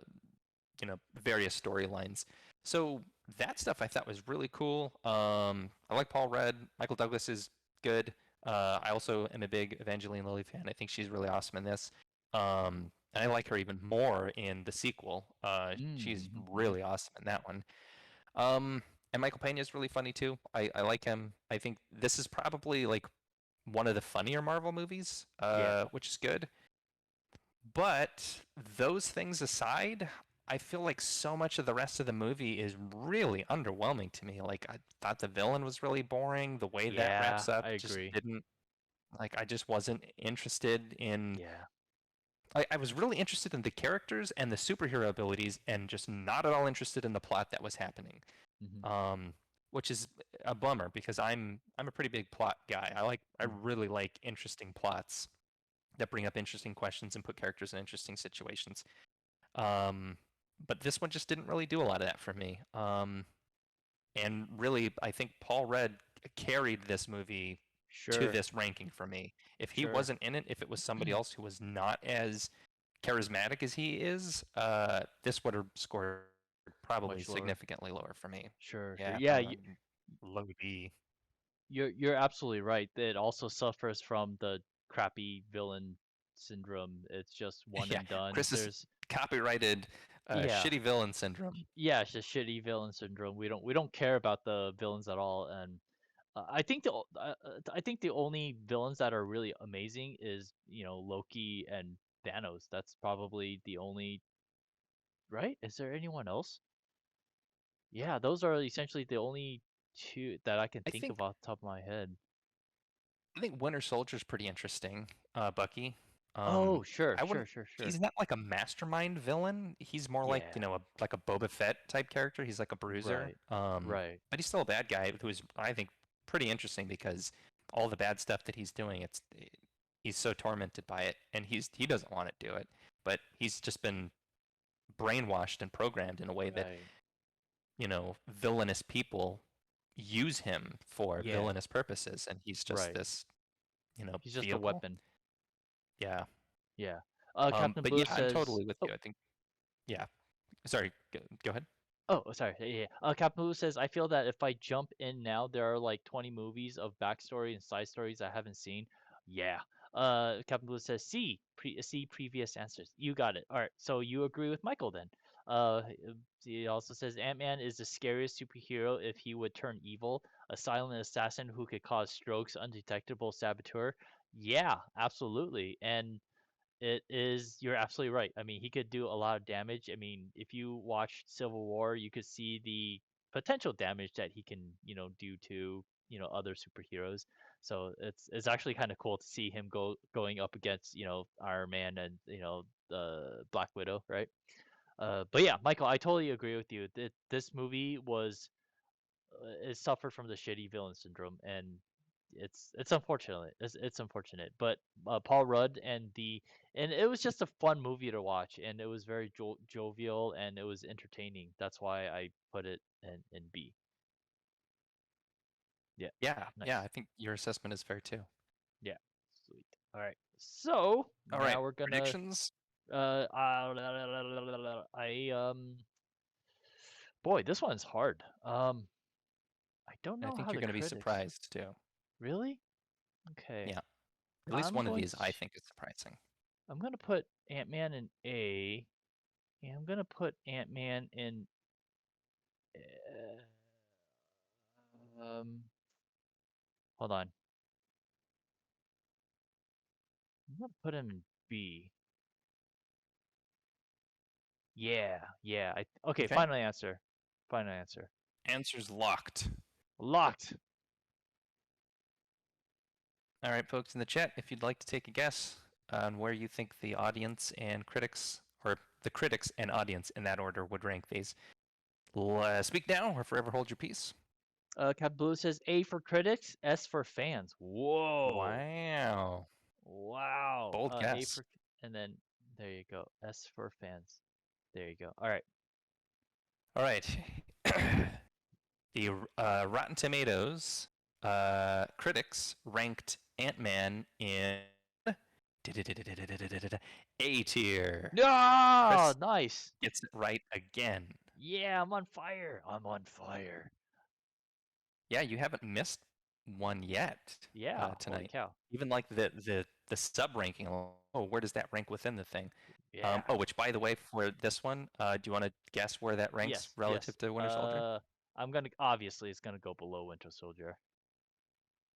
various storylines. So that stuff I thought was really cool. I like Paul Rudd. Michael Douglas is good. I also am a big Evangeline Lilly fan. I think she's really awesome in this. And I like her even more in the sequel. She's Mm-hmm. really awesome in that one. Um, and Michael Pena is really funny too. I like him. I think this is probably like one of the funnier Marvel movies, Yeah. which is good. But those things aside, I feel like so much of the rest of the movie is really underwhelming to me. Like I thought the villain was really boring. The way that Yeah, wraps up I just agree. didn't like I just wasn't interested in Yeah. I was really interested in the characters and the superhero abilities and just not at all interested in the plot that was happening. Mm-hmm. Um which is a bummer because I'm a pretty big plot guy. I really like interesting plots that bring up interesting questions and put characters in interesting situations. Um, but this one just didn't really do a lot of that for me. And really, I think Paul Rudd carried this movie to Sure. this ranking for me. If he Sure. wasn't in it, if it was somebody else who was not as charismatic as he is, this would have scored probably Much lower. significantly lower for me. Sure. Sure. Yeah, Yeah. probably low B. You're absolutely right. It also suffers from the crappy villain syndrome. It's just one Yeah, and done. Chris's There's copyrighted yeah. shitty villain syndrome. Yeah, it's just shitty villain syndrome. We don't care about the villains at all, and I think the only villains that are really amazing is Loki and Thanos. That's probably the only, right? Is there anyone else? Yeah, those are essentially the only two that I can I think think of off the top of my head. I think Winter Soldier's pretty interesting. Bucky. Oh, sure, I sure, wouldn't. sure, sure. He's not like a mastermind villain. He's more like Yeah, like a Boba Fett type character. He's like a bruiser. right, right. But he's still a bad guy who is I think pretty interesting because all the bad stuff that he's doing, he's so tormented by it, and he doesn't want to do it, but he's just been brainwashed and programmed in a way that Right. villainous people use him for Yeah, villainous purposes, and he's just right. this He's just a vehicle. weapon. Yeah. Yeah. Captain But Blue yeah, I'm says. totally with Oh, you. I think, yeah. Sorry, go ahead. oh, sorry. Yeah, yeah. Captain Blue says, I feel that if I jump in now, there are like 20 movies of backstory and side stories I haven't seen. Yeah. Captain Blue says, see previous answers. You got it. All right. So you agree with Michael then. He also says Ant-Man is the scariest superhero if he would turn evil, a silent assassin who could cause strokes, undetectable saboteur. Yeah, absolutely. And it is. You're absolutely right. I mean, he could do a lot of damage. I mean, if you watch Civil War, you could see the potential damage that he can, do to, other superheroes. So it's actually kind of cool to see him going up against, Iron Man and, the Black Widow, right? But yeah, Michael, I totally agree with you. This movie it suffered from the shitty villain syndrome, and it's unfortunate. It's unfortunate, but Paul Rudd and it was just a fun movie to watch, and it was very jovial and it was entertaining. That's why I put it in B. Yeah, Yeah, yeah, nice. I think your assessment is fair too. Yeah, sweet. All right, so All now right, we're gonna predictions. I boy, this one's hard. I don't I know think how you're the going to be critics surprised too. really. Okay, Yeah, at least I'm one of going these I to think is surprising. I'm gonna put Ant-Man in A, and I'm gonna put Ant-Man in. Um, hold on. I'm gonna put him in B. Yeah, yeah. Okay. Okay, Final answer. Final answer. answer's locked. Locked. All right, folks in the chat, if you'd like to take a guess on where you think the audience and critics, or the critics and audience in that order, would rank these, speak now or forever hold your peace. Cap Blue says A for critics, S for fans. Whoa. Wow, Wow. bold A guess. for, and then there you go. S for fans. There you go. All right. All right. The Rotten Tomatoes critics ranked Ant-Man in A tier. No, Chris nice. gets it right again. Yeah, I'm on fire. I'm on fire. Yeah, you haven't missed one yet Yeah. Holy tonight. cow. Even like the sub ranking. Oh, where does that rank within the thing? Yeah. Oh, which by the way, for this one, do you want to guess where that ranks Yes. relative to Winter Soldier? I'm gonna obviously it's gonna go below Winter Soldier.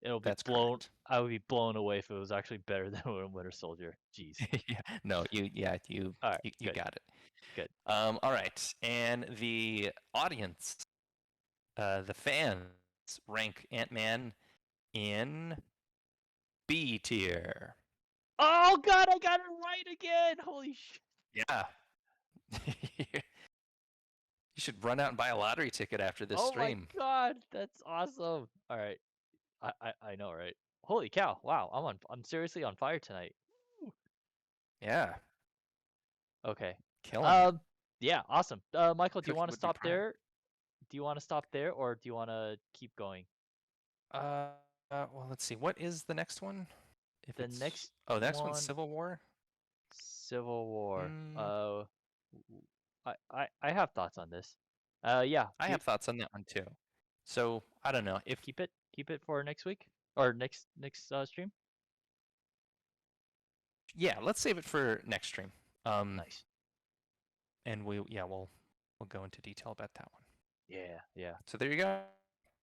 It'll be That's blown. correct. I would be blown away if it was actually better than Winter Soldier. Jeez. Yeah, no, you All right. you Good. got it. Good. All right, and the audience, the fans rank Ant-Man in B tier. Oh God, I got it right again. Holy shit. Yeah. You should run out and buy a lottery ticket after this Oh my stream. God, that's awesome. All right. I know, right? Holy cow. Wow. I'm seriously on fire tonight. Yeah, Okay. killing it. Yeah, awesome. Michael, do you Cookie want to would be stop proud. there? Do you want to stop there or do you want to keep going? Well, let's see. What is the next one? If The it's next the next one's one, Civil War. Civil War. Mm, I have thoughts on this. Yeah, I have thoughts on that one too. So I don't know if keep it for next week or next stream. yeah, let's save it for next stream. Nice. And we'll go into detail about that one. Yeah, yeah. So there you go.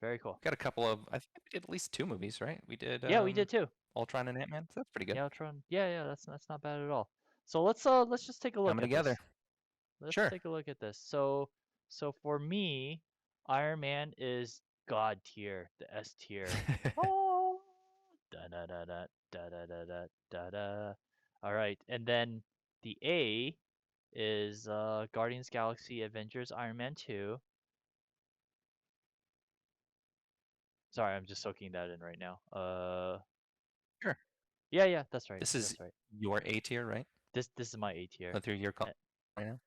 Very cool. Got a couple of I think we did at least 2 movies, right? We did Yeah, we did too. Ultron and Ant-Man. So that's pretty good. Yeah, Ultron. Yeah, that's not bad at all. So let's just take a look Coming at together. this. Let's Sure. take a look at this. So for me, Iron Man is God tier, the S tier. Oh, da da da da da da da da da da. All right, and then the A is Guardians Galaxy Avengers Iron Man 2. Sorry, I'm just soaking that in right now. Sure. Yeah, that's right. This is That's right. your A tier, right? This is my A tier. Through your call right now.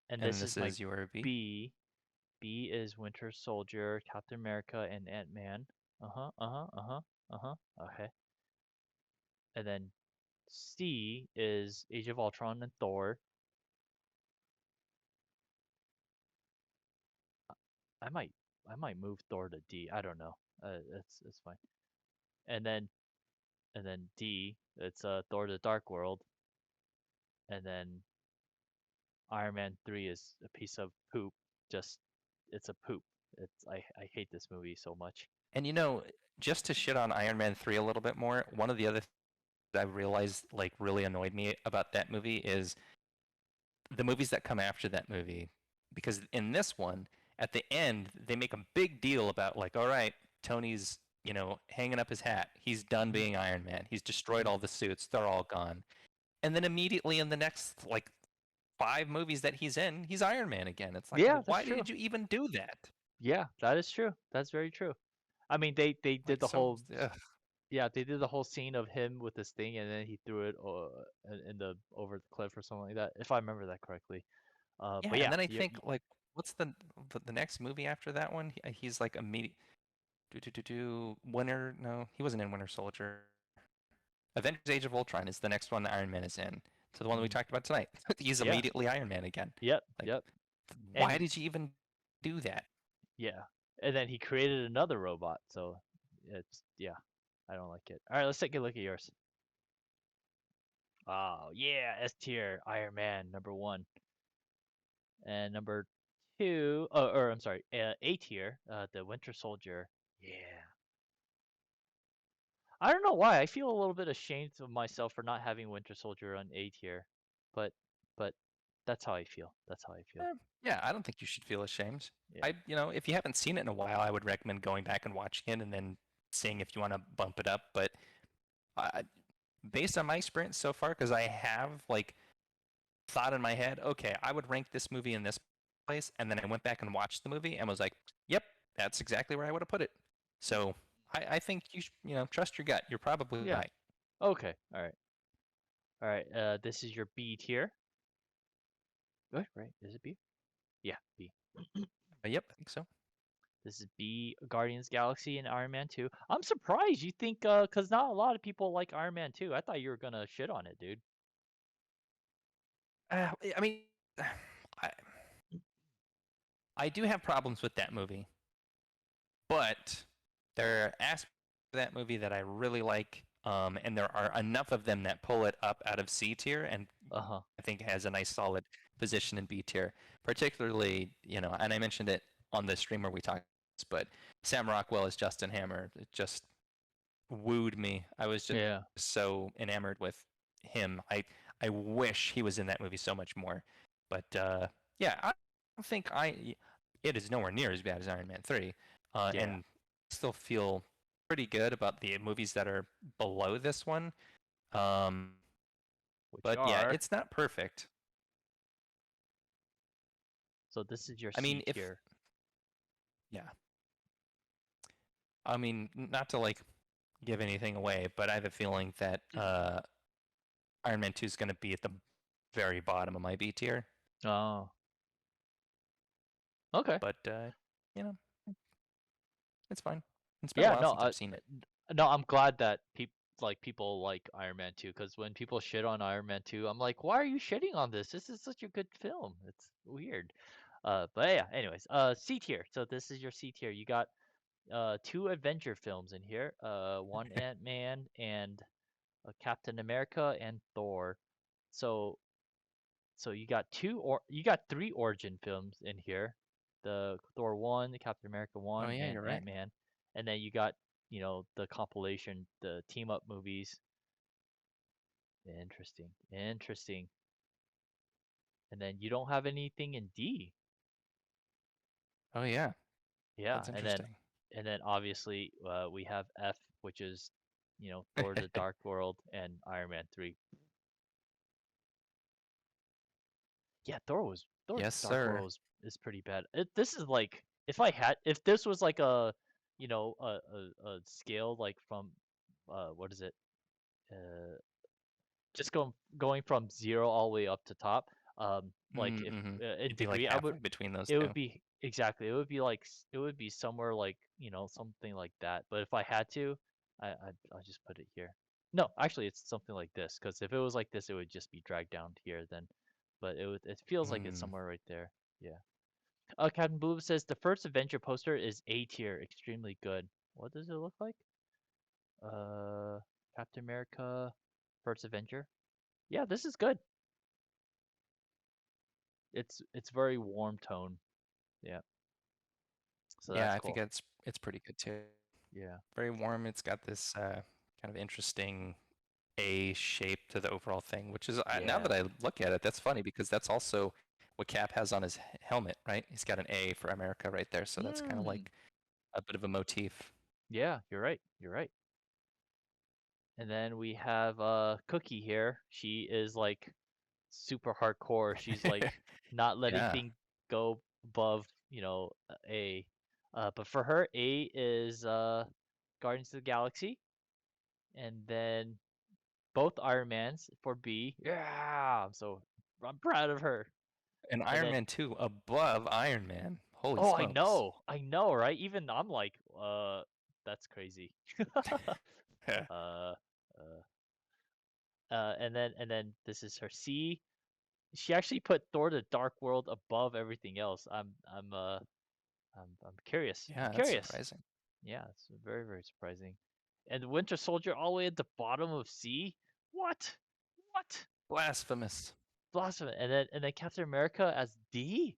And And this this is my is your B. B. B is Winter Soldier, Captain America, and Ant-Man. Okay. And then C is Age of Ultron and Thor. I might move Thor to D. I don't know. It's fine. And then D, it's Thor: The Dark World. And then Iron Man 3 is a piece of poop. Just it's a poop. I hate this movie so much. And just to shit on Iron Man 3 a little bit more, one of the other I realized like really annoyed me about that movie is the movies that come after that movie. Because in this one, at the end, they make a big deal about like, all right, Tony's, hanging up his hat. He's done being Iron Man. He's destroyed all the suits. They're all gone. And then immediately in the next like 5 movies that he's in, he's Iron Man again. It's like, Yeah, well, that's why true. did you even do that? Yeah, that is true. That's very true. I mean, they did Like the so, whole ugh. yeah, they did the whole scene of him with this thing, and then he threw it in the over the cliff or something like that, if I remember that correctly. Yeah. But And yeah, then I think like, what's the next movie after that one? He's like immediate. Winter. No, he wasn't in Winter Soldier. Avengers Age of Ultron is the next one that Iron Man is in. So the one we mm, talked about tonight. He's yeah, immediately Iron Man again. yep, Like, yep, why and did you even do that? yeah, and then he created another robot. So it's yeah, I don't like it. All right, let's take a look at yours. Oh yeah, S tier Iron Man #1, and number two, or I'm sorry, A tier, the Winter Soldier. Yeah. I don't know why. I feel a little bit ashamed of myself for not having Winter Soldier on A tier, but but that's how I feel. That's how I feel. Yeah, I don't think you should feel ashamed. Yeah. If you haven't seen it in a while, I would recommend going back and watching it and then seeing if you want to bump it up. But uh, based on my experience so far, because I have like thought in my head, okay, I would rank this movie in this place, and then I went back and watched the movie and was like, yep, that's exactly where I would have put it. So I think trust your gut. You're probably Yeah. right. Okay. All right. All right. This is your B tier. Good, right? Is it B? Yeah, B. Yep, I think so. This is B, Guardians Galaxy and Iron Man 2. I'm surprised you think, cause not a lot of people like Iron Man 2. I thought you were gonna shit on it, dude. I mean, I, I do have problems with that movie, but there are aspects of that movie that I really like, and there are enough of them that pull it up out of C tier, and Uh-huh. I think has a nice solid position in B tier. Particularly, and I mentioned it on the stream where we talked, but Sam Rockwell as Justin Hammer, it just wooed me. I was just Yeah. so enamored with him. I wish he was in that movie so much more. But yeah, I don't think it is nowhere near as bad as Iron Man 3. Yeah. And still feel pretty good about the movies that are below this one. Which But yeah, are. it's not perfect. So this is your I mean, C if tier. yeah, I mean, not to like give anything away, but I have a feeling that Iron Man 2 is going to be at the very bottom of my B tier. Oh. Okay. But you know, it's fine. It's been a Yeah, while no, since I've seen it. no, I'm glad that people like Iron Man 2, because when people shit on Iron Man 2, I'm like, why are you shitting on this? This is such a good film. It's weird. But yeah, anyways, C tier. So this is your C tier. You got 2 Avenger films in here. One Ant-Man and Captain America and Thor. So you got 3 origin films in here. The Thor 1, the Captain America Oh 1, yeah, and you're right. Ant-Man. And then you got, the compilation, the team up movies. Interesting. Interesting. And then you don't have anything in D. Oh yeah, Yeah, that's and then interesting. obviously we have F, which is, Thor the Dark World and Iron Man 3. Yeah, Thor Yes, Dark sir. World is pretty bad. This is like, if this was like a scale like from what is it? Uh just going from 0 all the way up to top. Like if Mm-hmm. in You'd be like degree, halfway between those it would two. be exactly. It would be like it would be somewhere like, something like that. But if I had to, I'll just put it here. No, actually, it's something like this. Because if it was like this, it would just be dragged down here then. But it feels like it's Mm. somewhere right there. Yeah. Captain Blue says the first Avenger poster is A tier, extremely good. What does it look like? Uh, Captain America, first Avenger. Yeah, this is good. It's very warm tone. Yeah. So Yeah, that's I think cool. it's pretty good too. Yeah. Very warm. It's got this kind of interesting A shape to the overall thing, which is now Yeah. that I look at it, that's funny because that's also what Cap has on his helmet, right? He's got an A for America right there, so that's kind of Mm. like a bit of a motif. Yeah, you're right. You're right. And then we have Cookie here. She is like super hardcore. She's like not letting Yeah, things go above, A. But for her, A is Guardians of the Galaxy, and then both Iron Mans for B. Yeah, I'm proud of her. and And Iron then Man 2 above Iron Man. Holy oh, smokes. I know, right? Even I'm like, that's crazy. Yeah. uh, uh, and then this is her C. She actually put Thor: The Dark World above everything else. I'm curious. I'm Yeah, that's curious. surprising. Yeah, it's very very surprising. And the Winter Soldier all the way at the bottom of C. What? What? Blasphemous. Blossom. And then Captain America as D.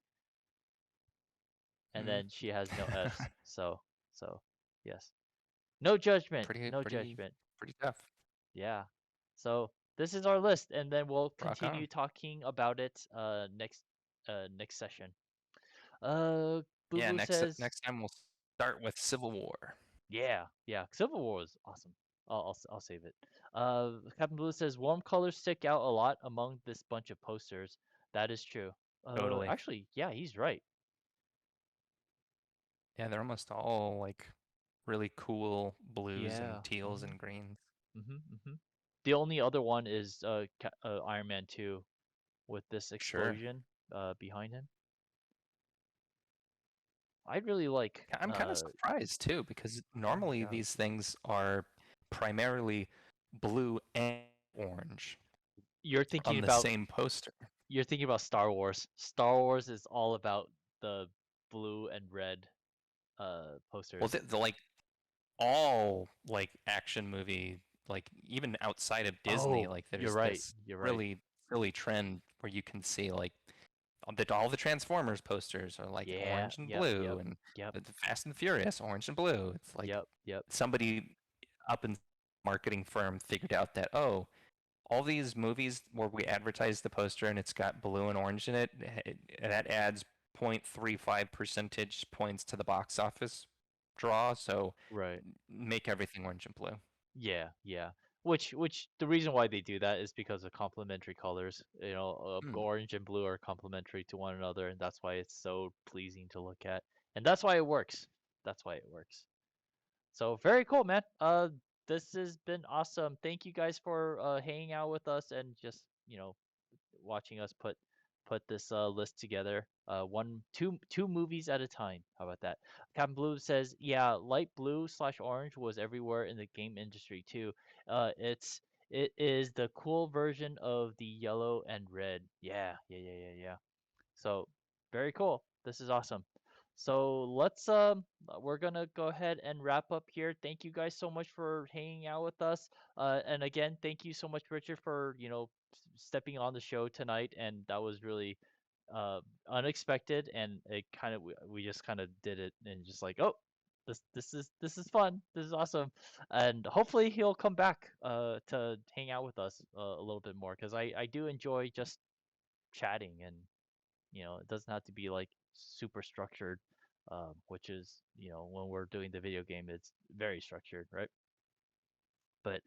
And Mm, then she has no Fs. So yes, no judgment. pretty, No pretty, judgment. pretty tough. Yeah. So this is our list, and then we'll Rock continue on. talking about it next session. Uh, Blue Yeah, Blue says, next time we'll start with Civil War. yeah. Civil War was awesome. I'll save it. Captain Blue says warm colors stick out a lot among this bunch of posters. That is true. Totally. Actually, yeah, he's right. Yeah, they're almost all like really cool blues and Yeah. teals and greens. Mm-hmm. The only other one is Iron Man 2 with this Sure. explosion behind him. I'd really like I'm kind of surprised too because normally yeah. these things are primarily blue and orange You're thinking on the about same poster. Star Wars. Star Wars is all about the blue and red Well, posters. like all like action movie, like even outside of Disney, Oh, like you're there's right. this You're right. really silly trend where you can see like all the Transformers posters are like Yeah. orange and Yep. blue, Yep. and Yep. the Fast and Furious orange and blue. It's like Yep. Yep. somebody up in marketing firm figured out that all these movies where we advertise the poster and it's got blue and orange in it, that adds 0.35 percentage points to the box office draw. So Right. make everything orange and blue. Yeah. Which the reason why they do that is because of complementary colors. Hmm. Orange and blue are complementary to one another, and that's why it's so pleasing to look at, and that's why it works. That's why it works. So very cool, man. This has been awesome. Thank you guys for hanging out with us and just watching us put this list together. Two movies at a time. How about that? Captain Blue says, yeah, light blue / orange was everywhere in the game industry too. It is the cool version of the yellow and red. Yeah. So very cool. This is awesome. So we're gonna go ahead and wrap up here. Thank you guys so much for hanging out with us. And again, thank you so much, Richard, for stepping on the show tonight. And that was really unexpected, and it kind of we just kind of did it and just like, oh, this is fun. This is awesome, and hopefully he'll come back to hang out with us a little bit more because I do enjoy just chatting, and it doesn't have to be like super structured, which is, when we're doing the video game, it's very structured, right? But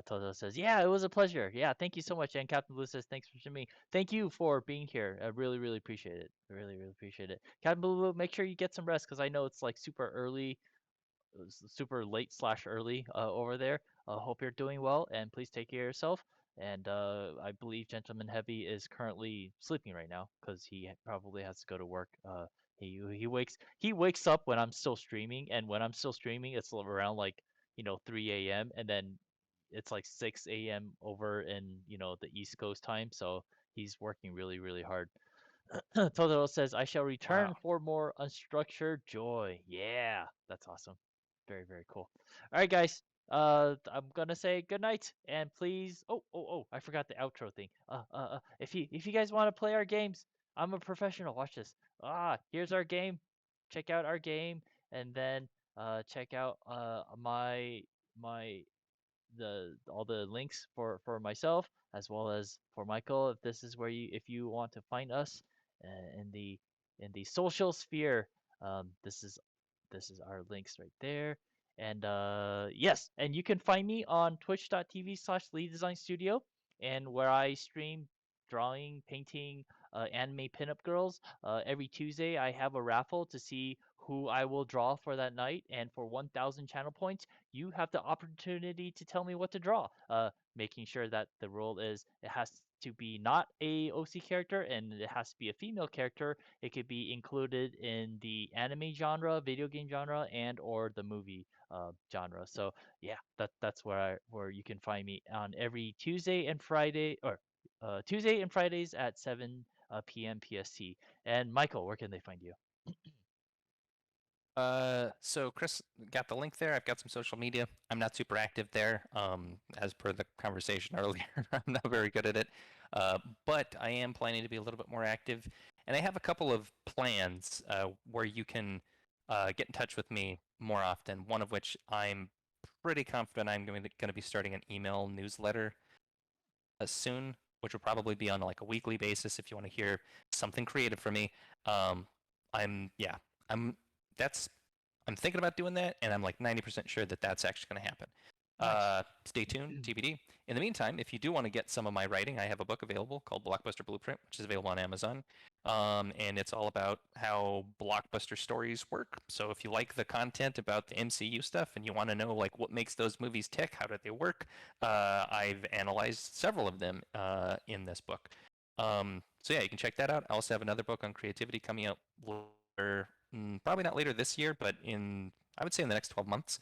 Toto says, yeah, it was a pleasure. Yeah, thank you so much. And Captain Blue says, thanks for me. Thank you for being here. I really, really appreciate it. I really, really appreciate it. Captain Blue, make sure you get some rest because I know it's like super early, super late / early over there. Hope you're doing well, and please take care of yourself. And I believe Gentleman Heavy is currently sleeping right now because he probably has to go to work. He wakes up when I'm still streaming, and when I'm still streaming, it's around like 3 a.m. and then it's like 6 a.m. over in the East Coast time. So he's working really really hard. Totoro says, I shall Wow. return for more unstructured joy. Yeah, that's awesome. Very, very cool. All right, guys. I'm gonna say good night, and please. Oh, I forgot the outro thing. If you guys want to play our games, I'm a professional. Watch this. Here's our game. Check out our game, and then check out my all the links for myself as well as for Michael. If you want to find us in the social sphere, this is our links right there. And yes, and you can find me on twitch.tv/Lee Design Studio, and where I stream drawing, painting, anime pinup girls. Every Tuesday, I have a raffle to see who I will draw for that night, and for 1,000 channel points, you have the opportunity to tell me what to draw. Making sure that the rule is it has to be not a OC character and it has to be a female character. It could be included in the anime genre, video game genre, and or the movie genre. So yeah, that's where you can find me on every Tuesday and Friday, or Tuesday and Fridays at 7 p.m. PST. And Michael, where can they find you? So Chris got the link there. I've got some social media. I'm not super active there. As per the conversation earlier, I'm not very good at it. But I am planning to be a little bit more active, and I have a couple of plans where you can get in touch with me more often. One of which I'm pretty confident I'm going to be starting an email newsletter soon, which will probably be on like a weekly basis if you want to hear something creative from me. Um, I'm that's I'm thinking about doing that, and I'm like 90% sure that that's actually going to happen. Nice. Stay tuned, TBD. In the meantime, if you do want to get some of my writing, I have a book available called Blockbuster Blueprint, which is available on Amazon. And it's all about how blockbuster stories work. So if you like the content about the MCU stuff and you want to know like what makes those movies tick, how do they work, I've analyzed several of them in this book. So yeah, you can check that out. I also have another book on creativity coming out later, probably not later this year, but I would say in the next 12 months.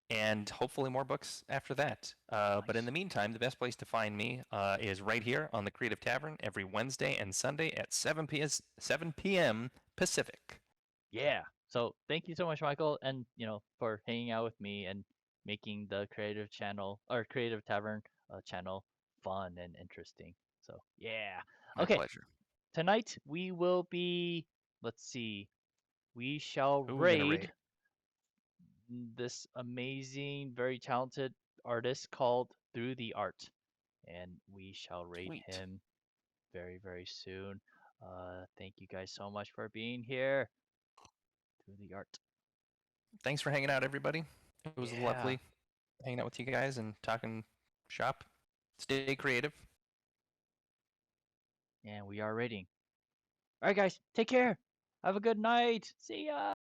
And hopefully more books after that. But in the meantime, the best place to find me is right here on the Creative Tavern every Wednesday and Sunday at 7 p.m. Pacific. Yeah. So thank you so much, Michael, and for hanging out with me and making the Creative Channel or Creative Tavern channel fun and interesting. So yeah. My Okay. pleasure. Tonight we will be. Let's see. We shall Who are we gonna raid raid? this amazing, very talented artist called Through the Art, and we shall raid Sweet. him very, very soon. Thank you guys so much for being here. Through the Art. Thanks for hanging out, everybody. It was Yeah. lovely hanging out with you guys and talking shop. Stay creative. And we are raiding. All right, guys, take care. Have a good night. See ya.